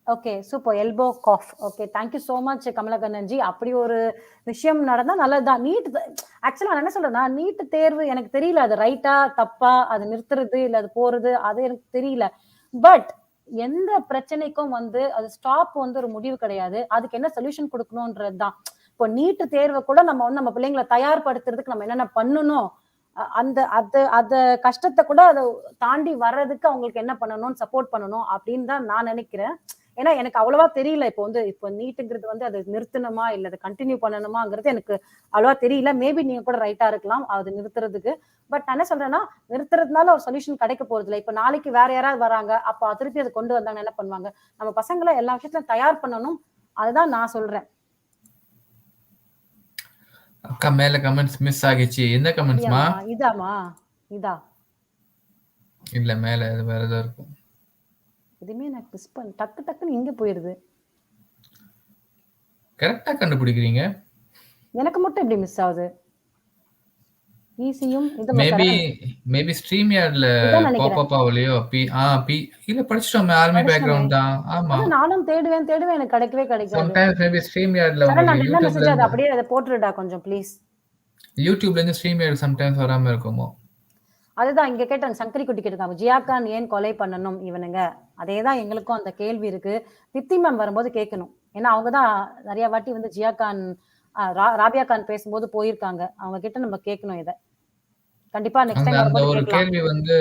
okay, super, elbow cough. Okay, thank you so much Kamalakannanji. அப்படி ஒரு விஷயம் நடந்தா நல்லதுதான். நீட் ஆக்சுவலா நான் என்ன சொல்றேன்னா, நீட் தேர்வு எனக்கு தெரியல அது ரைட்டா தப்பா, அது நிறுத்துறது இல்ல அது போறது, அது எனக்கு தெரியல. பட் எந்த பிரச்சனைக்கும் வந்து அது ஸ்டாப் வந்து ஒரு முடிவு கிடையாது. அதுக்கு என்ன சொல்யூஷன் கொடுக்கணும்ன்றதுதான். இப்போ நீட் தேர்வை கூட நம்ம வந்து நம்ம பிள்ளைங்களை தயார்படுத்துறதுக்கு நம்ம என்னென்ன பண்ணணும், அந்த கஷ்டத்தை கூட அதை தாண்டி வர்றதுக்கு அவங்களுக்கு என்ன பண்ணணும்னு சப்போர்ட் பண்ணணும் அப்படின்னு தான் நான் நினைக்கிறேன். ஏன்னா எனக்கு அவ்வளவா தெரியல. இப்போ நீட்டுங்கிறது வந்து அதை நிறுத்தணுமா இல்ல அதை கண்டினியூ பண்ணணுமாங்கிறது எனக்கு அவ்வளவா தெரியல. மேபி நீங்க கூட ரைட்டா இருக்கலாம் அது நிறுத்துறதுக்கு. பட் நான் என்ன சொல்றேன்னா, நிறுத்துறதுனால ஒரு சொல்யூஷன் கிடைக்க போறது இல்லை. இப்ப நாளைக்கு வேற யாராவது வராங்க, அப்ப திருப்பி அதை கொண்டு வந்தாங்க என்ன பண்ணுவாங்க? நம்ம பசங்களை எல்லா விஷயத்திலும் தயார் பண்ணணும். அதுதான் நான் சொல்றேன். அக்கா மேல கமெண்ட்ஸ் மிஸ் ஆகிச்சு. என்ன கமெண்ட்ஸ்மா? இதா இல்ல, மேல வேற ஏதோ இருக்கும். இதுமே நான் மிஸ் பண்ண டக்குன்னு இங்க போயிருது. கரெக்ட்டா கண்டுபிடிக்கிறீங்க. எனக்கு மட்டும் எப்படி மிஸ் ஆகுது? ஈஸியும் இது மேபி ஸ்ட்ரீம் யார்ட்ல பாப் அப் ஆவலையோ. இல்ல படிச்சிட்டோம், ஆர்மி பேக்ரவுண்ட் தான். ஆமா, நானும் தேடுவேன் எனக்கு கிடைக்காது. சம்டைம்ஸ் மேபி ஸ்ட்ரீம் யார்ட்ல உங்களுக்கு யூடியூப்ல அது அப்படியே அதை போட்டுடா கொஞ்சம் ப்ளீஸ். யூடியூப்ல இருந்து ஸ்ட்ரீம் யார்ட் சம்டைம்ஸ் வராம இருக்குமோ. அதுதான் இங்க கேட்டாங்க, சங்கரி குட்டி கேட்டிருக்காங்க, ஜியாகான் ஏன் கொலை பண்ணணும் இவனுங்க. அதேதான் எங்களுக்கும் அந்த கேள்வி இருக்கு. திப்தி மேம் வரும்போது கேட்கணும். ஏன்னா அவங்கதான் நிறைய வாட்டி வந்து ஜியாகான் ராபியா கான் பேசும்போது போயிருக்காங்க. அவங்க கிட்ட நம்ம கேட்கணும் இதை கண்டிப்பா. நெக்ஸ்ட் டைம் வரும்போது கேட்கலாம். ஒரு கேள்வி வந்து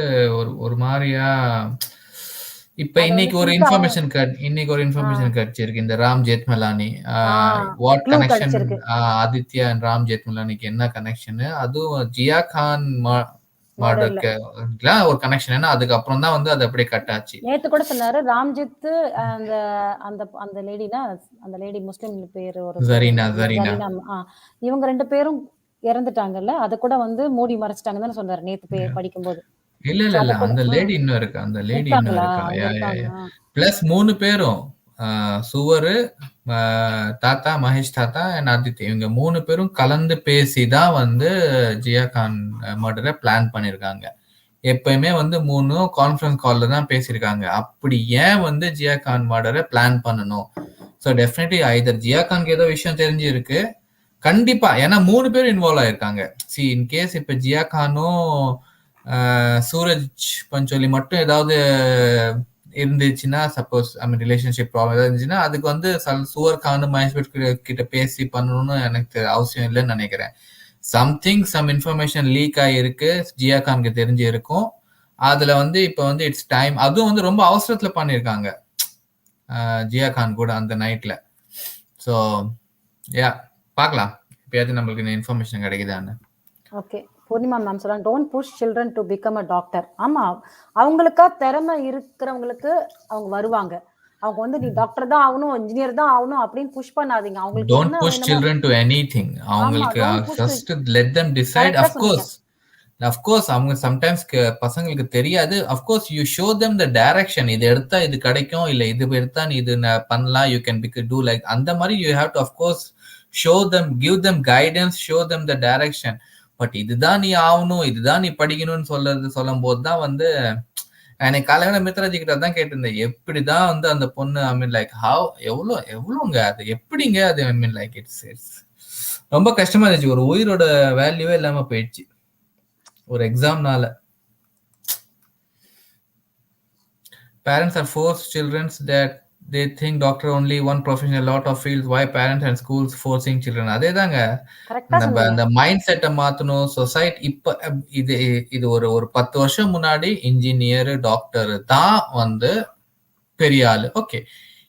ஒரு மாதிரியா இப்ப இன்னைக்கு ஒரு இன்ஃபர்மேஷன் கிடைச்சிருக்கு. இந்த Ram Jethmalani what connection, Aditya and Ram ஜெத்மலானிக்கு என்ன கனெக்ஷன், அதுவும் ஜியா கான் மர்டருக்கு ஒரு கனெக்ஷன் என்ன, அதுக்கப்புறம் தான் வந்து அது அப்படியே கட் ஆச்சு. நேத்து கூட சொன்னாரு ராம்ஜித் அந்த அந்த அந்த லேடினா, அந்த லேடி முஸ்லிம் பேர் ஒரு ஜரீனா. இவங்க ரெண்டு பேரும் இறந்துட்டாங்கல்ல, அத கூட வந்து மூடி மறைச்சிட்டாங்கன்னு சொன்னாரு நேத்து படிக்கும்போது. இல்ல அந்த லேடி இன்னும் இருக்கு. அந்த லேடி இன்னும் இருக்கா. பிளஸ் 3 பேரும் சுவரு, தாத்தா மகேஷ் தாத்தா அண்ட் ஆதித்யா, இவங்க 3 பேரும் கலந்து பேசிதான் வந்து ஜியா கான் மர்டரை பிளான் பண்ணிருக்காங்க. எப்பயுமே வந்து 3 கான்ஃபரன்ஸ் கால்ல தான் பேசியிருக்காங்க. அப்படி ஏன் வந்து ஜியா கான் மர்டரை பிளான் பண்ணணும்? ஸோ டெஃபினெட்லி ஐதர் ஜியா கான்க்கு ஏதோ விஷயம் தெரிஞ்சிருக்கு கண்டிப்பா. ஏன்னா 3 பேர் இன்வால்வ் ஆயிருக்காங்க. சி இன் கேஸ் இப்ப ஜியா கானும் சூரஜ் பஞ்சோலி மட்டும் ஏதாவது இருந்துச்சுன்னா, சப்போஸ் ஐ மீன் ரிலேஷன்ஷிப் ப்ராப்ளம் ஏதாவது இருந்துச்சுன்னா, அதுக்கு வந்து சுவர் கான் மகேஷ் கிட்ட பேசி பண்ணணும்னு எனக்கு அவசியம் இல்லைன்னு நினைக்கிறேன். சம்திங் சம் இன்ஃபர்மேஷன் லீக் ஆகிருக்கு, ஜியா கானுக்கு தெரிஞ்சு இருக்கும். அதுல வந்து இப்ப வந்து இட்ஸ் டைம். அதுவும் வந்து ரொம்ப அவசரத்துல பண்ணியிருக்காங்க ஜியா கான் கூட அந்த நைட்ல. ஸோ யா பார்க்கலாம் எப்பயாவது நம்மளுக்கு இந்த இன்ஃபர்மேஷன் கிடைக்குதான்னு. ஓகே, பூர்ணிமா மேம் சொல்றாங்க don't push children to become a doctor. ஆமா, அவங்களுக்கா திறமை இருக்கிறவங்களுக்கு அவங்க வருவாங்க. அவங்க வந்து நீ டாக்டர் தான் ஆகணும், இன்ஜினியர் தான் ஆகணும் அப்படின்னு புஷ் பண்ணாதீங்க. அவங்களுக்கு டோன்ட் என்ன புஷ் வேணுமோ சில்ட்ரன் டு எனிதிங். அவங்களுக்கு just let them decide. Of course அவங்க சம்டைம்ஸ் பசங்களுக்கு தெரியாது. Of course you show them the direction. இது எடுத்தா இது கிடைக்கும், இல்ல இது எடுத்தா நீ இது பண்ணலாம், you can do like அந்த மாதிரி you have to of course show them, give them guidance, show them the direction. But இதுதான் நீ ஆகணும், இதுதான் நீ படிக்கணும்னு சொல்லும் போது தான் வந்து எனக்கு காலையில மித்ராஜி கிட்ட தான் கேட்டிருந்தேன், எப்படிதான் வந்து அந்த பொண்ணு ஐ மீன் லைக் ஹவ் எவ்வளோங்க அது எப்படிங்க அது ஐ மீன் லைக் இட்ஸ் ரொம்ப கஷ்டமா இருந்துச்சு. ஒரு உயிரோட வேல்யூவே இல்லாம போயிடுச்சு ஒரு எக்ஸாம்னால. Parents are forced children that they think doctor only one profession, a lot of fields. Why parents and schools forcing children? அதேதாங்க நம்ம அந்த மைண்ட் செட்டை மாத்தணும். சொசைட்டி இப்ப இது ஒரு 10 வருஷம் முன்னாடி இன்ஜினியர் டாக்டர் தான் வந்து பெரிய ஆளு. ஓகே,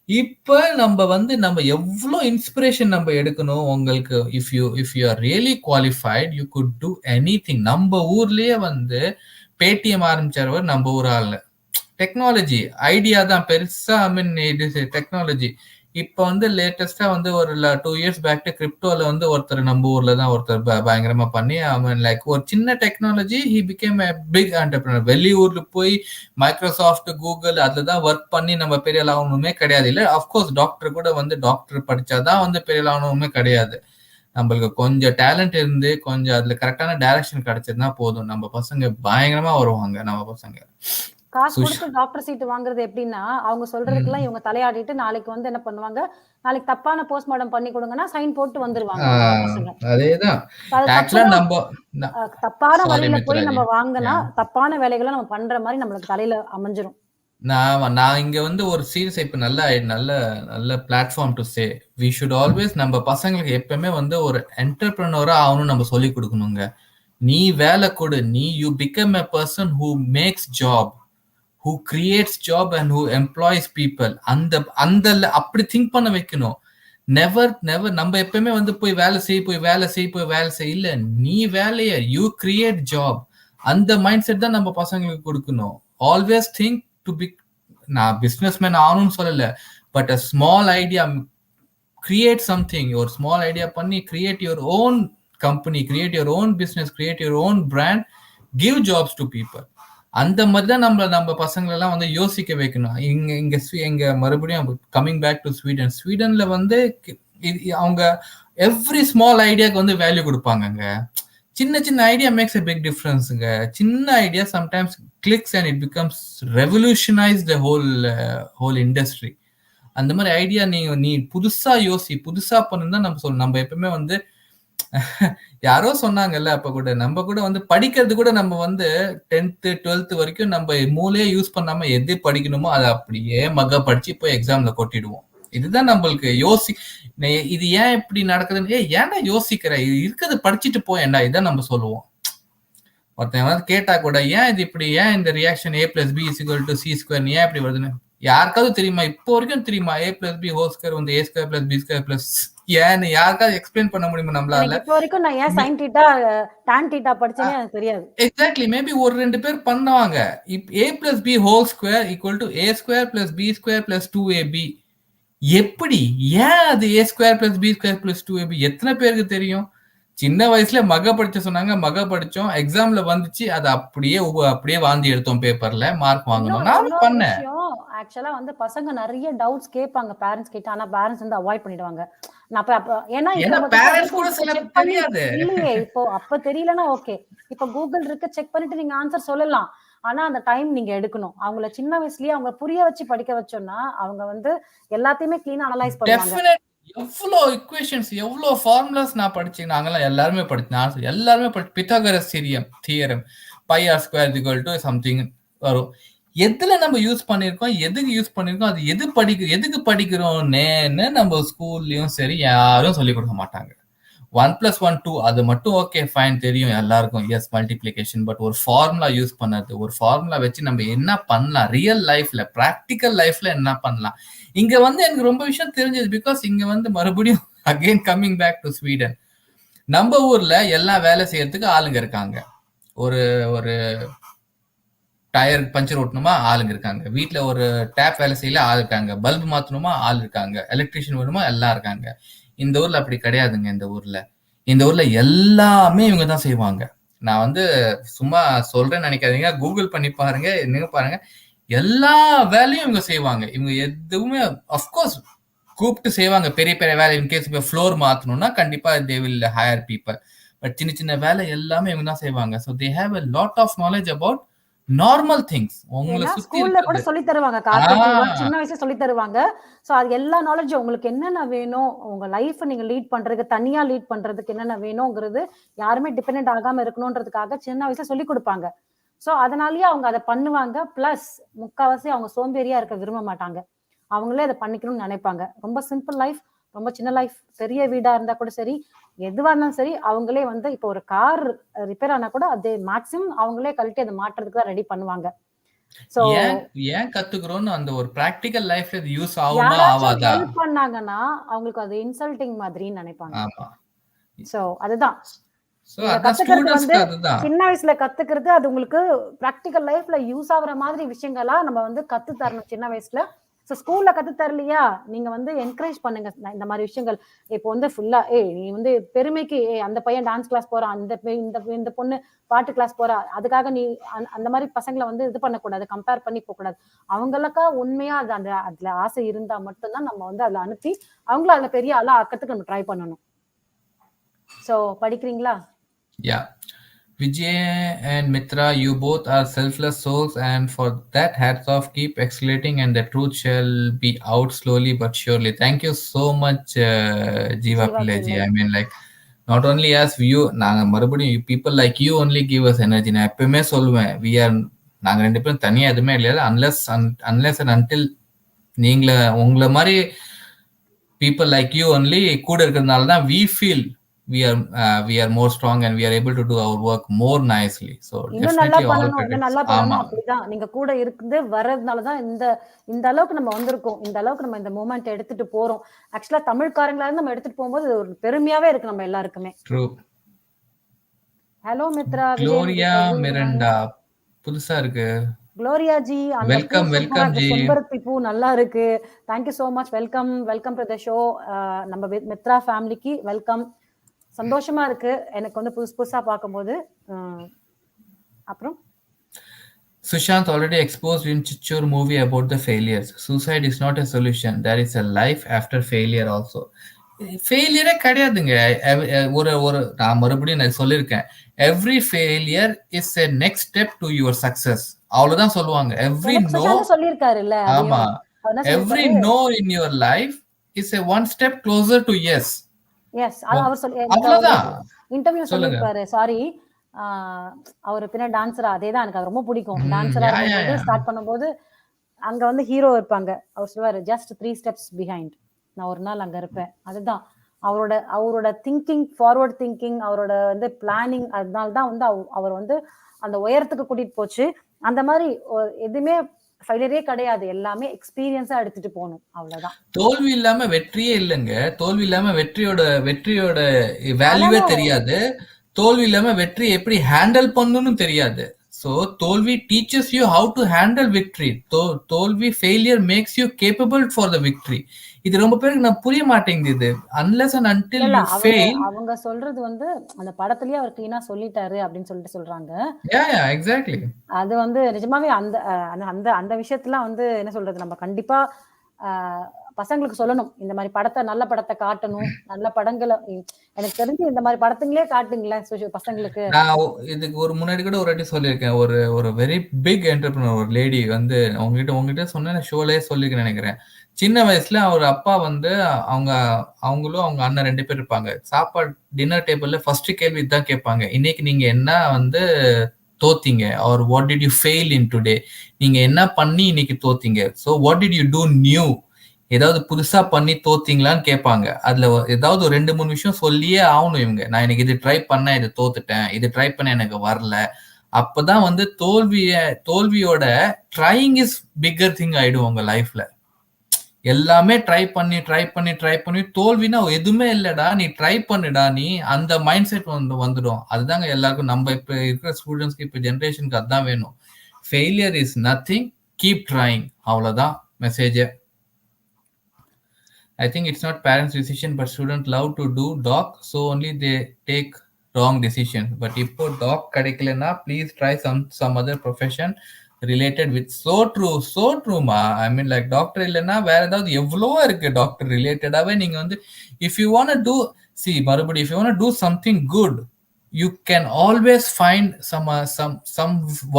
இப்ப நம்ம எவ்வளோ இன்ஸ்பிரேஷன் நம்ம எடுக்கணும். உங்களுக்கு if you are really qualified you good two anything. நம்ம ஊர்லயே வந்து பேடிஎம் ஆரம்பிச்சவர் நம்ம ஊர் ஆளு. டெக்னாலஜி ஐடியா தான் பெருசா ஐ மீன் இது டெக்னாலஜி. இப்ப வந்து லேட்டஸ்டா வந்து ஒரு 2 years பேக் கிரிப்டோல வந்து ஒருத்தர் நம்ம ஊர்ல தான் ஒருத்தர் பயங்கரமா பண்ணி ஐ மீன் லைக் ஒரு சின்ன technology he became a big entrepreneur. வெளியூர்ல போய் மைக்ரோசாஃப்ட் கூகுள் அதுல தான் ஒர்க் பண்ணி நம்ம பெரிய ஆகணுமே கிடையாது. இல்ல அஃப்கோர்ஸ் டாக்டர் கூட வந்து டாக்டர் படிச்சாதான் வந்து பெரிய ஆகணுமே கிடையாது. நம்மளுக்கு கொஞ்சம் டேலண்ட் இருந்து கொஞ்சம் அதுல கரெக்டான டைரக்ஷன் கிடைச்சதுன்னா போதும். நம்ம பசங்க பயங்கரமா வருவாங்க. நம்ம பசங்க காசு கொடுத்து டாக்டர் சீட் வாங்குறது எப்படின்னா, அவங்க சொல்றதுக்கெல்லாம் இவங்க தலையாடிட்டு நாளைக்கு வந்து என்ன பண்ணுவாங்க, நாளைக்கு தப்பான போஸ்ட்மார்டம் பண்ணி கொடுங்கன்னா சைன் போட்டு வந்துருவாங்க பசங்க. அதேதான் தப்பான வழியில போய் நம்ம வாங்கினா தப்பான வேலைகளை நம்ம பண்ற மாதிரி நம்மளுக்கு தலையில அமைஞ்சிரும். நான் இங்க வந்து ஒரு சீரியஸ் இப்ப நல்ல platform to say we should always நம்ம பசங்களுக்கு எப்பவுமே வந்து ஒரு என்டர்பிரனரா ஆகணும் நம்ம சொல்லி கொடுக்கணுங்க. நீ வேலை கொடு, நீ you become a person who maths job, who creates job and who employs people. அந்த அப்படி திங்க் பண்ண வைக்கணும். நெவர் நம்ம எப்பவுமே வந்து போய் வேலை செய் இல்ல, நீ வேலைய யூ கிரியேட் ஜாப். அந்த மைண்ட் செட் தான் நம்ம பசங்களுக்கு கொடுக்கணும். ஆல்வேஸ் திங்க் டு பி, நான் பிசினஸ் மேன் ஆகணும்னு சொல்லல, but a small idea create something. ஒரு ஸ்மால் ஐடியா பண்ணி create your own company, create your own business, create your own brand, give jobs to people. அந்த மாதிரி தான் நம்ம பசங்களெல்லாம் வந்து யோசிக்க வைக்கணும். இங்க மறுபடியும் கம்மிங் பேக் டு ஸ்வீடன்ல வந்து அவங்க எவ்ரி ஸ்மால் ஐடியாவுக்கு வந்து வேல்யூ கொடுப்பாங்கங்க. சின்ன ஐடியா மேக்ஸ் எ பிக் டிஃபரன்ஸுங்க. சின்ன idea sometimes clicks and it becomes revolutionise the whole industry. அந்த மாதிரி ஐடியா நீ புதுசா புதுசா பண்ணுன்னு தான் நம்ம சொல்லணும். நம்ம எப்பவுமே வந்து யாரோ சொன்னாங்கல்ல அப்ப கூட, நம்ம கூட வந்து படிக்கிறது கூட நம்ம வந்து 10th 12th வரைக்கும் நம்ம மூளையே யூஸ் பண்ணாம எது படிக்கணுமோ அதை அப்படியே மக படிச்சு போய் எக்ஸாம்ல கொட்டிடுவோம். இதுதான் நம்மளுக்கு இது ஏன் இப்படி நடக்குதுன்னு ஏன்னா யோசிக்கிற, இது இருக்கிறது படிச்சுட்டு போயேன்டா இதான் நம்ம சொல்லுவோம். ஒருத்தன் கேட்டா கூட ஏன் இது இப்படி, ஏன் இந்த ரியாக்ஷன் a+b=c², ஏன் இப்படி வருதுன்னு யாருக்காவது தெரியுமா? இப்போ வரைக்கும் தெரியுமா a+b² வந்து a²+b² ஏன்னு யாருக்காவது எக்ஸ்பிளைன் பண்ண முடியுமா நம்மளால? இப்போ வரைக்கும் நான் ஏன் sin θ tan θ படிச்சேன்னு எனக்கு தெரியாது. எக்ஸாக்ட்லி, மேபி ஒரு 2 பேர் பண்ணுவாங்க. a+b² a²+b²+2ab எப்படி, ஏன் அது a²+b²+2ab எத்தனை பேருக்கு தெரியும்? சின்ன வயசுல மக படிச்ச சொன்னாங்க, மக படிச்சோம், எக்ஸாம்ல வந்துச்சு, அது அப்படியே வாந்தி எடுத்தோம், பேப்பர்ல மார்க் வாங்கணும். நான் பண்ணேன். ஆக்சுவலா வந்து பசங்க நிறைய டவுட்ஸ் கேட்பாங்க பேரண்ட்ஸ் கிட்ட, ஆனா பேரண்ட்ஸ் வந்து அவாய்ட் பண்ணிடுவாங்க. நான் அப்ப ஏன்னா இப்ப ஏன்னா நம்ம பேரண்ட்ஸ் கூட சில செக் பண்ணி தெரியாது. இல்லையே, இப்போ அப்ப தெரியலன்னா ஓகே. இப்ப கூகுள் இருக்கு, செக் பண்ணிட்டு நீங்க ஆன்சர் சொல்லலாம். ஆனா அந்த டைம் நீங்க எடுக்கணும். அவங்கள சின்ன வயசுலயே அவங்க புரிய வச்சு படிக்க வச்சோம்னா, அவங்க வந்து எல்லாத்தையுமே கிளீனா அனலைஸ் பண்ணுவாங்க. டெஃபினட் எவ்வளோ இக்குவேஷன்ஸ், எவ்வளோ ஃபார்முலாஸ் நான் படிச்சேன். நாங்கெல்லாம் எல்லாருமே படிச்சோம். எல்லாருமே Pythagoras theorem pi r square is equal to something வரும். எதுல நம்ம யூஸ் பண்ணிருக்கோம், எதுக்கு யூஸ் பண்ணிருக்கோம், அது எதுக்கு படிக்கிறோம்னு நம்ம ஸ்கூல்லயும் சரி யாரும் சொல்லிக் கொடுக்க மாட்டாங்க. 1+1 2 அது மட்டும் ஓகே ஃபைன் தெரியும் எல்லாருக்கும், எஸ் மல்டிப்ளிகேஷன். பட் ஒரு ஃபார்முலா யூஸ் பண்ணது, ஒரு ஃபார்முலா வச்சு நம்ம என்ன பண்ணலாம் ரியல் லைஃப்ல, ப்ராக்டிக்கல் லைஃப்ல என்ன பண்ணலாம். இங்க வந்து எனக்கு ரொம்ப விஷயம் தெரிஞ்சது. பிகாஸ் இங்க வந்து மறுபடியும் again coming back to Sweden, நம்ம ஊர்ல எல்லாம் வேலை செய்யறதுக்கு ஆளுங்க இருக்காங்க. ஒரு ஒரு டயர் பஞ்சர் ஓட்டணுமா ஆளுங்க இருக்காங்க, வீட்டுல ஒரு டேப் வேலை செய்யல ஆள் இருக்காங்க, பல்பு மாத்தணுமா ஆள் இருக்காங்க, எலக்ட்ரீஷியன் வேணுமா எல்லாம் இருக்காங்க. இந்த ஊர்ல அப்படி கிடையாதுங்க. இந்த ஊர்ல எல்லாமே இவங்க தான் செய்வாங்க. நான் வந்து சும்மா சொல்றேன்னு நினைக்காதீங்க, கூகுள் பண்ணி பாருங்க, என்னங்க பாருங்க, எல்லா வேலையும் இவங்க செய்வாங்க. இவங்க எதுவுமே அஃப்கோர்ஸ் கூப்பிட்டு செய்வாங்க பெரிய பெரிய வேலை. இன்கேஸ் இப்போ ஃப்ளோர் மாத்தணும்னா கண்டிப்பா they will higher people. But சின்ன சின்ன வேலை எல்லாமே இவங்க தான் செய்வாங்க. So they have a lot of knowledge about normal things. உங்களை சுத்தி ஸ்கூல்ல கூட இருக்கிறது. சொல்லி தருவாங்க, சின்ன வயசுல சொல்லி தருவாங்க. சோ அது எல்லா நாலேஜும் உங்களுக்கு என்னென்ன வேணும், உங்க லைஃப் நீங்க லீட் பண்றதுக்கு, தனியா லீட் பண்றதுக்கு என்னென்ன வேணுங்கிறது, யாருமே டிபெண்டன்ட் ஆகாம இருக்கணும்ன்றதுக்காக சின்ன வயசுல சொல்லி கொடுப்பாங்க. சோ அதனாலயே அவங்க அதை பண்ணுவாங்க. பிளஸ் முக்காவாசி அவங்க சோம்பேறியா இருக்க விரும்ப மாட்டாங்க. அவங்களே அதை பண்ணிக்கணும்னு நினைப்பாங்க. ரொம்ப சிம்பிள் லைஃப், ரொம்ப சின்ன லைஃப், பெரிய வீடா இருந்தா கூட சரி, எதுவா இருந்தாலும் சரி, அவங்களே வந்து இப்போ ஒரு கார் ரிப்பேர் ஆனா கூட அது மேக்ஸிமம் அவங்களே கழட்டி அதை மாட்டுறதுக்கு தான் ரெடி பண்ணுவாங்க. ஏன் கத்துக்கிறோம்னு அந்த ஒரு பிராக்டிக்கல் லைஃப்ல இது யூஸ் ஆகுமா யாராச்சும் ஆவாதா? ஹெல்ப் பண்ணாங்கன்னா அவங்களுக்கு அது இன்சல்ட்டிங் மாதிரின்னு நினைப்பாங்க. ஆமா. சோ அதுதான் சோ நீங்க அதான் கத்துக்கிறது வந்து ஸ்டூடண்ட்ஸ்க்கு அதுதான். சின்ன வயசுல கத்துக்கிறது, அது உங்களுக்கு பிராக்டிக்கல் லைஃப்ல யூஸ் ஆகுற மாதிரி விஷயங்களா நம்ம வந்து கத்து தரணும் சின்ன வயசுல. சோ ஸ்கூல்ல கத்து தரலையா, நீங்க வந்து என்கரேஜ் பண்ணுங்க இந்த மாதிரி விஷயங்கள். இப்போ வந்து ஃபுல்லா நீ வந்து பெருமைக்கு அந்த பையன் டான்ஸ் கிளாஸ் போறான், இந்த பொண்ணு பாட்டு கிளாஸ் போறா, அதுக்காக நீ அந்த மாதிரி பசங்களை வந்து இது பண்ணக்கூடாது, கம்பேர் பண்ணி போக கூடாது. அவங்களுக்கா உண்மையா அது அந்த அதுல ஆசை இருந்தா மட்டும்தான் நம்ம வந்து அதுல அனுப்பி அவங்கள அதுல பெரிய ஆளா ஆக்கிறதுக்கு நம்ம ட்ரை பண்ணணும். சோ படிக்கிறீங்களா? Yeah. Vijay and Mitra, you both are selfless souls, and for that, hats off. Keep escalating, and the truth shall be out slowly but surely. Thank you so much, Jiva Pillaji. I mean, like, not only us, people like you only give us energy. நான் எப்பவுமே சொல்லுவேன், நாங்க ரெண்டு பேரும் தனியா எதுவுமே இல்லையா, unless and until உங்களை மாதிரி people like you only கூட இருக்கிறதுனால தான் we feel we are more strong and we are able to do our work more nicely. So இன்னும் நல்லா definitely all பண்ணணும், இன்னும் credits. நல்லா பண்ணணும். அப்படிதான் நீங்க கூட இருந்து வர்றதுனாலதான் இந்த அளவுக்கு நம்ம வந்திருக்கோம், இந்த அளவுக்கு நம்ம இந்த மூமெண்ட் எடுத்துட்டு போறோம். ஆக்சுவலா தமிழ்காரங்களா இருந்து நம்ம எடுத்துட்டு போகும்போது ஒரு பெருமையாவே இருக்கு நம்ம எல்லாருக்குமே. True. Hello Mitra, Gloria Miranda, புதுசா இருக்கு. குளோரியா ஜி, அந்த வெல்கம் வெல்கம் ஜி. செம்பருத்தி பூ நல்லா இருக்கு. Thank you so much. Welcome to the show. நம்ம மித்ரா ஃபேமிலிக்கு வெல்கம். சந்தோஷமா இருக்கு எனக்கு வந்து புதுசா பார்க்கும்போது. அப்புறம் Sushant already exposed in Chichur movie about the failures. Suicide is not a solution. There is a life after failure also. ஃபெயிலியரே கிடையாதுங்க. நான் மறுபடியும் நான் சொல்லியிருக்கேன், every failure is a next step to your success. அவ்வளவுதான் சொல்லுவாங்க. Every no in your life is a one step closer to yes. அவ்வளவுதான். Interview சொல்லிருப்பாரு. Sorry, அவர் பின்ன டான்சரா, அதேதான் எனக்கு ரொம்ப பிடிக்கும். டான்சரா ஸ்டார்ட் பண்ணும்போது அங்க வந்து ஹீரோ இருப்பாங்க, அவர் சொல்லுவாரு ஜஸ்ட் 3 steps behind. நான் ஒரு நாள் அங்க இருப்பேன். அதுதான் அவரோட திங்கிங், ஃபார்வர்ட் திங்கிங், அவரோட வந்து பிளானிங். அதனால்தான் வந்து அவர் வந்து அந்த உயரத்துக்கு கூட்டிட்டு போச்சு. அந்த மாதிரி எதுவுமே ஃபெயிலியரே கிடையாது, எல்லாமே எக்ஸ்பீரியன்ஸா எடுத்துட்டு போகணும், அவ்வளவுதான். தோல்வி இல்லாம வெற்றியே இல்லைங்க. தோல்வி இல்லாம வெற்றியோட வேல்யூவே தெரியாது. தோல்வி இல்லாம வெற்றி எப்படி ஹேண்டில் பண்ணணும்னு தெரியாது. So தோல்வி teaches you how to handle victory. தோல்வி failure makes you capable for the victory. இது ரொம்ப பேருக்கு நான் புரிய மாட்டேங்குது. Unless and until you fail. அவங்க சொல்றது வந்து அந்த படத்திலேயே அவர் கிளீனா சொல்லிட்டாரு அப்படின்னு சொல்லிட்டு சொல்றாங்க. Yeah, exactly. அது வந்து நிஜமாவே அந்த விஷயத்துல வந்து என்ன சொல்றது, நம்ம கண்டிப்பா பசங்களுக்கு சொல்லணும், இந்த மாதிரி படத்தை, நல்ல படத்தை காட்டணும், நல்ல படங்களை. எனக்கு தெரிஞ்சு இந்த மாதிரி படத்துங்களே காட்டுங்களேன் பசங்களுக்கு. நான் இதுக்கு ஒரு முன்னாடி கூட ஒரு வாட்டி சொல்லியிருக்கேன். ஒரு ஒரு வெரி பிக் என்டர்பிரினர் ஒரு லேடி வந்து உங்ககிட்ட சொன்ன ஷோலயே சொல்லிருக்கேன் நினைக்கிறேன். சின்ன வயசுல அவர் அப்பா வந்து அவங்களும் அவங்க அண்ணன் 2 பேர் இருப்பாங்க. சாப்பாடு டின்னர் டேபிள்ல ஃபர்ஸ்ட் கேள்வி தான் கேட்பாங்க, இன்னைக்கு நீங்க என்ன வந்து தோத்தீங்க, or what did you fail in today, நீங்க என்ன பண்ணி இன்னைக்கு தோத்தீங்க, so what did you do new, ஏதாவது புதுசா பண்ணி தோத்தீங்களான்னு கேட்பாங்க. அதுல ஏதாவது ஒரு 2-3 விஷயம் சொல்லியே ஆகணும் இவங்க. நான் எனக்கு இது ட்ரை பண்ண இது தோத்துட்டேன், இது ட்ரை பண்ண எனக்கு வரல. அப்பதான் வந்து தோல்வியோட ட்ரைங் இஸ் பிக்கர் திங் ஆயிடும் உங்க லைஃப்ல. எல்லாமே ட்ரை பண்ணி தோல்வினா எதுவுமே இல்லடா, நீ ட்ரை பண்ணுடா, நீ அந்த மைண்ட் செட் வந்துடும். அதுதாங்க எல்லாருக்கும், நம்ம இப்ப இருக்கிற ஸ்டூடெண்ட்ஸ்க்கு, இப்ப ஜென்ரேஷனுக்கு அதுதான் வேணும். Failure is nothing, keep trying, அவ்வளவுதான் message. I think it's not parents' decision, but students love to do doc, so only they take wrong decisions. But if doc kadikkalena, please try some other profession related with. So true ma. I mean, like doctor illena வேற ஏதாவது எவ்வளவோ இருக்கு doctor ரிலேட்டடாவே. நீங்க வந்து if you want to do, see மறுபடி, if you want to do something good, you can always find some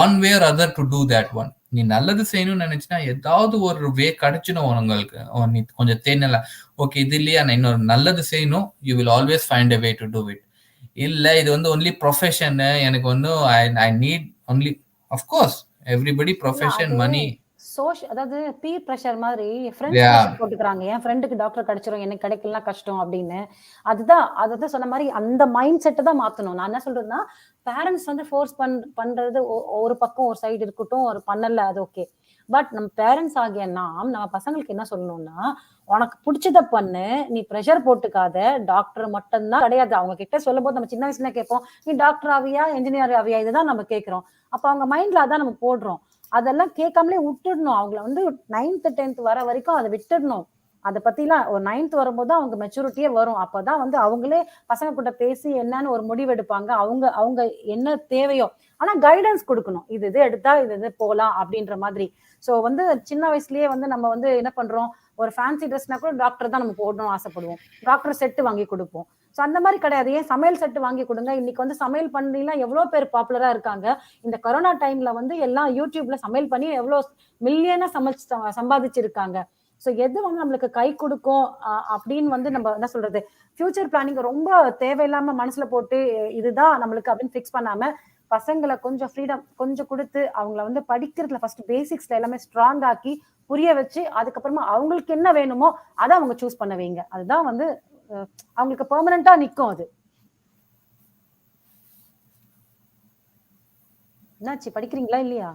one way or other to do that one. நீ நல்லது செய்யணும்னு நினைச்சுன்னா ஏதாவது ஒரு வே கிடைச்சிடும் உங்களுக்கு. நீ கொஞ்சம் தேனல, ஓகே இது இல்லையா, நான் இன்னொரு நல்லது செய்யணும், you will always find a way to do it. இல்ல இது வந்து ஒன்லி ப்ரொஃபஷன், எனக்கு வந்து I need only, of course everybody profession money. அதாவது பீர் பிரஷர் மாதிரி ஃப்ரெண்ட்ஸ் போட்டுக்கிறாங்க, என் ஃப்ரெண்டுக்கு டாக்டர் கிடைச்சிரும், எனக்கு கிடைக்கலாம் கஷ்டம் அப்படின்னு. அதுதான் சொன்ன மாதிரி அந்த மைண்ட் செட்டை தான் மாத்தணும். நான் என்ன சொல்றேன்னா, பேரண்ட்ஸ் வந்து ஃபோர்ஸ் பண்றது ஒரு பக்கம் ஒரு சைடு இருக்கட்டும், ஒரு பண்ணல அது ஓகே. பட் நம்ம பேரண்ட்ஸ் ஆகிய நம்ம பசங்களுக்கு என்ன சொல்லணும்னா, உனக்கு பிடிச்சத பண்ணு, நீ ப்ரெஷர் போட்டுக்காத, டாக்டர் மட்டும்தான் கிடையாது. அவங்க கிட்ட சொல்லும் போது நம்ம சின்ன வயசுல கேட்போம், நீ டாக்டர் ஆவியா என்ஜினியர் ஆவியா, இதுதான் நம்ம கேட்கிறோம். அப்ப அவங்க மைண்ட்ல அதான் நம்ம போடுறோம். அதெல்லாம் கேட்காமலே விட்டுடணும். அவங்கள வந்து 9th 10th வர வரைக்கும் அதை விட்டுடணும். அதை பத்திலாம் ஒரு 9th வரும்போது அவங்க மெச்சூரிட்டியே வரும். அப்பதான் வந்து அவங்களே பசங்க கிட்ட பேசி என்னன்னு ஒரு முடிவு எடுப்பாங்க. அவங்க என்ன தேவையோ, ஆனா கைடன்ஸ் கொடுக்கணும், இது எடுத்தா இது போகலாம் அப்படின்ற மாதிரி. சோ வந்து சின்ன வயசுலயே வந்து நம்ம வந்து என்ன பண்றோம், ஒரு ஃபேன்சி ட்ரெஸ்னா கூட டாக்டர் தான் நம்ம போடணும் ஆசைப்படுவோம், டாக்டர் செட்டு வாங்கி கொடுப்போம். ஸோ அந்த மாதிரி கிடையாது, ஏன் சமையல் செட்டு வாங்கி கொடுங்க. இன்னைக்கு வந்து சமையல் பண்ணிலாம் எவ்வளவு பேர் பாப்புலரா இருக்காங்க. இந்த கொரோனா டைம்ல வந்து எல்லாம் யூடியூப்ல சமையல் பண்ணி எவ்வளவு மில்லியனா சம்பாதிச்சிருக்காங்க. ஸோ எது வந்து நம்மளுக்கு கை கொடுக்கும் அப்படின்னு வந்து நம்ம என்ன சொல்றது, ஃபியூச்சர் பிளானிங் ரொம்ப தேவையில்லாம மனசுல போட்டு இதுதான் நம்மளுக்கு அப்படின்னு ஃபிக்ஸ் பண்ணாம, பசங்களை கொஞ்சம் ஃப்ரீடம் கொஞ்சம் கொடுத்து அவங்கள வந்து படிக்கிறதுல ஃபர்ஸ்ட் பேசிக்ஸ்ல எல்லாமே ஸ்ட்ராங் ஆக்கி புரிய வச்சு, அதுக்கப்புறமா அவங்களுக்கு என்ன வேணுமோ அதை அவங்க சூஸ் பண்ண வைங்க. அதுதான் வந்து அவங்களுக்கு பெர்மனண்டா நிக்கும். அது என்னாச்சு, படிக்கிறீங்களா இல்லையா?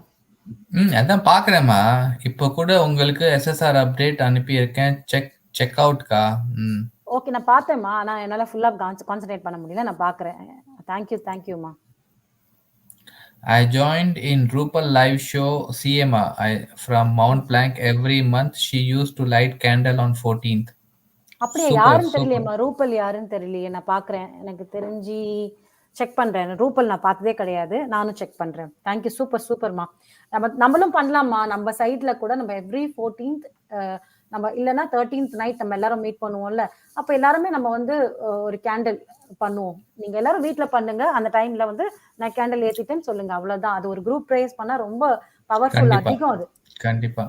அதான் பாக்குறேம்மா, இப்ப கூட உங்களுக்கு SSR அப்டேட் அனுப்பி இருக்கேன், செக் அவுட்கா. ஓகே, நான் பார்த்தேன்மா, ஆனா என்னால ஃபுல்லா கான்சென்ட்ரேட் பண்ண முடியல, நான் பாக்குறேன். தேங்க்யூமா. I joined in Drupal live show CMA from Mount Blanc every month. She used to light candle on 14th. அப்படியே யாருன்னு தெரியலையேம்மா, ரூபல் யாருன்னு தெரியலையே, நான் பாக்குறேன். எனக்கு தெரிஞ்சு செக் பண்றேன். ரூபல் நான் பார்த்ததே கிடையாது, நானும் செக் பண்றேன். தேங்க்யூ, சூப்பர்மா. நம்மளும் பண்ணலாமா, நம்ம சைட்ல கூட நம்ம எவ்ரி 14th நம்ம இல்லைன்னா 13th நைட் நம்ம எல்லாரும் மீட் பண்ணுவோம்ல, அப்ப எல்லாருமே நம்ம வந்து ஒரு கேண்டில் பண்ணுவோம். நீங்க எல்லாரும் வீட்டுல பண்ணுங்க, அந்த டைம்ல வந்து நான் கேண்டில் ஏத்திட்டேன்னு சொல்லுங்க, அவ்வளவுதான். அது ஒரு குரூப் ப்ரேயர்ஸ் பண்ணா ரொம்ப பவர்ஃபுல், அதிகம் அது. கண்டிப்பா.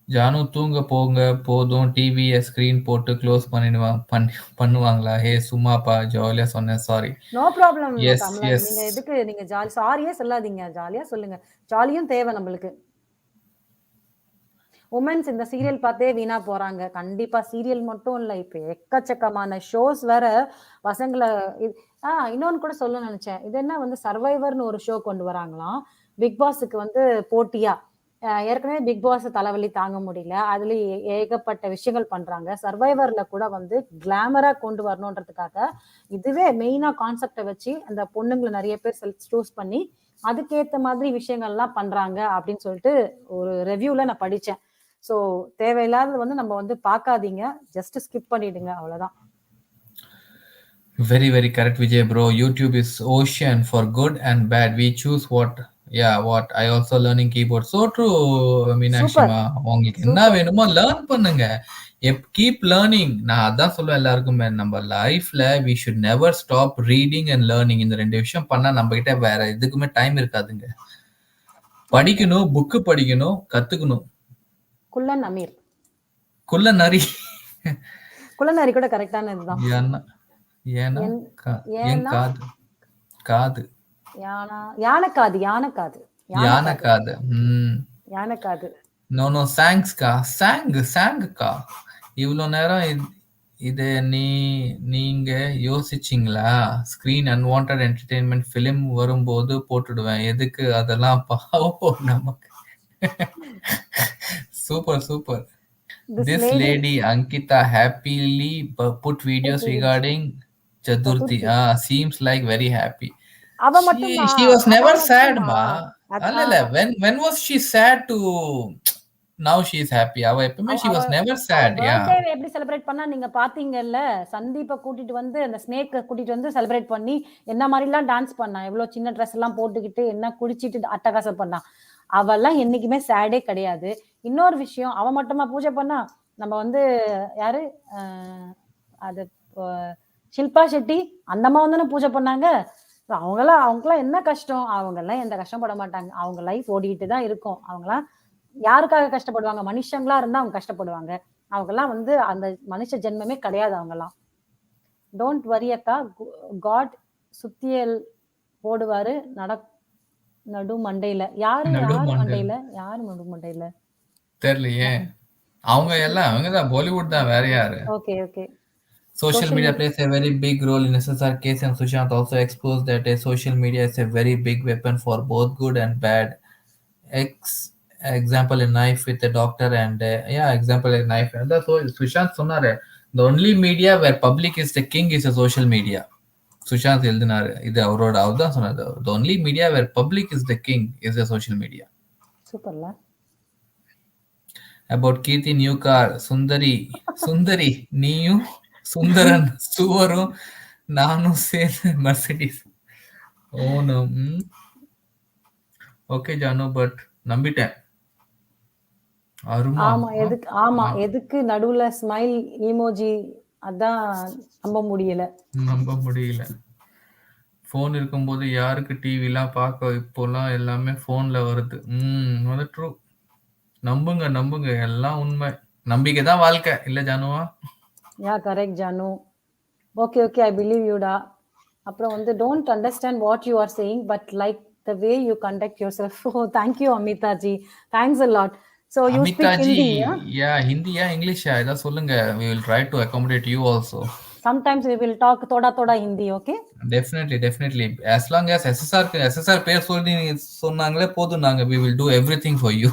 ஜானு தூங்க போங்க போதும், டிவியை ஸ்கிரீன் போட்டு க்ளோஸ் பண்ணுவாங்களா? ஹே சும்மாப்பா, ஜாலியா சொன்னேன், சாரி. No problem. நீங்க எதுக்கு நீங்க ஜாலி சாரியே சொல்லாதீங்க, ஜாலியா சொல்லுங்க. ஜாலியும் தேவை நம்மளுக்கு. உமன்ஸ் இந்த சீரியல் பார்த்தே வீணா போறாங்க. கண்டிப்பா சீரியல் மட்டும் இல்ல, இப்ப எக்கச்சக்கமான ஷோஸ் வேற பசங்களை. இன்னொன்னு கூட சொல்ல நினைச்சேன், இது என்ன வந்து சர்வைவர்னு ஒரு ஷோ கொண்டு வராங்களாம் பிக் பாஸுக்கு வந்து போட்டியா. ஏற்கனவே பிக் பாஸ் தலைவலி தாங்க முடியல, அதுல ஏகப்பட்ட விஷயங்கள் பண்றாங்க. சர்வைவர்ல கூட வந்து கிளாமரா கொண்டு வரணும்ன்றதுக்காக இதுவே மெயினா கான்செப்டை வச்சு அந்த பொண்ணுங்களை நிறைய பேர் சூஸ் பண்ணி அதுக்கேத்த மாதிரி விஷயங்கள்லாம் பண்றாங்க அப்படின்னு சொல்லிட்டு ஒரு ரிவ்யூல நான் படிச்சேன். சோ தேவையில்லாதது வந்து நம்ம வந்து பார்க்காதீங்க, ஜஸ்ட் ஸ்கிப் பண்ணிடுங்க, அவ்வளவுதான். Very, very correct, Vijay bro. YouTube is ocean for good and bad. We choose what Yeah, what I also learning keyboard. So true, super மீனாட்சிமா. உங்களுக்கு என்ன சூப்பர் வேணுமோ லேர்ன் பண்ணுங்க. Keep learning. நான் அதான் சொல்லுவேன் எல்லாருக்குமே. நம்ம லைஃப்ல we should never stop reading and learning. இந்த 2 விஷயம் பண்ணா நம்ம கிட்ட வேற எதுக்குமே டைம் இருக்காதுங்க. படிக்கணும், புக்கு படிக்கணும், கத்துக்கணும். குள்ளன் அமீர் குள்ள நரி. குள்ளநரி கூட கரெக்டான இதுதான். ஏன்னா ஏன்னா என்- என் ஏன்னா காது காது யானைக்காது யானைக்காது யானை காது. யானைக்காது. நோ நோ சாங்ஸ்கா சாங்குக்கா. இவ்வளோ நேரம் இது நீங்க யோசிச்சிங்களா? ஸ்கிரீன் அன்வான்ட் என்டர்டெயின்மெண்ட் ஃபிலிம் வரும்போது போட்டுடுவேன். எதுக்கு அதெல்லாம் பாவம் நமக்கு. Super super. This lady Ankita happily put videos regarding Chaturthi. Seems like very happy. அவ மட்டும் She was never sad, ma. அல்ல when was she sad to now she is happy? அவ எப்பவுமே she was never sad. Yeah. Birthday எப்படி celebrate பண்ணா நீங்க பாத்தீங்கல்ல? சந்தீப்பை கூட்டிட்டு வந்து அந்த ஸ்னேக் கூட்டிட்டு வந்து செலிப்ரேட் பண்ணி என்ன மாதிரி எல்லாம் டான்ஸ் பண்ணா, எவ்வளவு சின்ன ட்ரெஸ் எல்லாம் போட்டுக்கிட்டு என்ன குடிச்சிட்டு அட்டகாசம் பண்ணா. அவெல்லாம் என்னைக்குமே சேடே கிடையாது. இன்னொரு விஷயம், அவ மட்டுமா பூஜை பண்ணா? நம்ம வந்து யாரு அது ஷில்பா ஷெட்டி அந்த அம்மா வந்து பூஜை பண்ணாங்க. அவங்கெல்லாம் என்ன கஷ்டம்? அவங்க எல்லாம் எந்த கஷ்டப்பட மாட்டாங்க. அவங்க லைஃப் ஓடிட்டு தான் இருக்கும். அவங்கலாம் யாருக்காக கஷ்டப்படுவாங்க? மனுஷங்களா இருந்தா அவங்க கஷ்டப்படுவாங்க. அவங்கெல்லாம் வந்து அந்த மனுஷ ஜென்மமே கிடையாது. அவங்கெல்லாம் டோன்ட் வரி அக்கா, காட் சுத்தியல் போடுவாரு நடு மண்டையில. யாரு மண்டையில தெரியலையே. அவங்க எல்லாம் அவங்கதான் பாலிவுட் தான், வேற யாரு? Okay okay. Social media plays a very big role in SSR case, and Sushant also exposed that social media is a very big weapon for both good and bad. Example a knife with a doctor and example a knife. And that's what Sushant சொன்னாரு. The only media where public is the king is a social media. Sushant எழுதினாரு இது. அவர் தான் சொன்னாரு. The only media where public is the king is a social media. சூப்பர்ல. About Kirti new car. சுந்தரி நீயும் சுந்தரன் சுவரும் நானும் சேர்ந்து Mercedes. Onam. Okay Janu, but நம்பிட்டேன். ஆமா எதுக்கு நடுவுல ஸ்மைல் ஈமோஜி? அதான் நம்ப முடியல. போன் இருக்கும்போது யாருக்கு டிவி எல்லாம் பார்க்க? இப்போலாம் எல்லாமே போன்ல வருது. ட்ரூ. நம்புங்க எல்லாம் உண்மை. நம்பிக்கை தான் வாழ்க்கை இல்ல ஜானுவா? Yeah correct Janu. Okay I believe யூடா. அப்புறம் வந்து don't understand what you are saying but like the way you conduct yourself. Thank you Amita ji. Thanks a lot. So you speak Hindi? Yeah, Hindi ya English ya இத சொல்லுங்க. We will try to accommodate you also. Sometimes we will talk thoda Hindi, okay? Definitely. As long as SSR பேர் சொன்னாங்களே போதும், நாங்க we will do everything for you.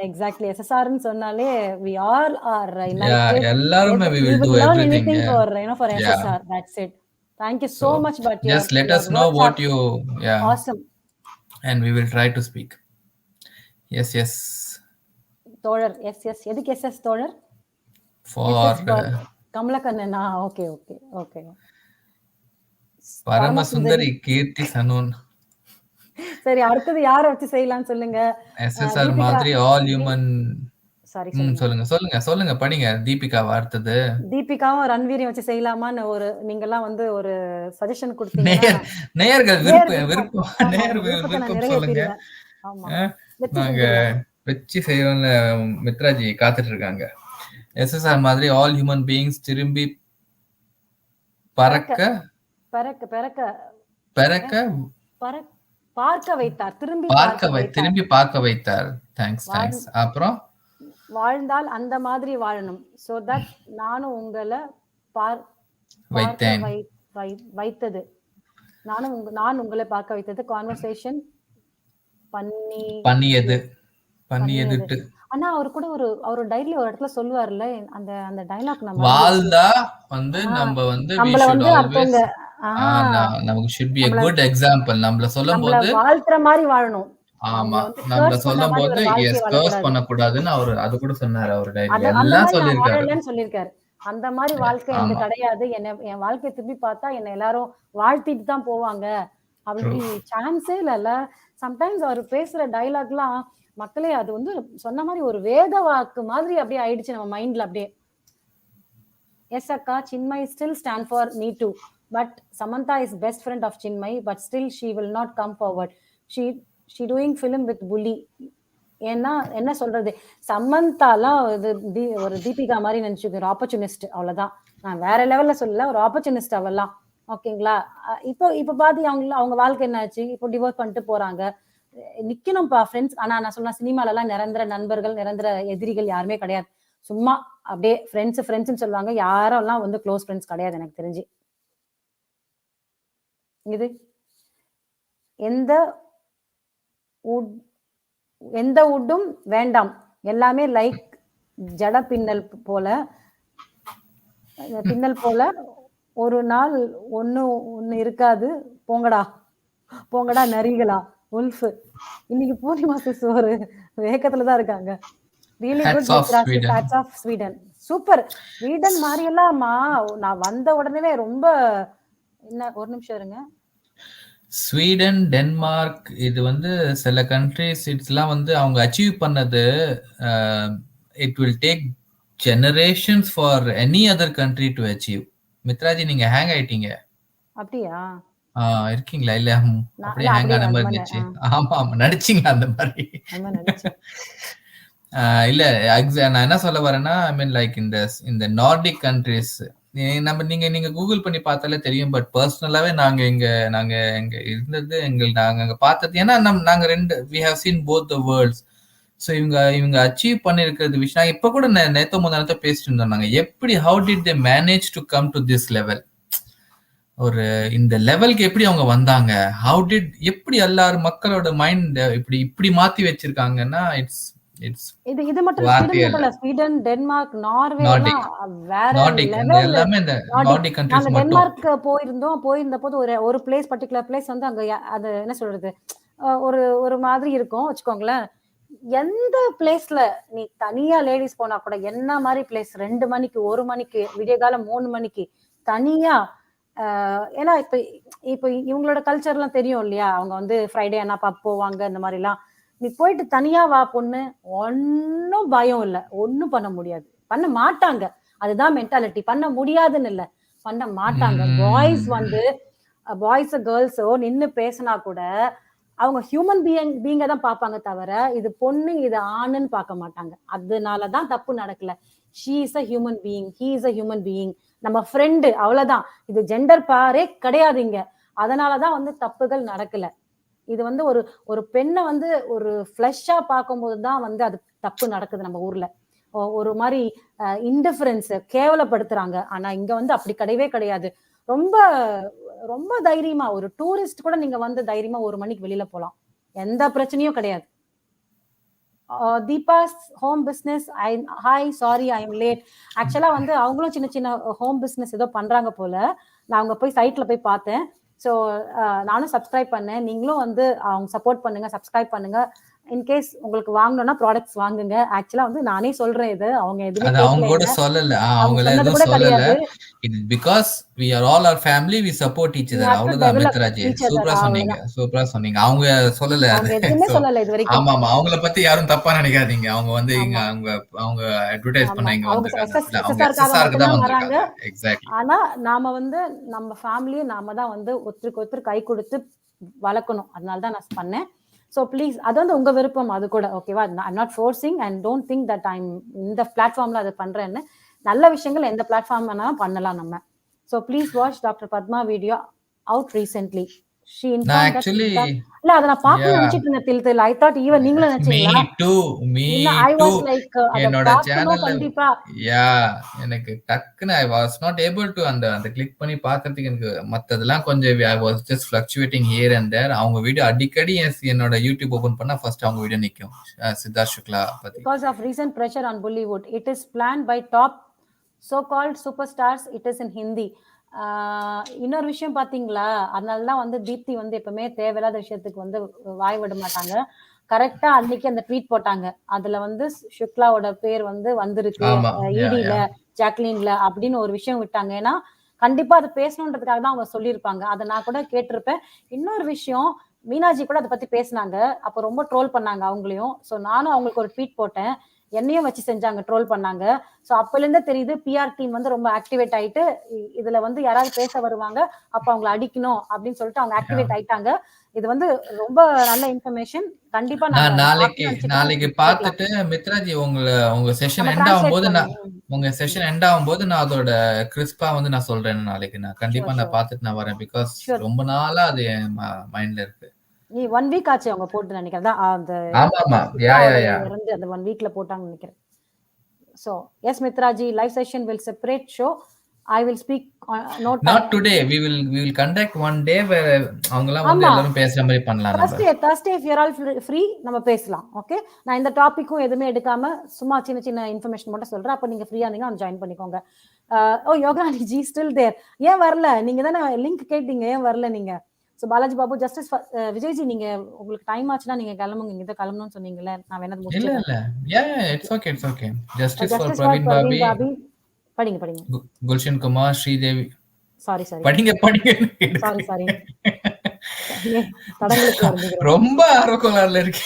Exactly. SSR ன்னு சொன்னாலே we all are united. எல்லாரும் we will do everything for SSR. That's it. Thank you so much. But just let us know what you awesome. And we will try to speak. Yes. தோழர். yes. எதுக்கு SS தோழர்? For கமலக்கண்ணனா? Okay. பரமசுந்தரி கீர்த்தி சனோன். சரி, அடுத்தது யாரை வச்சு செய்யலாம்னு சொல்லுங்க. SSR மாதிரி ஆல் ஹியூமன். சாரி சொல்லுங்க படிங்க. தீபிகாவா அடுத்தது? தீபிகாவும் ரன்வீரையும் வச்சு செய்யலாமான்னு நீங்க எல்லாம் வந்து ஒரு சஜஷன் கொடுத்தீங்க. நேயர்கள் விருப்பம் சொல்லுங்க. நாங்க வச்சு செய்யறோம்ல. மித்ராஜி காத்துட்டு இருக்காங்க. SSR மாதிரி ஆல் ஹியூமன் பீயிங்ஸ் திரும்பி பறக்க பார்க்க வைத்தார். திரும்பி பார்க்க வைத்தார். தேங்க்ஸ். அப்புறம் வாழ்ந்தால் அந்த மாதிரி வாழணும். சோ தட் நானும் உங்களை வைத்தது. நான் உங்களை பார்க்க வைத்தது. கான்வர்சேஷன் பண்ணியது. ஆனா அவர் கூட அவர் டைரியில ஒரு இடத்துல சொல்லுவார்ல, அந்த டயலாக் நம்ம வாழ்ந்தா வந்து நம்ம வந்து நமக்கு should be a good example. நம்மள சொல்லும்போது வாழ்த்துற மாதிரி வாழணும். ஆமா, நம்மள சொல்லும்போது கர்ஸ் பண்ண கூடாதுன்னு அவர் அது கூட சொன்னாரு. அவர் டைரியில எல்லாம் சொல்லிருக்காரு. அந்த மாதிரி வாழ்க்கை எனக்கு கிடையாது. என் வாழ்க்கையை திரும்பி பார்த்தா என்ன எல்லாரும் வாழ்த்திட்டு தான் போவாங்க. அப்படி சான்ஸே இல்ல. சம்டைம்ஸ் அவர் பேசுற டைலாக்லாம் மக்களே அது வந்து சொன்ன மாதிரி ஒரு வேத வாக்கு மாதிரி அப்படியே ஆயிடுச்சு நம்ம மைண்ட்ல அப்படியே. எஸ் அக்கா, Chinmay still stand for me too. But Samantha is best friend of Chinmay, but still she will not come forward. She doing film with bully. ஏன்னா என்ன சொல்றது, சமந்தாலாம் ஒரு தீபிகா மாதிரி நினைச்சுக்க, ஒரு ஆப்பர்ச்சுனிஸ்ட், அவ்வளவுதான். நான் வேற லெவல்ல சொல்லல, ஒரு ஆப்பர்ச்சுனிஸ்ட் அவெல்லாம். ஓகேங்களா? இப்போ பாதி அவங்க வாழ்க்கை என்ன ஆச்சு, இப்போ டிவோர்ஸ் பண்ணிட்டு போறாங்க. நிக்கணும்ப்பா ஃப்ரெண்ட்ஸ். ஆனா நான் சொன்ன சினிமால எல்லாம் நிரந்தர நண்பர்கள், நிரந்தர எதிரிகள் யாருமே கிடையாது. சும்மா அப்படியே ஃப்ரெண்ட்ஸ் சொல்லுவாங்க. யாரும் எல்லாம் வந்து க்ளோஸ் ஃப்ரெண்ட்ஸ் கிடையாது எனக்கு தெரிஞ்சு. இது எந்த உட்டும் வேண்டாம், எல்லாமே லைக் ஜட பின்னல் போல ஒரு நாள் ஒண்ணு இருக்காது. போங்கடா நரிகளா. உல்ஃப் இன்னைக்கு பூர்ணிமா சிஸ் ஒரு வேகத்துலதான் இருக்காங்க. Really good. Hats off Sweden. Super. Sweden மாதிரி எல்லாமா நான் வந்த உடனே ரொம்ப ஒரு நிமிஷம் இருங்க. ஸ்வீடன், டென்மார்க், இது வந்து சில கண்ட்ரிஸ் இட்ஸ்லாம் வந்து அவங்க அச்சீவ் பண்ணது, it will take generations for any other country to achieve. மித்ராஜி நீங்க ஹேங் ஆயிட்டீங்க. அப்படியா? இருக்கீங்களா? இல்ல அப்படியே ஹேங் ஆன மாதிரி இருந்துச்சு. ஆமா நடிச்சீங்களா அந்த மாதிரி? இல்ல நான் என்ன சொல்ல வரேன்னா, ஐ மீன் லைக் இந்த நார்டிக் கண்ட்ரிஸ் நீங்க கூகுள் பண்ணி பார்த்தாலே தெரியும். பட் பர்சனலாவே நாங்க எங்க இருந்தது, நாங்க அங்க பார்த்தது, ஏன்னா நாங்க we have seen both the worlds. So இவங்க அச்சீவ் பண்ணிருக்கிறது விஷயம் இப்ப கூட நேத்தோ முந்தானத்தை பேசிட்டு இருந்தோம் நாங்க. எப்படி how did they manage to come to this level? ஒரு இந்த லெவலுக்கு எப்படி அவங்க வந்தாங்க? எப்படி எல்லாரும் மக்களோட மைண்ட் இப்படி மாத்தி வச்சிருக்காங்கன்னா, இது மட்டும் ஸ்வீடன், டென்மார்க், நார்வே வேற லெவல். நாங்க டென்மார்க் போயிருந்த போது ஒரு பிளேஸ், பர்டிகுலர் பிளேஸ் வந்து அங்க அது என்ன சொல்றது, ஒரு மாதிரி இருக்கும் வச்சுக்கோங்களேன். எந்த பிளேஸ்ல நீ தனியா லேடிஸ் போனா கூட என்ன மாதிரி பிளேஸ், 2 மணிக்கு 1 மணிக்கு விடிய காலம் 3 மணிக்கு தனியா, ஏன்னா இப்ப இவங்களோட கல்ச்சர் எல்லாம் தெரியும் இல்லையா, அவங்க வந்து ஃப்ரைடே ஆனா பப் போவாங்க, இந்த மாதிரி எல்லாம். நீ போயிட்டு தனியா வா பொண்ணு, ஒன்னும் பயம் இல்ல, ஒன்னும் பண்ண முடியாது, பண்ண மாட்டாங்க. அதுதான் மென்டாலிட்டி. பண்ண முடியாதுன்னு இல்ல, பண்ண மாட்டாங்க. பாய்ஸ் கேர்ள்ஸோ நின்னு பேசினா கூட அவங்க ஹியூமன் பீயிங்க தான் பார்ப்பாங்க தவிர இது பொண்ணு இது ஆணுன்னு பார்க்க மாட்டாங்க. அதனாலதான் தப்பு நடக்கல. She is a human being, he is a human being, நம்ம ஃப்ரெண்டு, அவ்வளவுதான். இது ஜெண்டர் பாரே கிடையாதுங்க. அதனாலதான் வந்து தப்புகள் நடக்கல. இது வந்து ஒரு பெண்ணை வந்து ஒரு ஃபிளஷா பார்க்கும்போதுதான் வந்து அது தப்பு நடக்குது நம்ம ஊர்ல. ஒரு மாதிரி இன்டிஃபரன்ஸ், கேவலப்படுத்துறாங்க. ஆனா இங்க வந்து அப்படி கிடையவே கிடையாது. ரொம்ப ரொம்ப தைரியமா ஒரு டூரிஸ்ட் கூட நீங்க வந்து தைரியமா 1 மணிக்கு வெளியில போலாம், எந்த பிரச்சனையும் கிடையாது. Deepa's home business, hi sorry I am late. ஆக்சுவலா வந்து அவங்களும் சின்ன சின்ன ஹோம் பிசினஸ் ஏதோ பண்றாங்க போல. நான் அவங்க போய் சைட்ல போய் பார்த்தேன். ஸோ நானும் சப்ஸ்கிரைப் பண்ணேன். நீங்களும் வந்து அவங்க சப்போர்ட் பண்ணுங்க, சப்ஸ்கிரைப் பண்ணுங்க. இன்கேஸ் உங்களுக்கு வாங்கணும்னா ப்ராடக்ட்ஸ் வாங்குங்க. ஆக்சுவலா வந்து நானே சொல்றேன், இது அவங்க எதுவுமே அவங்க கூட சொல்லல, அவங்க எதுவும் சொல்லல. இது because we are all our family, we support each other. அவ்வளவுதான் மித்ராஜி. சூப்பரா சொன்னீங்க. அவங்க சொல்லல, எதுவுமே சொல்லல இது வரைக்கும். ஆமா ஆமா, அவங்கள பத்தி யாரும் தப்பா நினைக்காதீங்க. அவங்க வந்து அவங்க அட்வர்டைஸ் பண்ண இங்க வந்திருக்காங்க, அவங்க SSRக்கு தான் வந்திருக்காங்க. எக்ஸாக்ட்லி. ஆனா நாம வந்து நம்ம ஃபேமிலியை நாம தான் வந்து ஒருத்தருக்கு ஒருத்தர் கை கொடுத்து வளர்க்கணும். அதனால தான் நான் பண்ணேன். ஸோ ப்ளீஸ், அது வந்து உங்க விருப்பம், அது கூட ஓகேவா. I'm not forcing and don't think that I'm இந்த பிளாட்ஃபார்ம்ல அதை பண்றேன்னு. நல்ல விஷயங்கள் எந்த பிளாட்ஃபார்ம் வேணாலும் பண்ணலாம் நம்ம. So please watch doctor Padma video out recently. இல்ல அத நான் பார்க்க நினைச்சிட்டு இருந்தேன். till I thought even நீங்களும் நினைச்சீங்களா? me I was too. like என்னோட சேனல்ல கண்டிப்பா எனக்கு டக்குன்னு I was not able to அந்த கிளிக் பண்ணி பார்க்கிறதுக்கு எனக்கு மத்ததெல்லாம் கொஞ்சம் I was just fluctuating here and there. அவங்க வீடியோ அடிக்கடி என்னோட யூடியூப் ஓபன் பண்ணா ஃபர்ஸ்ட் அவங்க வீடியோ நிக்கும், சித்தார்த் சுக்லா பத்தி. Because of recent pressure on Bollywood, it is planned by top so-called superstars. It is in Hindi. இன்னொரு விஷயம் பாத்தீங்களா, அதனாலதான் வந்து தீப்தி வந்து எப்பவுமே தேவையில்லாத விஷயத்துக்கு வந்து வாய் விட மாட்டாங்க. கரெக்டா அன்னைக்கு அந்த ட்வீட் போட்டாங்க. அதுல வந்து சுக்லாவோட பேர் வந்து வந்திருக்கு இடில, ஜாக்லின்ல அப்படின்னு ஒரு விஷயம் விட்டாங்க. ஏன்னா கண்டிப்பா அது பேசணுன்றதுக்காக தான் அவங்க சொல்லியிருப்பாங்க. அதை நான் கூட கேட்டிருப்பேன். இன்னொரு விஷயம், மீனாஜி கூட அதை பத்தி பேசினாங்க. அப்போ ரொம்ப ட்ரோல் பண்ணாங்க அவங்களையும். ஸோ நானும் அவங்களுக்கு ஒரு ட்வீட் போட்டேன், என்னையும் வச்சு செஞ்சாங்க, ட்ரோல் பண்ணாங்க. ஸோ அப்போலேருந்தே தெரியுது பிஆர் டீம் வந்து ரொம்ப ஆக்டிவேட் ஆயிட்டு இதுல வந்து யாராவது பேச வருவாங்க, அப்ப அவங்களை அடிக்கணும் அப்படின்னு சொல்லிட்டு அவங்க ஆக்டிவேட் ஆயிட்டாங்க. இது வந்து ரொம்ப நல்ல இன்ஃபர்மேஷன். கண்டிப்பா நாளைக்கு பார்த்துட்டு மித்ராஜி உங்க செஷன் எண்ட் ஆகும்போது நான் அதோட கிறிஸ்பா வந்து நான் சொல்றேன். நாளைக்கு நான் கண்டிப்பா நான் பார்த்துட்டு நான் வரேன். பிகாஸ் ரொம்ப நாளா அது என் மைண்ட்ல இருக்கு. நீ 1 வீக் ஆச்சு அவங்க போட்டு நினைக்கிறேன். அந்த அந்த 1 வீக்ல போட்டாங்கன்னு நினைக்கிறேன். So yes, Mithraji, live session will separate show. I will speak not today. We will conduct one day where அவங்கலாம் வந்து எல்லாரும் பேசுற மாதிரி பண்ணலாம். Thursday if you are all free நம்ம பேசலாம். ஓகே, நான் இந்த டாபிக்கும் எதுவுமே எடுக்காம சும்மா சின்ன சின்ன இன்ஃபர்மேஷன் மட்டும் சொல்றேன். அப்ப நீங்க ஃப்ரீயா இருந்தீங்கன்னா ஜாயின் பண்ணிக்கோங்க. Yohani G still there. ஏன் வரல? நீங்க தானே லிங்க் கேட்டீங்க, ஏன் வரல நீங்க? ஸோ பாலாஜி பாபு, ஜஸ்டிஸ் விஜய்ஜி, நீங்க உங்களுக்கு டைம் ஆச்சுன்னா நீங்க கிளம்புங்க. இங்க கிளம்பணும்னு சொன்னீங்கல்ல, நான் வேணா முடிச்சிடுறேன். It's okay. Justice for Parveen Babi. படிங்க. குல்ஷன் குமார், ஸ்ரீதேவி. சாரி படிங்க. சாரி ரொம்ப ஆர்வக்கோளாறுல இருக்கு.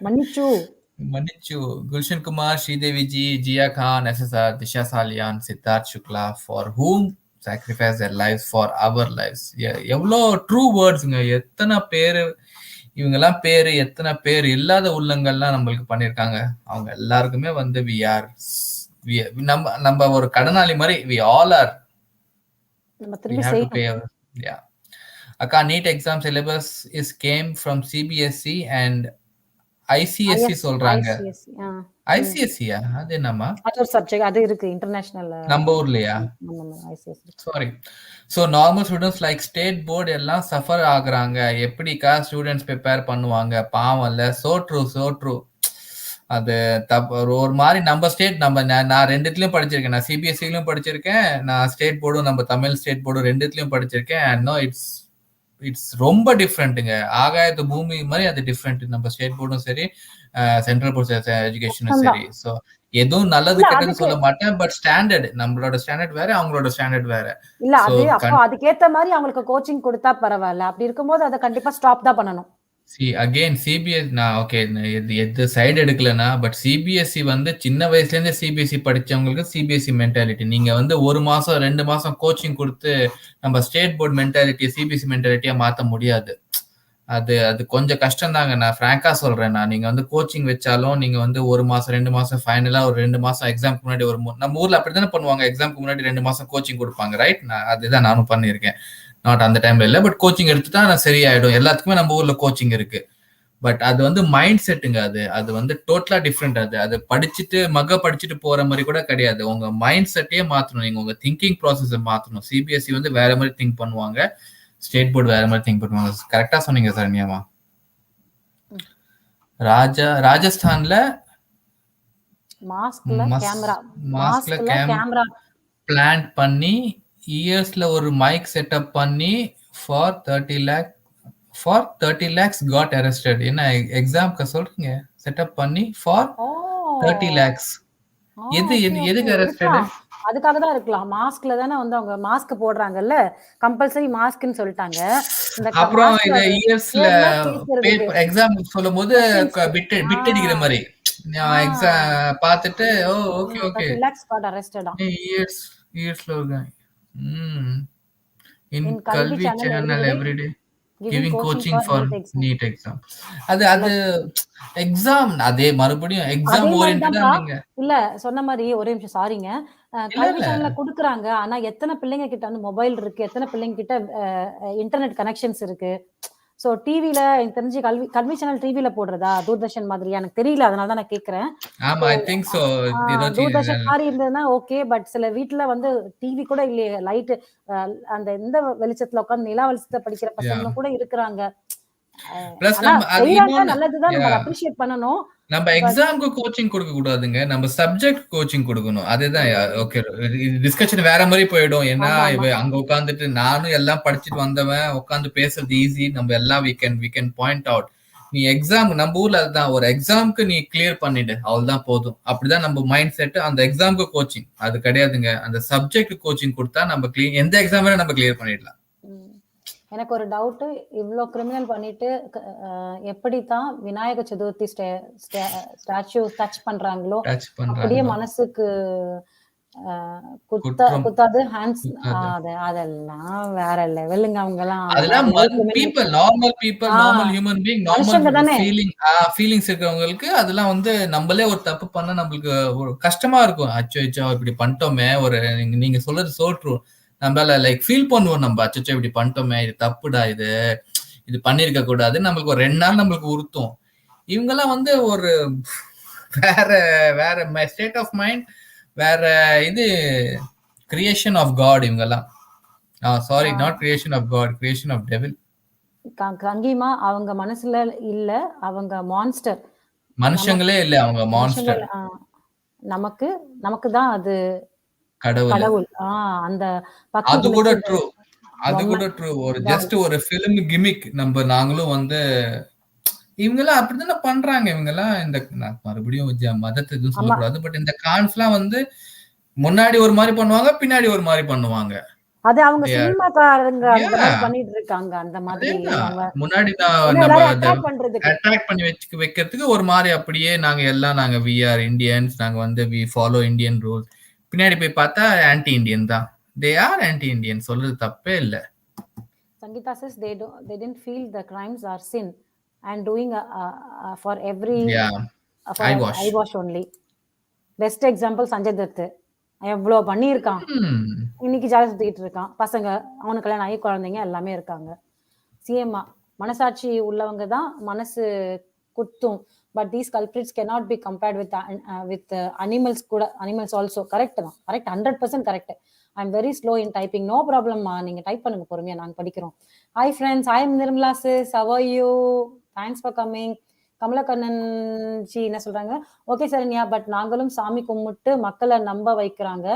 மன்னிச்சு. Gulshan Kumar, Sridevi ji, Jiah Khan, SSR, Disha Salian, Siddharth Shukla, for whom sacrifice their lives for our lives. எவ்வளோ ட்ரூ வேர்ட்ஸுங்க. எத்தனை பேரு இவங்கெல்லாம் எத்தனை பேர் இல்லாத உள்ளங்கள்லாம் நம்மளுக்கு பண்ணிருக்காங்க. அவங்க எல்லாருக்குமே வந்து நம்ம ஒரு கடனாளி மாதிரி. we all are. we have to pay. அக்கா, NEET exam syllabus came from CBSE and ICSE சொல்றாங்க. ICSE அது என்னமா? அது ஒரு சப்ஜெக்ட், அது இருக்கு இன்டர்நேஷனல். நம்ம ஊர்லயா? Sorry. So normal students like state board எல்லாம் சஃபர் ஆகுறாங்க. எப்படிக்கா ஸ்டூடெண்ட்ஸ் ப்ரிப்பேர் பண்ணுவாங்க? பாவம் இல்ல. So true. அது ஒரு மாதிரி நம்ம ஸ்டேட் நான் ரெண்டுத்துலயும் படிச்சிருக்கேன். நான் CBSEலயும் படிச்சிருக்கேன், நான் ஸ்டேட் போர்டும் நம்ம தமிழ் ஸ்டேட் போர்டும் ரெண்டுத்துலயும் படிச்சிருக்கேன். அண்ட் நோ, இட்ஸ் ரொம்ப டிஃப்ரெண்ட்டுங்க. ஆகாயத்து பூமி மாதிரி அது டிஃப்ரெண்ட். நம்ம ஸ்டேட் போர்டும் சரி, சென்ட்ரல் போர்ட் எஜுகேஷனும் சரி. ஸோ எதுவும் நல்லது கெட்டது சொல்ல மாட்டேன். பட் ஸ்டாண்டர்ட், நம்மளோட ஸ்டாண்டர்ட் வேற, அவங்களோட ஸ்டாண்டர்ட் வேற. இல்ல அது அப்போ அதுக்கேத்த மாதிரி அவங்களுக்கு கோச்சிங் கொடுத்தா பரவாயில்ல. அப்படி இருக்கும்போது அதை கண்டிப்பா ஸ்டாப் தான் பண்ணணும். அகைன் CBSE நான் ஓகே எது சைடு எடுக்கலனா, பட் CBSE வந்து சின்ன வயசுல இருந்து CBSE படிச்சவங்களுக்கு CBSE மென்டாலிட்டி. நீங்க வந்து 1 மாசம் 2 மாசம் கோச்சிங் கொடுத்து நம்ம ஸ்டேட் போர்ட் மென்டாலிட்டி CBSE மென்டாலிட்டியா மாத்த முடியாது. அது கொஞ்சம் கஷ்டம் தாங்க. நான் ஃப்ராங்கா சொல்றேன். நீங்க வந்து கோச்சிங் வச்சாலும் நீங்க வந்து 1 மாசம் 2 மாசம் ஃபைனலா ஒரு 2 மாசம் எக்ஸாம்க்கு முன்னாடி நம்ம ஊர்ல அப்படித்தானே பண்ணுவாங்க. எக்ஸாம்க்கு முன்னாடி 2 மாசம் கோச்சிங் கொடுப்பாங்க, ரைட்? அதுதான் நானும் பண்ணியிருக்கேன். நாட் அந்த டைம்ல இல்ல, பட் கோச்சிங் எடுத்துட்டா நான் சரியாயிடும். எல்லாத்துக்குமே நம்ம ஊர்ல கோச்சிங் இருக்கு. பட் அது வந்து மைண்ட் செட்டுங்க. அது வந்து டோட்டலா டிஃப்ரெண்ட். அது படிச்சுட்டு போற மாதிரி கூட கிடையாது. உங்க மைண்ட் செட்டையே மாத்தணும். நீங்க உங்க திங்கிங் ப்ராசஸை மாத்தணும். CBSE வந்து வேற மாதிரி திங்க் பண்ணுவாங்க, ஸ்டேட் போர்டு வேற மாதிரி திங்க் பண்ணுவாங்க. கரெக்டா சொன்னீங்க சரண்யாமா. ராஜஸ்தான்ல மாஸ்க்ல கேமரா பிளான் பண்ணி இயர்ஸ்ல ஒரு மைக் செட்டப் பண்ணி for 30 lakhs got arrested. என்ன எக்ஸாம்க்கு சொல்றீங்க? செட்டப் பண்ணி for 30 lakhs. எதுக்கு arrested? அதுக்காக தான் இருக்கலாம். மாஸ்க்ல தானே வந்து அவங்க மாஸ்க் போடுறாங்கல்ல, கம்பல்சரி மாஸ்க்னு சொல்லிட்டாங்க. அப்புறம் இத இயர்ஸ்ல எக்ஸாம் சொல்லும்போது பிட் அடிக்கிற மாதிரி எக்ஸாம் பார்த்துட்டு ஓகே 30 lakhs got arrested. இயர்ஸ்ல in Kalvi channel every day giving coaching for NEET exam. அது எக்ஸாம் அதே மறுபடியும் எக்ஸாம் ஓரியன்டடா நீங்க இல்ல சொன்ன மாதிரி. ஒரே நிமிஷம், சாரிங்க. கல்வி சேனல்ல குடுக்குறாங்க, ஆனா எத்தனை பிள்ளைங்க கிட்ட வந்து மொபைல் இருக்கு, எத்தனை பிள்ளைங்க கிட்ட இன்டர்நெட் கனெக்ஷன்ஸ் இருக்கு? சோ டிவில எனக்கு தெரிஞ்சு கல்வி சேனல் டிவில போடுறதா, தூர்தர்ஷன் மாதிரியா எனக்கு தெரியல, அதனால தான் நான் கேக்குறேன். ஆமா, ஐ திங்க் சோ. தூர்தர்ஷன் மாதிரி இருந்ததுன்னா ஓகே, பட் சில வீட்டுல வந்து டிவி கூட இல்லையே, லைட் அந்த எந்த வெளிச்சத்துல உட்காந்து நிலா வெளிச்சத்துல படிக்கிற பசங்க கூட இருக்கிறாங்க. நல்லதுதான், நம்ம அப்ரிஷியேட் பண்ணணும். நம்ம எக்ஸாம்க்கு கோச்சிங் கொடுக்க கூடாதுங்க, நம்ம சப்ஜெக்ட் கோச்சிங் கொடுக்கணும். அதுதான் ஓகே. டிஸ்கஷன் வேற மாதிரி போயிடும். ஏன்னா அங்க உட்காந்துட்டு நானும் எல்லாம் படிச்சுட்டு வந்தவன் உட்காந்து பேசுறது ஈஸி. நம்ம எல்லாம் we can point out. நீ எக்ஸாம் நம்ம ஊர்ல அதுதான், ஒரு எக்ஸாம்க்கு நீ கிளியர் பண்ணிடு, அவ்வளவுதான் போதும். அப்படிதான் நம்ம மைண்ட் செட். அந்த எக்ஸாம்க்கு கோச்சிங் அது கிடையாதுங்க. அந்த சப்ஜெக்ட் கோச்சிங் கொடுத்தா நம்ம எந்த எக்ஸாம் வேணா நம்ம கிளியர் பண்ணிடலாம். எனக்கு ஒரு டவுட்டு, இவ்ளோ கிரிமினல் பண்ணிட்டு எப்படித்தான் விநாயக சதுர்த்தி ஸ்டாச்சு டச் பண்றாங்களோ, டச் அப்படியே பண்றாங்களோ மனசுக்கு அ குற்றம் குத்தாது ஹேண்ட்ஸ் குத்தாது. அதெல்லாம் வேற லெவலுங்க அவங்கலாம். வேற அதெல்லாம் லெவல் கிரிமினல். நார்மல் பீப்பிள், ஆ நார்மல் ஹியூமன் பீயிங், நார்மல் மனுஷங்க தானே. ஃபீலிங்ஸ் இருக்கிறவங்களுக்கு அதெல்லாம் வந்து நம்மளே ஒரு தப்பு பண்ணா நம்மளுக்கு ஒரு கஷ்டமா இருக்கும். அச்சோ இப்படி பண்ணிட்டோமே, ஒரு நீங்க சொல்றது சோ ட்ரூ. நம்மளால லைக் ஃபீல் பண்ணுவோம் நம்ம, அச்சோ இப்படி பண்ணிட்டோமே, இது தப்புடா, இது பண்ணிருக்க கூடாது. நம்மளுக்கு ஒரு 2 நாள் நம்மளுக்கு உறுத்தும். இவங்கெல்லாம் வந்து ஒரு வேற வேற ஸ்டேட் ஆஃப் மைண்ட், வேற இது கிரியேஷன் ஆஃப் காட் இவங்கெல்லாம். Sorry, not creation of God, creation of devil. கங்கிமா அவங்க மனசுல இல்ல, அவங்க மான்ஸ்டர். மனுஷங்களே இல்ல, அவங்க மனுஷங்கள் மான்ஸ்டர். நமக்கு நமக்கு தான் அது கடவுள். கடவுள். அந்த பக்கி அது கூட குளிக்கிறது ட்ரூ, அது பொம்மை கூட ட்ரூ. ஒரு காட். ஜஸ்ட் ஒரு ஃபிலிம் கிமிக். நாங்களும் வந்து இவங்கெல்லாம் அப்படித்தானே பண்றாங்க. இவங்கெல்லாம் இந்த மறுபடியும் மதத்தை எதுவும் ஆமா, சொல்லக்கூடாது. பட் இந்த கான்ஸ்லாம் வந்து முன்னாடி ஒரு மாதிரி பண்ணுவாங்க, பின்னாடி ஒரு மாதிரி பண்ணுவாங்க. அது அவங்க They are- சினிமாக்காரங்க அந்த மாதிரி yeah, பண்ணிட்டு இருக்காங்க. அந்த மாதிரி அதேதான். அவங்க முன்னாடி ஏன்னா நம்ம எல்லாரும் அட்ராக்ட் பண்றதுக்கு. அட்ராக்ட் பண்ணி வைக்கிறதுக்கு ஒரு மாதிரி அப்படியே நாங்க வி ஆர் இந்தியன்ஸ், நாங்க வந்து வி ஃபாலோ இந்தியன் ரூல்ஸ். பின்னாடி போய் பார்த்தா ஆன்டி இந்தியன் தான். தே ஆர் ஆன்டி இந்தியன், சொல்றது தப்பே இல்ல. Sangeeta says they didn't feel the crimes are sin and doing for every for I wash. eyewash only. Best example Sanjay Dutt. எவ்வளோ பண்ணியிருக்கான். இன்னைக்கு ஜாலி சுத்திட்டு இருக்கான். பசங்க அவனுக்கு கல்யாணம் ஆகி குழந்தைங்க எல்லாமே இருக்காங்க. சிஎம்மா மனசாட்சி உள்ளவங்க தான் மனசு குத்தும். But these culprits cannot be compared with animals கூட. அனிமல்ஸ் ஆல்சோ கரெக்ட் தான். Correct, 100% correct. I am very slow in typing. No ப்ராப்ளம்மா, நீங்க டைப் பண்ணுங்க பொறுமையா, நாங்க படிக்கிறோம். Hi friends, I am Nirmala sis, how are you? Thanks for coming. Kamalakannan ji என்ன சொல்றாங்க? ஓகே சரண்யா, பட் நாங்களும் சாமி கும்பிட்டு மக்களை நம்ப வைக்கிறாங்க.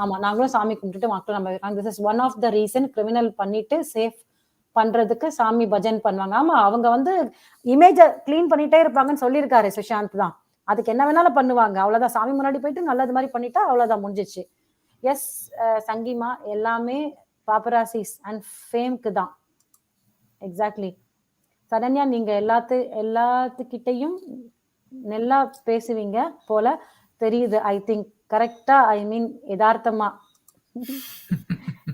ஆமா, நாங்களும் சாமி கும்பிட்டுட்டு மக்களை நம்ப வைக்கிறாங்க. This is one of the reason criminal பண்ணிட்டு சேஃப் பண்றதுக்கு சாமி பஜன் பண்ணுவாங்க. ஆமா, அவங்க வந்து இமேஜ கிளீன் பண்ணிட்டே இருப்பாங்கன்னு சொல்லியிருக்காரு சுஷாந்த் தான். அதுக்கு என்ன வேணாலும் பண்ணுவாங்க. அவ்வளவுதான், சாமி முன்னாடி போயிட்டு நல்லது மாதிரி பண்ணிட்டா அவ்வளவுதான், முடிஞ்சிச்சு. எஸ் சங்கிமா, எல்லாமே பாப்பராசிஸ் அண்ட் ஃபேம்க்கு தான். எக்ஸாக்ட்லி. சரண்யா, நீங்க எல்லாத்துக்கிட்டையும் நல்லா பேசுவீங்க போல தெரியுது. ஐ திங்க் கரெக்டா, ஐ மீன் யதார்த்தமா.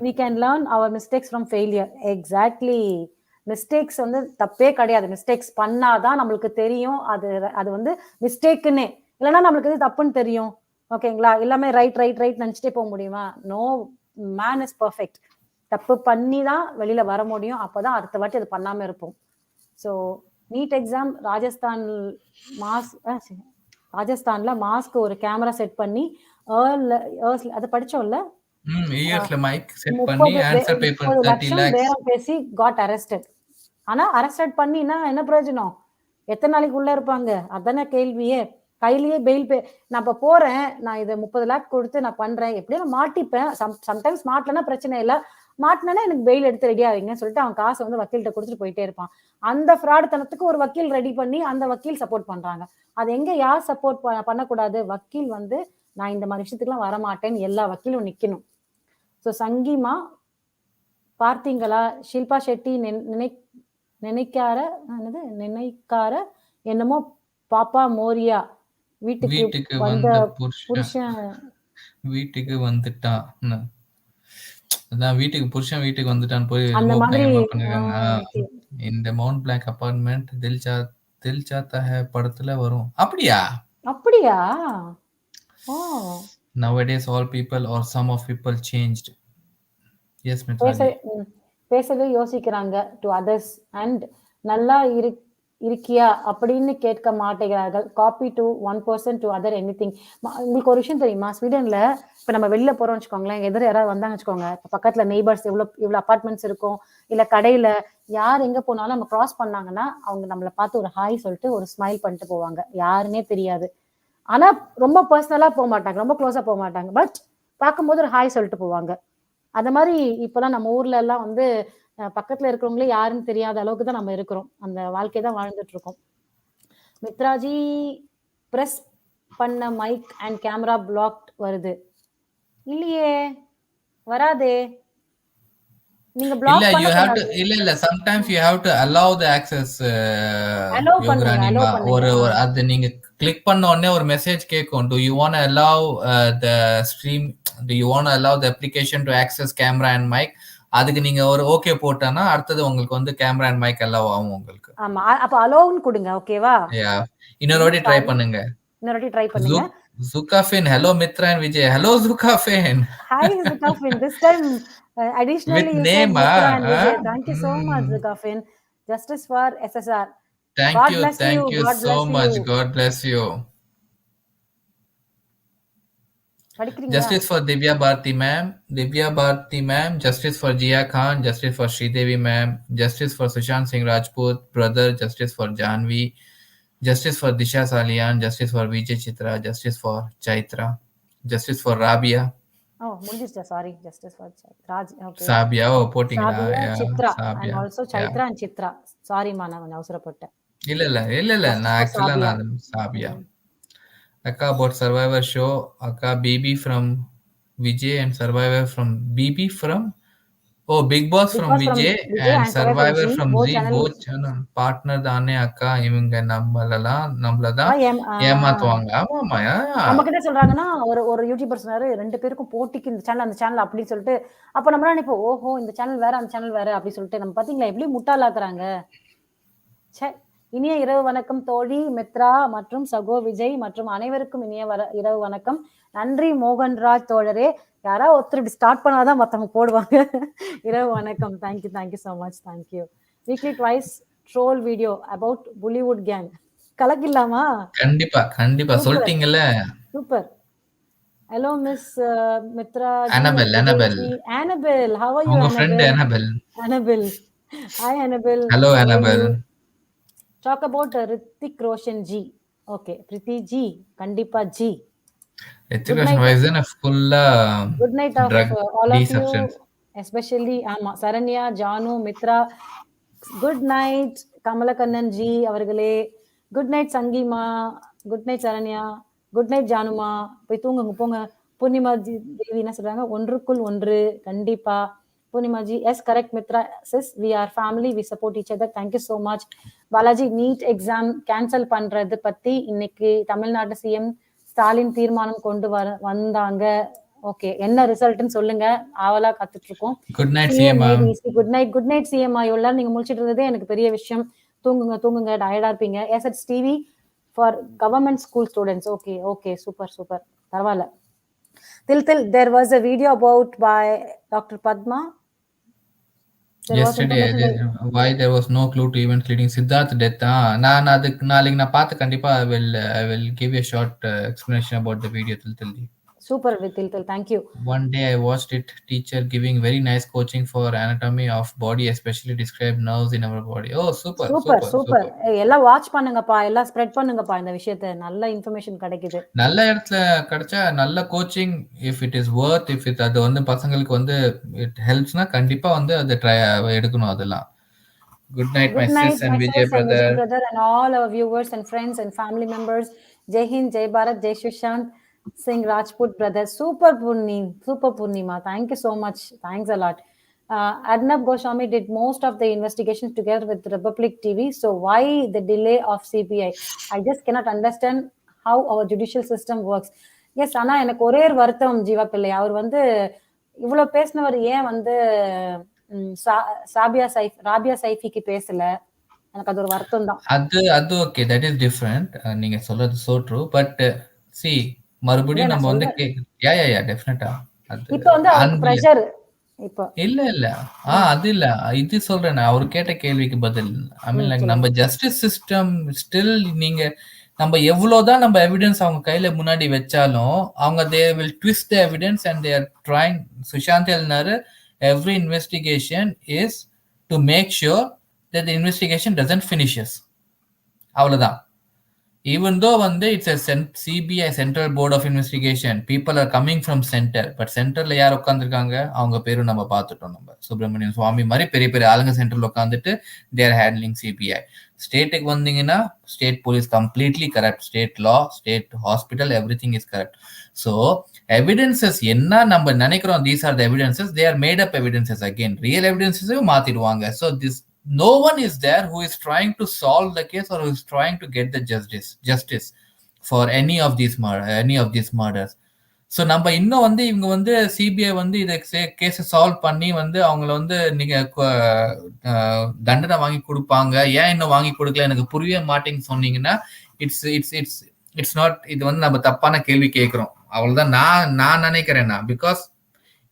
we can learn our mistakes from failure. Exactly. Mistakes வந்து தப்பே கிடையாது. மிஸ்டேக்ஸ் பண்ணாதான் நம்மளுக்கு தெரியும் அது வந்து மிஸ்டேக்குன்னு. இல்லைன்னா நம்மளுக்கு இது தப்புன்னு தெரியும். ஓகேங்களா? எல்லாமே ரைட் ரைட் ரைட் நினைச்சிட்டே போக முடியுமா? No man is perfect. தப்பு பண்ணி தான் வெளியில வர முடியும். அப்பதான் அடுத்த வாட்டி அது பண்ணாம இருப்போம். ஸோ நீட் எக்ஸாம் ராஜஸ்தான்ல மாஸ்க் ஒரு கேமரா செட் பண்ணி அதை படிச்சோம்ல. இயர்ஸ்ல மைக் செட் பண்ணி 30 ஆன்சர் பேப்பர் 30 லட்சம் lakhs. பேரம் பேசி காட் அரெஸ்டட். ஆனா அரெஸ்டட் பண்ணினா என்ன பிரயோஜனம்? எத்தனை நாளைக்கு உள்ள இருப்பாங்க? அதானே கேள்வியே. கையிலேயே பெயில் நான் இப்ப போறேன், நான் இதை 30 லேக் கொடுத்து நான் பண்றேன், எப்படியும் நான் மாட்டிப்பேன். சம்டைம்ஸ் மாட்டலன்னா பிரச்சனை இல்லை, மாட்டினா எனக்கு பெயில் எடுத்து ரெடி ஆவீங்கன்னு சொல்லிட்டு அவன் காசை வந்து வக்கீல்கிட்ட கொடுத்துட்டு போயிட்டே இருப்பான். அந்த ஃப்ராட் தனத்துக்கு ஒரு வக்கீல் ரெடி பண்ணி அந்த வக்கீல் சப்போர்ட் பண்றாங்க. அது எங்க யார் சப்போர்ட் பண்ணக்கூடாது? வக்கீல் வந்து நான் இந்த மாதிரி விஷயத்துக்குலாம் வரமாட்டேன்னு எல்லா வக்கீலும் நிக்கணும். ஸோ சங்கிமா பார்த்தீங்களா, ஷில்பா ஷெட்டி நினைக்கார என்னமோ பாப்பா மோரியா வீட்டுக்கு வந்த புருஷன் வீட்டுக்கு வந்துட்டான். அதான் புருஷன் வீட்டுக்கு வந்துட்டான்னு போய் அந்த மாதிரி பண்ணிருக்காங்க. இந்த மவுண்ட் பிளாக் அபார்ட்மெண்ட் தில் சாத்தா ஹே படத்துல வரும். அப்படியா? ஓ, nowadays all people or some of people changed. Yes, Mithravin. பேசவே யோசிக்கிறாங்க டு அதர்ஸ் அண்ட் நல்லா இருக்கியா அப்படின்னு கேட்க மாட்டேங்கிறார்கள். Copy to 1% to other anything. உங்களுக்கு ஒரு விஷயம் தெரியுமா? ஸ்வீடன்ல இப்ப நம்ம வெளில போறோம் வச்சுக்கோங்களேன், எதிர யாராவது வந்தாங்க வச்சுக்கோங்க, பக்கத்துல நெய்பர்ஸ் இவ்வளவு அபார்ட்மெண்ட்ஸ் இருக்கும், இல்ல கடையில யார் எங்க போனாலும் நம்ம கிராஸ் பண்ணாங்கன்னா அவங்க நம்மளை பார்த்து ஒரு ஹாய் சொல்லிட்டு ஒரு ஸ்மைல் பண்ணிட்டு போவாங்க. யாருன்னே தெரியாது. ஆனா ரொம்ப பர்சனலா போக மாட்டாங்க, ரொம்ப க்ளோஸா போக மாட்டாங்க. பட் பார்க்கும்போது ஒரு ஹாய் சொல்லிட்டு போவாங்க. அந்த மாதிரி இப்பெல்லாம் நம்ம ஊர்ல எல்லாம் வந்து பக்கத்துல இருக்கிறவங்களே யாருன்னு தெரியாத அளவுக்கு தான் நம்ம இருக்கிறோம். அந்த வாழ்க்கை தான் வாழ்ந்துட்டு இருக்கோம். மித்ராஜி, பிரஸ் பண்ண மைக் அண்ட் கேமரா பிளாக்ட் வருது. இல்லையே, வராதே. நீங்க இல்ல பிளாக் you have to பண்ணக்கூடாது. இல்ல sometimes you have to allow the access allow பண்ணுங்க, அலோ யோகராணிமா. பண்ணுங்க. ஒரு அது நீங்க கிளிக் பண்ண உடனே ஒரு மெசேஜ் கேட்கும். Do you want to allow the stream, do you want to allow the application to access camera and mic? அதுக்கு நீங்க ஒரு ஓகே போட்டானா அடுத்தது உங்களுக்கு வந்து கேமரா அண்ட் மைக் அலோவ் ஆகும் உங்களுக்கு. ஆமா. அப்ப அலோவ்னு கொடுங்க. ஓகேவா? யா இன்னொரு வாட்டி ட்ரை பண்ணுங்க. இன்னொரு வாட்டி ட்ரை பண்ணுங்க. Zukafin, hello Mitra and Vijay. Hello Zukafin. Hi Zukafin. This time additionally With you said name, Mitra and huh? Vijay. Thank you so much Zukafin. Justice for SSR. Thank God you, bless thank you. you God so bless much. you. God bless you. படிக்கிறீங்களா? Justice for Divya Bharti ma'am, Divya Bharti ma'am, justice for Jia Khan, justice for Sridevi ma'am, justice for Sushant Singh Rajput, brother, justice for Janvi, justice for Disha Salian, justice for Vijay Chitra, justice for Chaitra, justice for Rabia. Oh, முடிஞ்சிருச்சா? Sorry. Justice for Raj. Okay. Sabia, oh, போட்டிங்களா? Sabia, Yeah, Chitra, and Sabia. also Yeah. Chaitra and Chitra. Sorry மா, நான் அவசரப்பட்டேன். இல்ல Justice நான் for ஆக்சுவலா Sabia. நான் Sabia. Akka about Survivor show, Akka BB from Vijay and Survivor from BB from Big Boss Big from Boss from Vijay Vijay and and Survivor Survivor G. from Both Z channel. both channel partner தானே அக்கா இவங்க நம்மளதான் ஏமாத்துவாங்க. ஆமாமா. நம்ம கிட்ட சொல்றாங்கன்னா ஒரு YouTuber சொன்னாரு 2 பேருக்கும் போட்டிக்கு இந்த சேனல் அந்த சேனல் அப்படின்னு சொல்லிட்டு அப்ப நம்ம நினைப்போம் ஓஹோ இந்த சேனல் வேற அந்த சேனல் வேற அப்படி சொல்லிட்டு நம்ம பாத்தீங்களா எப்படி முட்டாளாக்குறாங்க. இனிய இரவு வணக்கம் தோழி மித்ரா மற்றும் சகோ விஜய் மற்றும் அனைவருக்கும் இனிய இரவு வணக்கம். நன்றி மோகன்ராஜ் தோழரே. யாராவது ஒருத்தர் இப்படி ஸ்டார்ட் பண்ணாதான் மத்தவங்க போடுவாங்க. இரவு வணக்கம். Thank you so much. Thank you. Weekly twice troll video about Bollywood gang. கலக்கில்லாமா? கண்டிப்பா சொல்லிட்டீங்கல்ல. Super. Hello Miss Mitra ji. Annabelle. Annabelle, how are you? உங்க friend Annabelle. Hi Annabelle. Hello How are Annabelle. you? Talk about Hrithik Roshan ji. Okay, Priti ji, Kandipa ji. Hrithik Roshan wise na full Good night of drug all of you, substance. especially Saranya, Janu, Mitra. Good night Kamalakannan ji அவர்களே. Good night Sangima. Good night Saranya. Good night ஜானுமா. போய் தூங்குங்க போங்க. பூர்ணிமாஜி தேவி என்ன சொல்றாங்க? ஒன்றுக்குள் ஒன்று. கண்டிப்பா Poornimaji. Yes correct Mitra sis. We are family, we support each other. Thank you so much. Balaji NEET exam cancel பண்றது பத்தி இன்னைக்கு தமிழ்நாடு சிஎம் ஸ்டாலின் தீர்மானம் கொண்டு வந்தாங்க. ஓகே, என்ன ரிசல்ட்னு சொல்லுங்க. ஆவலா காத்துட்டு இருக்கோம். Good night CM. Good night CM. எல்லாரும் நீங்க முடிச்சிட்டு இருந்ததே எனக்கு பெரிய விஷயம். தூங்குங்க டயர்டா இருப்பீங்க. S it's TV for government school students. Okay, super. Parvala. Till there was a video about by Dr. Padma. Yesterday, why there was no clue to events leading Siddharth death. நான் அதுக்கு நாளைக்கு நான் பார்த்து கண்டிப்பா I will give you a short explanation about the video till. Super Till, thank you. One day I watched it, teacher giving very nice coaching for anatomy of body, especially describe nerves in our body. Oh, super. எல்லாம் watch பண்ணுங்கப்பா, எல்லாம் spread பண்ணுங்கப்பா இந்த விஷயத்தை. நல்ல information கிடைக்குது. நல்ல இடத்துல கிடைச்சா நல்ல coaching, if it is worth, if it அது வந்து பசங்களுக்கு வந்து it helpsனா கண்டிப்பா வந்து அது எடுக்கணும் அதெல்லாம். Good night my sis and Vijay brother and all our viewers and friends and family members. Jai Hind, Jai Bharat, Jai Sushant Singh Rajput brother. Super Purnima. Thank you so much. Thanks a lot. Arnab Goswami did most of the investigations together with Republic TV. So why the delay of CBI? I just cannot understand how our judicial system works. Yes, ஆனா எனக்கு ஒரே ஒரு வருத்தம் ஜீவா பிள்ளை. அவர் வந்து இவ்வளவு பேசினவர் ஏன் வந்து ராபியா சைஃபிக்கு பேசல? எனக்கு அது ஒரு வருத்தம் தான். அது ஓகே, தட் இஸ் டிஃபரண்ட். நீங்க சொல்றது சோ ட்ரூ. பட் see மறுபடியும் நம்ம வந்து யா டெஃபினட்டா இப்போ வந்து அவருக்கு பிரஷர் இப்போ இல்ல அது இல்ல, இது சொல்றேன். அவர் கேட்ட கேள்விக்கு பதில். ஐ மீன் லைக் நம்ம ஜஸ்டிஸ் சிஸ்டம் ஸ்டில் நீங்க நம்ம எவ்வளவுதான் நம்ம எவிடன்ஸ் அவங்க கையில முன்னாடி வச்சாலும் அவங்க they will twist the evidence and they are trying. Sushant எழுதினாரு, every investigation is to make sure that the investigation doesn't finishes. அவ்வளவுதான். Even though வந்து it's a CBI Central Board of Investigation, people are coming from center, but centerல யார் உட்கார்ந்துருக்காங்க அவங்க பேரும் நம்ம பார்த்துட்டோம். நம்ம சுப்பிரமணியன் சுவாமி மாதிரி பெரிய ஆளுங்க சென்டர்ல உட்காந்துட்டு they are handling CBI. ஸ்டேட்டுக்கு வந்தீங்கன்னா state police completely correct, state law, state hospital, everything is correct. So evidences என்ன நம்ம நினைக்கிறோம், these are the evidences, they are made up evidences. Again real எவிடன்சஸையும் மாத்திடுவாங்க. So this no one is there who is trying to solve the case or who is trying to get the justice for any of these murders. So நம்ம இன்னும் வந்து இவங்க வந்து CBI வந்து இதை கேஸை சால்வ் பண்ணி வந்து அவங்கள வந்து நீங்க தண்டனை வாங்கி கொடுப்பாங்க, ஏன் இன்னும் வாங்கி கொடுக்கல எனக்கு புரியவே மாட்டேங்குன்னு சொன்னீங்கன்னா it's it's it's it's not, இது வந்து நம்ம தப்பான கேள்வி கேட்கிறோம். அவ்வளவுதான் நான் நினைக்கிறேன். பிகாஸ்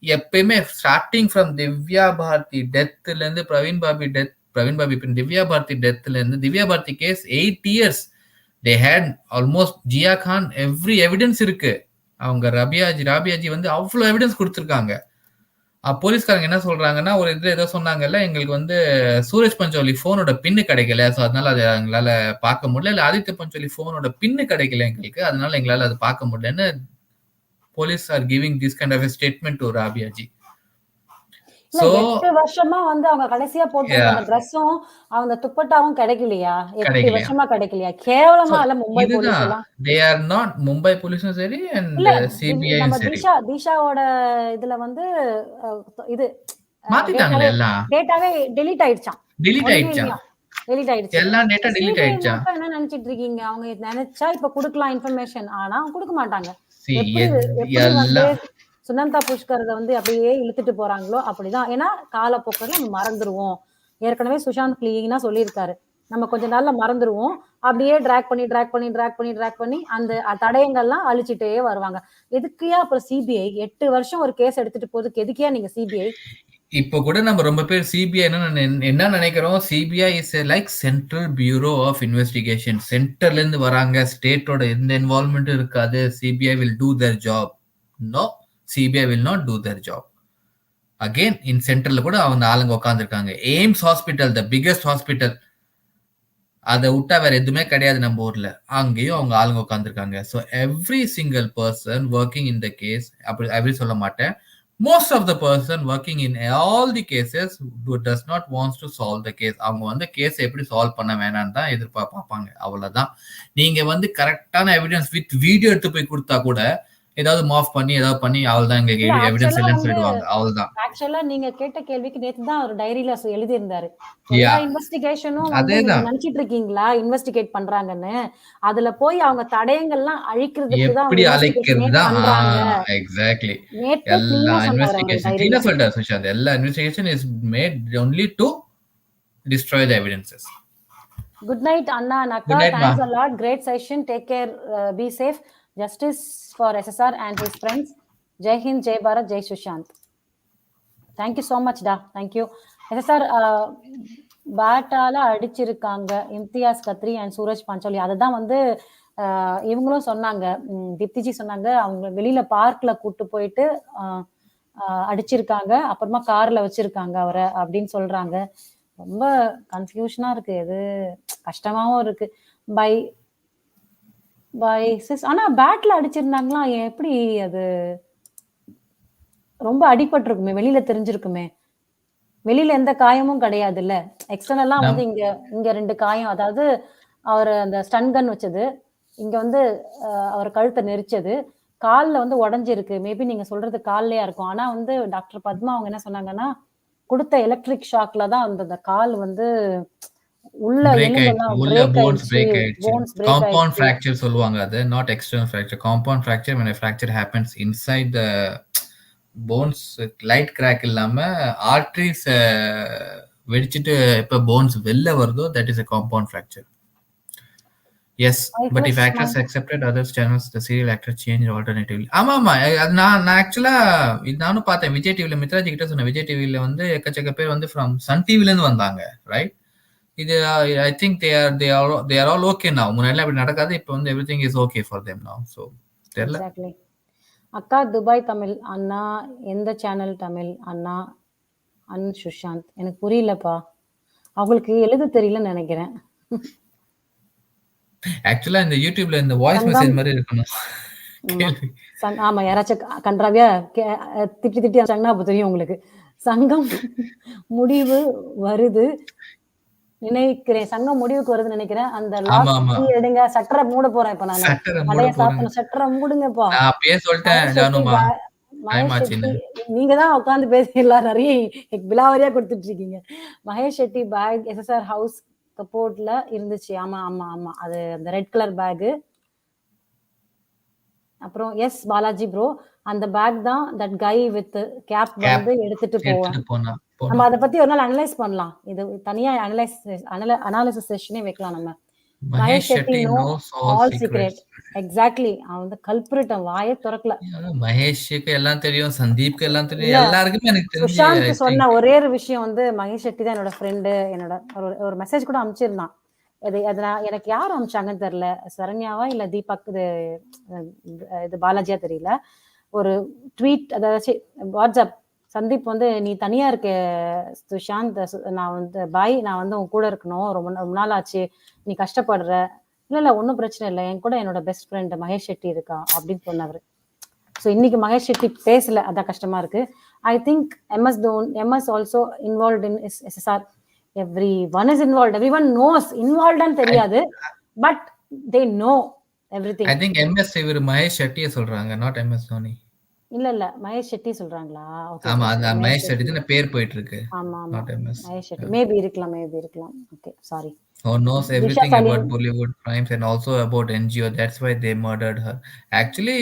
எப்பயுமே ஸ்டார்டிங் ஃப்ரம் திவ்யா பாரதி டெத்ல இருந்து பிரவீன் பாபி திவ்யா பாரதி டெத்ல இருந்து Divya Bharti case 8 years they had almost Jiah Khan every evidence இருக்கு. அவங்க ராபியாஜி வந்து அவ்வளவு எவிடன்ஸ் கொடுத்துருக்காங்க. போலீஸ்காரங்க என்ன சொல்றாங்கன்னா, ஒரு இதுல ஏதோ சொன்னாங்கல்ல, எங்களுக்கு வந்து சூரஜ் பஞ்சோலி போனோட பின்னு கிடைக்கல, ஸோ அதனால அதை எங்களால பார்க்க முடியல, இல்ல ஆதித்ய பஞ்சோலி போனோட பின்னு கிடைக்கல எங்களுக்கு, அதனால எங்களால அதை பார்க்க முடியலன்னு police are giving this kind of a statement to ராபியாஜி. 8 வருஷமா வந்து அவங்க கடைசியா போட்டிருந்த ட்ரெஸ்ஸும் அவங்க துப்பட்டாவும் கிடைக்கலையா? 8 வருஷமா கிடைக்கலையா? கேவலமா இல்ல மும்பை போலீஸ் எல்லாம். they are not மும்பை போலீஸும் சரி and CBI நம்ம திஷாவோட இதுல வந்து இது மாத்திட்டாங்க, எல்லாம் டேட்டாவே டெலீட் ஆயிடுச்சு. எல்லாம் டேட்டா டெலீட் ஆயிடுச்சு. என்ன நினைச்சிட்டு இருக்கீங்க? அவங்க நினைச்சா இப்ப குடுக்கலாம் இன்ஃபர்மேஷன், ஆனா குடுக்க மாட்டாங்க. சுனந்தா புஷ்கரத வந்து அப்படியே இழுத்துட்டு போறாங்களோ அப்படிதான். ஏன்னா காலப்போக்கில் நம்ம மறந்துடுவோம். ஏற்கனவே சுஷாந்த் கிளீனா சொல்லியிருக்காரு, நம்ம கொஞ்ச நாள்ல மறந்துடுவோம். அப்படியே டிராக் பண்ணி அந்த தடயங்கள்லாம் அழிச்சிட்டே வருவாங்க. எதுக்கியா அப்புறம் சிபிஐ 8 வருஷம் ஒரு கேஸ் எடுத்துட்டு போதுக்கு எதுக்கியா நீங்க சிபிஐ? இப்போ கூட நம்ம ரொம்ப பேர் சிபிஐ என்ன நினைக்கிறோம், CBI is like central bureau of investigation. சென்டர்ல இருந்து வராங்க, ஸ்டேட்டோட எந்த இன்வால்வ்மெண்ட்டும் இருக்காது. CBI will do their job. No, CBI will not do their job. Again, in central கூட அவங்க ஆளுங்க உட்காந்துருக்காங்க. AIIMS hospital, the biggest hospital, அதை விட்டா வேற எதுவுமே கிடையாது நம்ம ஊர்ல, அங்கேயும் அவங்க ஆளுங்க உட்காந்துருக்காங்க. So every single person working in the case, அப்படி சொல்ல மாட்டேன், most of the person working in all the cases does not wants to solve the case. அவங்க வந்து கேஸ் எப்படி சால்வ் பண்ண வேணான்னு தான் எதிர்பார்ப்பாங்க. அவ்வளவுதான். நீங்க வந்து கரெக்டான எவிடன்ஸ் வித் வீடியோ எடுத்து போய் கொடுத்தா கூட ஏதாவது மாஃப் பண்ணி ஏதாவது பண்ணி அவ்வளவுதான் எங்களுக்கு எவிடன்ஸ் இல்லைன்னு சொல்லிடுவாங்க. அவ்வளவுதான். ஆக்சுவலா நீங்க கேட்ட கேள்விக்கு நேத்து தான் ஒரு டைரியில எழுதி இருந்தாரு. எல்லா இன்வெஸ்டிகேஷனும் நினைச்சிட்டு இருக்கீங்களா இன்வெஸ்டிகேட் பண்றாங்கன்னு, அதுல போய் அவங்க தடயங்கள்லாம் அழிக்கிறதுக்கு தான் எப்படி அழிக்கிறது தான். எக்ஸாக்ட்லி. எல்லா இன்வெஸ்டிகேஷன் கிளீனா சொல்றாரு சுஷாந்த், எல்லா investigation is made only to destroy the evidences. Good night Anna and Akka, thanks a lot, great session, take care, be safe. Justice for SSR and his friends. Jai Hind, Jai Bharat, Jai Sushant. Thank you so much da, thank you. SSR பேட்டால அடிச்சிருக்காங்க Imtiaz Kadri and Suraj Pancholi. அதுதான் வந்து இவங்களும் சொன்னாங்க, தீப்திஜி சொன்னாங்க, அவங்க வெளியில பார்க்ல கூட்டு போயிட்டு அடிச்சிருக்காங்க, அப்புறமா கார்ல வச்சிருக்காங்க அவரை அப்படின்னு சொல்றாங்க. ரொம்ப கன்ஃபியூஷனா இருக்கு, எது கஷ்டமாவும் இருக்கு. ஆனா பேட்ல அடிச்சிருந்தாங்களா, எப்படி அது ரொம்ப அடிபட்டிருக்குமே, வெளியில தெரிஞ்சிருக்குமே, வெளியில எந்த காயமும் கிடையாது இல்ல, எக்ஸ்டர்னலா வந்து இங்க 2 காயம், அதாவது அவர் அந்த ஸ்டன் கன் வச்சது, இங்க வந்து அவர் கழுத்தை நெரிச்சது, கால்ல வந்து உடஞ்சிருக்கு. மேபி நீங்க சொல்றது கால்லயா இருக்கும். ஆனா வந்து டாக்டர் பத்மா அவங்க என்ன சொன்னாங்கன்னா, கொடுத்த எலக்ட்ரிக் ஷாக்ல தான் அந்த கால் வந்து உள்ள போன்ஸ் பிரேக் ஆயிடுச்சு. காம்பவுண்ட் ஃபிராக்சர் சொல்லுவாங்க, அது not external fracture. Compound fracture when a fracture happens inside the bones, light crack இல்லாம ஆர்டரிஸ் வெடிச்சிட்டு எப்ப போன்ஸ் வெளில வருதோ that is a compound fracture. Yes, but if actors accepted others channels, the serial actor changed alternatively. ஆமா நான் ஆக்சுவலா இது நானும் பார்த்தேன். விஜய் டிவில மித்ராஜி கிட்ட சொன்ன, விஜய் டிவில வந்து எக்கச்சக்க பேர் வந்து ஃப்ரம் சன் டிவில இருந்து வந்தாங்க, ரைட்? இது I think they are all okay now. முன்னாடி அப்படி நடக்காது, இப்போ வந்து everything is okay for them now. So தெரியல. Exactly. அக்கா துபாய் தமிழ் அண்ணா, எந்த சேனல் தமிழ் அண்ணா சுஷாந்த்? எனக்கு புரியலப்பா, அவங்களுக்கு எழுத தெரியலன்னு நினைக்கிறேன். ஆக்சுவலா இந்த யூடியூப்ல இந்த வாய்ஸ் மெசேஜ் மாதிரி இருக்கணும். ஆமா, யாராச்சும் கன்றாவியா திட்டி அடிச்சாங்கன்னா அப்ப தெரியும் உங்களுக்கு. சங்கம் முடிவு வருது, நினைக்கிறேன். சங்கம் முடிவுக்கு வருதுன்னு நினைக்கிறேன். அந்த ஆமா, லாக் ஆமா. கீ எடுங்க. ஷட்டர மூட போறேன் இப்ப நானு. ஷட்டர மூட கடைய போறேங்க. சாத்தணும். ஷட்டர மூடுங்கப்பா. நான் அப்பயே சொல்ட்டேன் மகேஷ் ஷெட்டி ஜானுமா, டைம் மகேஷ் ஷெட்டி ஆச்சுன்னு. நீங்க தான் உட்கார்ந்து பேசிடலாம். நிறைய விலாவரியா கொடுத்துட்டு இருக்கீங்க. Mahesh Shetty bag SSR house கபோர்ட்ல இருந்துச்சு. ஆமா ஆமா ஆமா. அது அந்த ரெட் கலர் பேக். அப்புறம் எஸ் பாலாஜி ப்ரோ, அந்த பேக் தான் தட் கை வித் கேப் வந்து எடுத்துட்டு போவேன். நம்ம அதை பத்தி ஒரு நாள் அனலைஸ் பண்ணலாம். இது தனியா அனாலிசிஸ் செஷனே வைக்கலாம் நம்ம. Mahesh Shetty no all secret. Exactly. அவன் வந்து கல்பிரிட். வாயே திறக்கல. மகேஷ்க்கு எல்லாம் தெரியும், சந்தீப்க்கு எல்லாம் தெரியும், எல்லாருக்குமே எனக்கு தெரிஞ்சு சுஷாந்த் சொன்ன ஒரே ஒரு விஷயம் வந்து மகேஷ் ஷெட்டி தான் என்னோட ஃப்ரெண்டு. என்னோட ஒரு மெசேஜ் கூட அனுப்பிச்சிருந்தான். எனக்கு யார் அனுப்பிச்சாங்கன்னு தெரியல. சரண்யாவா இல்ல தீபக், இது பாலாஜியா தெரியல. ஒரு ட்வீட், அதாவது வாட்ஸ்அப், சந்தீப் வந்து நீ தனியா இருக்க சுஷாந்த், நான் வந்து நான் வந்து உன் கூட இருக்கணும், ரொம்ப நாள் ஆச்சு, நீ கஷ்டப்படுற. இல்ல ஒன்றும் பிரச்சனை இல்லை, என் கூட என்னோட பெஸ்ட் ஃப்ரெண்ட் மகேஷ் ஷெட்டி இருக்கா அப்படின்னு சொன்னவர். ஸோ இன்னைக்கு மகேஷ் ஷெட்டி பேசல, அதான் கஷ்டமா இருக்கு. I think MS also involve in SSR. everyone is involved. everyone knows. involved ன்னு தெரியாது, but they know everything. I think MS இவர் மகேஷ் ஷெட்டியை சொல்றாங்க, நாட் MS தோனி. இல்ல மகேஷ் ஷெட்டி சொல்றாங்களா? ஓகே. ஆமா, அந்த மகேஷ் ஷெட்டி தான் பேர் போயிட்டு இருக்கு. ஆமா ஆமா, not MS. Mahesh Shetty. Maybe இருக்கலாம். Okay, sorry. Who knows everything about Bollywood crimes and also about NGO. That's why they murdered her. Actually,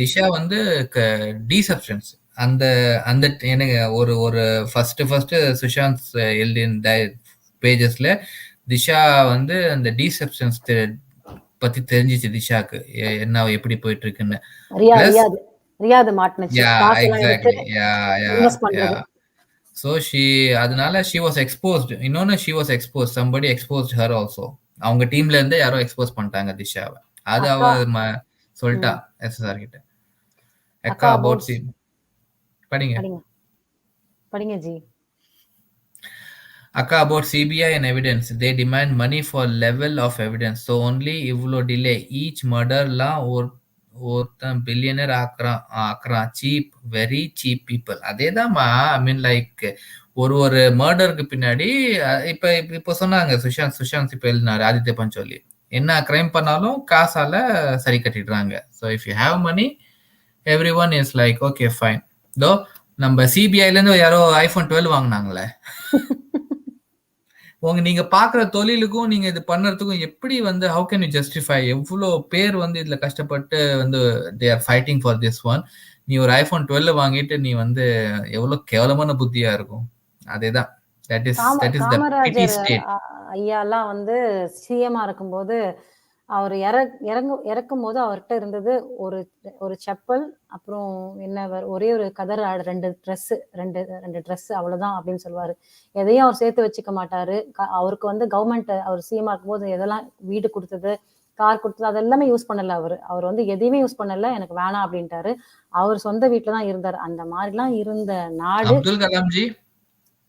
Disha வந்து டீசப்ஷன்ஸ் அந்த அந்த எனக்கு ஒரு ஃபர்ஸ்ட் சுஷாந்த் எழுதின பேஜஸ்ல திஷா வந்து அந்த டீசப்ஷன்ஸ் பத்தி தெரிஞ்சிச்சு திஷாக்கு, என்ன எப்படி போயிட்டு இருக்குன்னு. So அதனால she was exposed. இன்னொன்னு she was exposed. Somebody exposed her also. அவங்க டீம்ல இருந்து யாரோ எக்ஸ்போஸ் பண்ணிட்டாங்க திஷாவை. அது அவ சொல்லிட்டா SSR கிட்ட. அக்கா அபவுட் படிங்க ஜி. அக்கா about CBI and evidence. They demand money for level of evidence. So only இவ்வளோ delay. Each murderலாம் ஒருத்தன் பில்லியனர் ஆக்குறான். Cheap, very cheap people. அதேதான்மா. ஐ மீன் லைக் ஒரு மர்டருக்கு பின்னாடி இப்ப சொன்னாங்க சுஷாந்த் இப்ப எழுதினாரு ஆதித்ய பஞ்சோலி, என்ன கிரைம் பண்ணாலும் காசால சரி கட்டிடுறாங்க. So if you have money every one is like okay fine. Though நம்ம சிபிஐல இருந்து யாரோ iPhone 12 வாங்கினாங்களே, நீங்க பாக்குற தொழிலுக்கும் நீங்க இது பண்றதுக்கும் எப்படி வந்து ஹவு கேன் யூ ஜஸ்டிஃபை? எவ்வளோ பேர் வந்து இதுல கஷ்டப்பட்டு வந்து they are fighting for this one. நீ ஒரு iPhone 12 வாங்கிட்டு நீ வந்து எவ்வளவு கேவலமான புத்தியா இருக்கும். அதேதான். That is the pity state. ஐயாலாம் வந்து சிஎம்ஆ இருக்கும்போது அவர் இறக்கும் போது அவர்கிட்ட இருந்தது ஒரு செப்பல், அப்புறம் என்ன ஒரே ஒரு கதர், ரெண்டு ட்ரெஸ் அவ்வளவுதான் அப்படின்னு சொல்லுவாரு. எதையும் அவர் சேர்த்து வச்சுக்க மாட்டாரு. அவருக்கு வந்து கவர்மெண்ட், அவர் சிஎம்ஆ இருக்கும்போது எதெல்லாம் வீடு கொடுத்தது, கார் கொடுத்தது, அதெல்லாமே யூஸ் பண்ணல. அவர் வந்து எதையுமே யூஸ் பண்ணல, எனக்கு வேணாம் அப்படின்ட்டாரு. அவர் சொந்த வீட்டுல தான் இருந்தாரு. அந்த மாதிரிலாம் இருந்த நாடு அப்துல் கலாம்ஜி.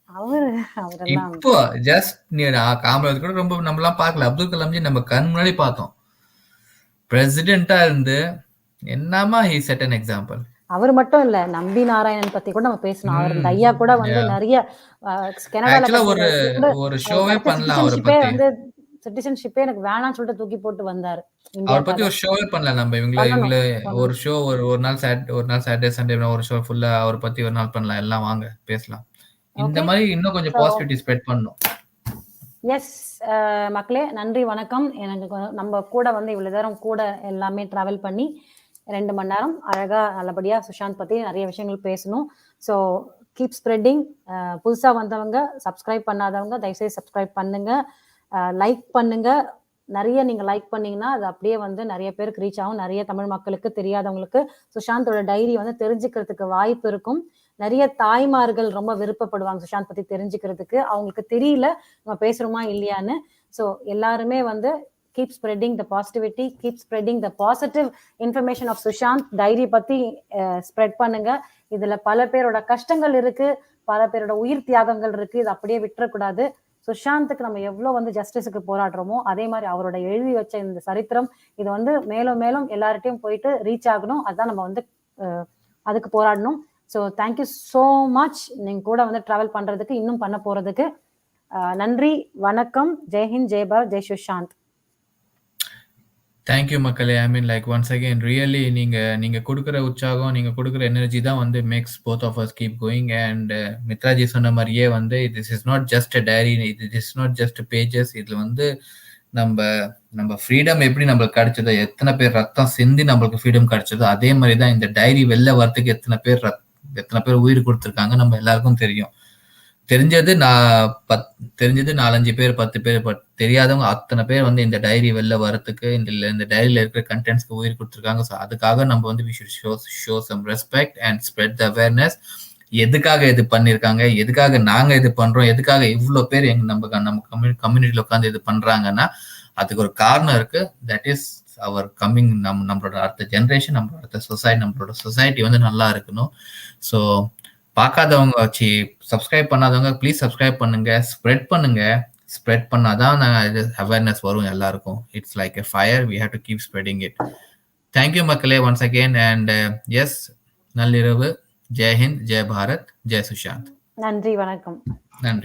அவரெல்லாம் இப்போ ஜஸ்ட் காமராஜ் கூட ரொம்ப நம்மலாம் பார்க்கல. அப்துல் கலாம்ஜி நம்ம கண் முன்னாடி பார்த்தோம். பிரசிடென்ட்டா இருந்து என்னமா he set an example. அவர் மட்டும் இல்ல, நம்பி நாராயணன் பத்தி கூட நம்ம பேசணும். அவர் இந்த ஐயா கூட வந்து நிறைய கனடால ஒரு ஷோவே பண்ணலாம். அவரை பத்தி வந்து சிட்டிசன்ஷிப்பே எனக்கு வேணாம்னு சொல்லிட்டு தூக்கி போட்டு வந்தாரு. அவரை பத்தி ஒரு ஷோவே பண்ணலாம் நம்ம. இவங்கள ஒரு ஷோ ஒரு நாள் சாட்டர்டே சண்டே ஒரு ஷோ ஃபுல்லா அவரை பத்தி ஒரு நாள் பண்ணலாம். எல்லாம் வாங்க பேசலாம். இந்த மாதிரி இன்னும் கொஞ்சம் பாசிட்டிவிட்டி ஸ்ப்ரெட் பண்ணணும். எஸ் மக்களே, நன்றி வணக்கம். எனக்கு நம்ம கூட வந்து இவ்வளவு நேரம் கூட எல்லாமே டிராவல் பண்ணி 2 மணி நேரம் அழகா நல்லபடியா சுஷாந்த் பத்தி நிறைய விஷயங்கள் பேசணும். So keep spreading. புதுசா வந்தவங்க, சப்ஸ்கிரைப் பண்ணாதவங்க தயவுசெய்து சப்ஸ்கிரைப் பண்ணுங்க, லைக் பண்ணுங்க. நிறைய நீங்க லைக் பண்ணீங்கன்னா அது அப்படியே வந்து நிறைய பேருக்கு ரீச் ஆகும். நிறைய தமிழ் மக்களுக்கு தெரியாதவங்களுக்கு சுஷாந்தோட டைரி வந்து தெரிஞ்சுக்கிறதுக்கு வாய்ப்பு இருக்கும். நிறைய தாய்மார்கள் ரொம்ப விருப்பப்படுவாங்க சுஷாந்த் பத்தி தெரிஞ்சுக்கிறதுக்கு. அவங்களுக்கு தெரியல நம்ம பேசுறோமா இல்லையான்னு. ஸோ எல்லாருமே வந்து keep spreading the positivity, keep spreading the positive information of Sushant diary பத்தி ஸ்ப்ரெட் பண்ணுங்க. இதுல பல பேரோட கஷ்டங்கள் இருக்கு, பல பேரோட உயிர் தியாகங்கள் இருக்கு. இது அப்படியே விட்டுறக்கூடாது. சுஷாந்துக்கு நம்ம எவ்வளவு வந்து ஜஸ்டிஸுக்கு போராடுறோமோ அதே மாதிரி அவரோட எழுதி வச்ச இந்த சரித்திரம் இது வந்து மேலும் மேலும் எல்லார்ட்டையும் போயிட்டு ரீச் ஆகணும். அதுதான் நம்ம வந்து அதுக்கு போராடணும். So thank you so much. நீங்க கூட வந்து டிராவல் பண்றதுக்கு, இன்னும் பண்ண போறதுக்கு. நன்றி, வணக்கம், ஜெய்ஹிந்த், ஜெய் பாரத், ஜெய் சுஷாந்த். தேங்க்யூ மக்களே. I mean like once again really நீங்க கொடுக்குற உற்சாகம், நீங்க கொடுக்குற எனர்ஜி தான் வந்து makes both of us keep going. And Mitraji சொன்ன மாதிரியே வந்து this is not just a diary, it is not just pages. இதுல வந்து நம்ம ஃப்ரீடம் எப்படி நம்மளுக்கு கிடைச்சதோ, எத்தனை பேர் ரத்தம் சிந்தி நம்மளுக்கு ஃப்ரீடம் கிடைச்சதோ, அதே மாதிரி தான் இந்த டைரி வெளில வரத்துக்கு எத்தனை பேர் உயிர் கொடுத்துருக்காங்க நம்ம எல்லாருக்கும் தெரியும். தெரிஞ்சது 4-5 பேர் 10 பேர், தெரியாதவங்க அத்தனை பேர் வந்து இந்த டைரி வெளில வரத்துக்கு, இந்த டைரியில இருக்கிற கண்டென்ட்ஸ்க்கு உயிர் கொடுத்துருக்காங்க. ஸோ அதுக்காக நம்ம வந்து we should show some respect and spread the awareness. எதுக்காக இது பண்ணிருக்காங்க, எதுக்காக நாங்க இது பண்றோம், எதுக்காக இவ்வளவு பேர் நம்ம கம்யூனிட்டியில உட்காந்து இது பண்றாங்கன்னா அதுக்கு ஒரு காரணம் இருக்கு. தட் இஸ் அவர் கம்மிங், நம்மளோட அடுத்த ஜென்ரேஷன், நம்மளோட அடுத்த சொசைட்டி, நம்மளோட சொசைட்டி வந்து நல்லா இருக்கணும். ஸோ பார்க்காதவங்க வச்சு சப்ஸ்கிரைப் பண்ணாதவங்க ப்ளீஸ் சப்ஸ்கிரைப் பண்ணுங்க, ஸ்ப்ரெட் பண்ணுங்க. ஸ்ப்ரெட் பண்ணாதான் அவேர்னஸ் வரும் எல்லாருக்கும். It's like a fire, we have to keep spreading it. Thank you மக்களே ஒன்ஸ் அகெயின். அண்ட் எஸ், நள்ளிரவு. ஜெய் ஹிந்த், ஜெய் பாரத், ஜெய் சுஷாந்த். நன்றி, வணக்கம். நன்றி.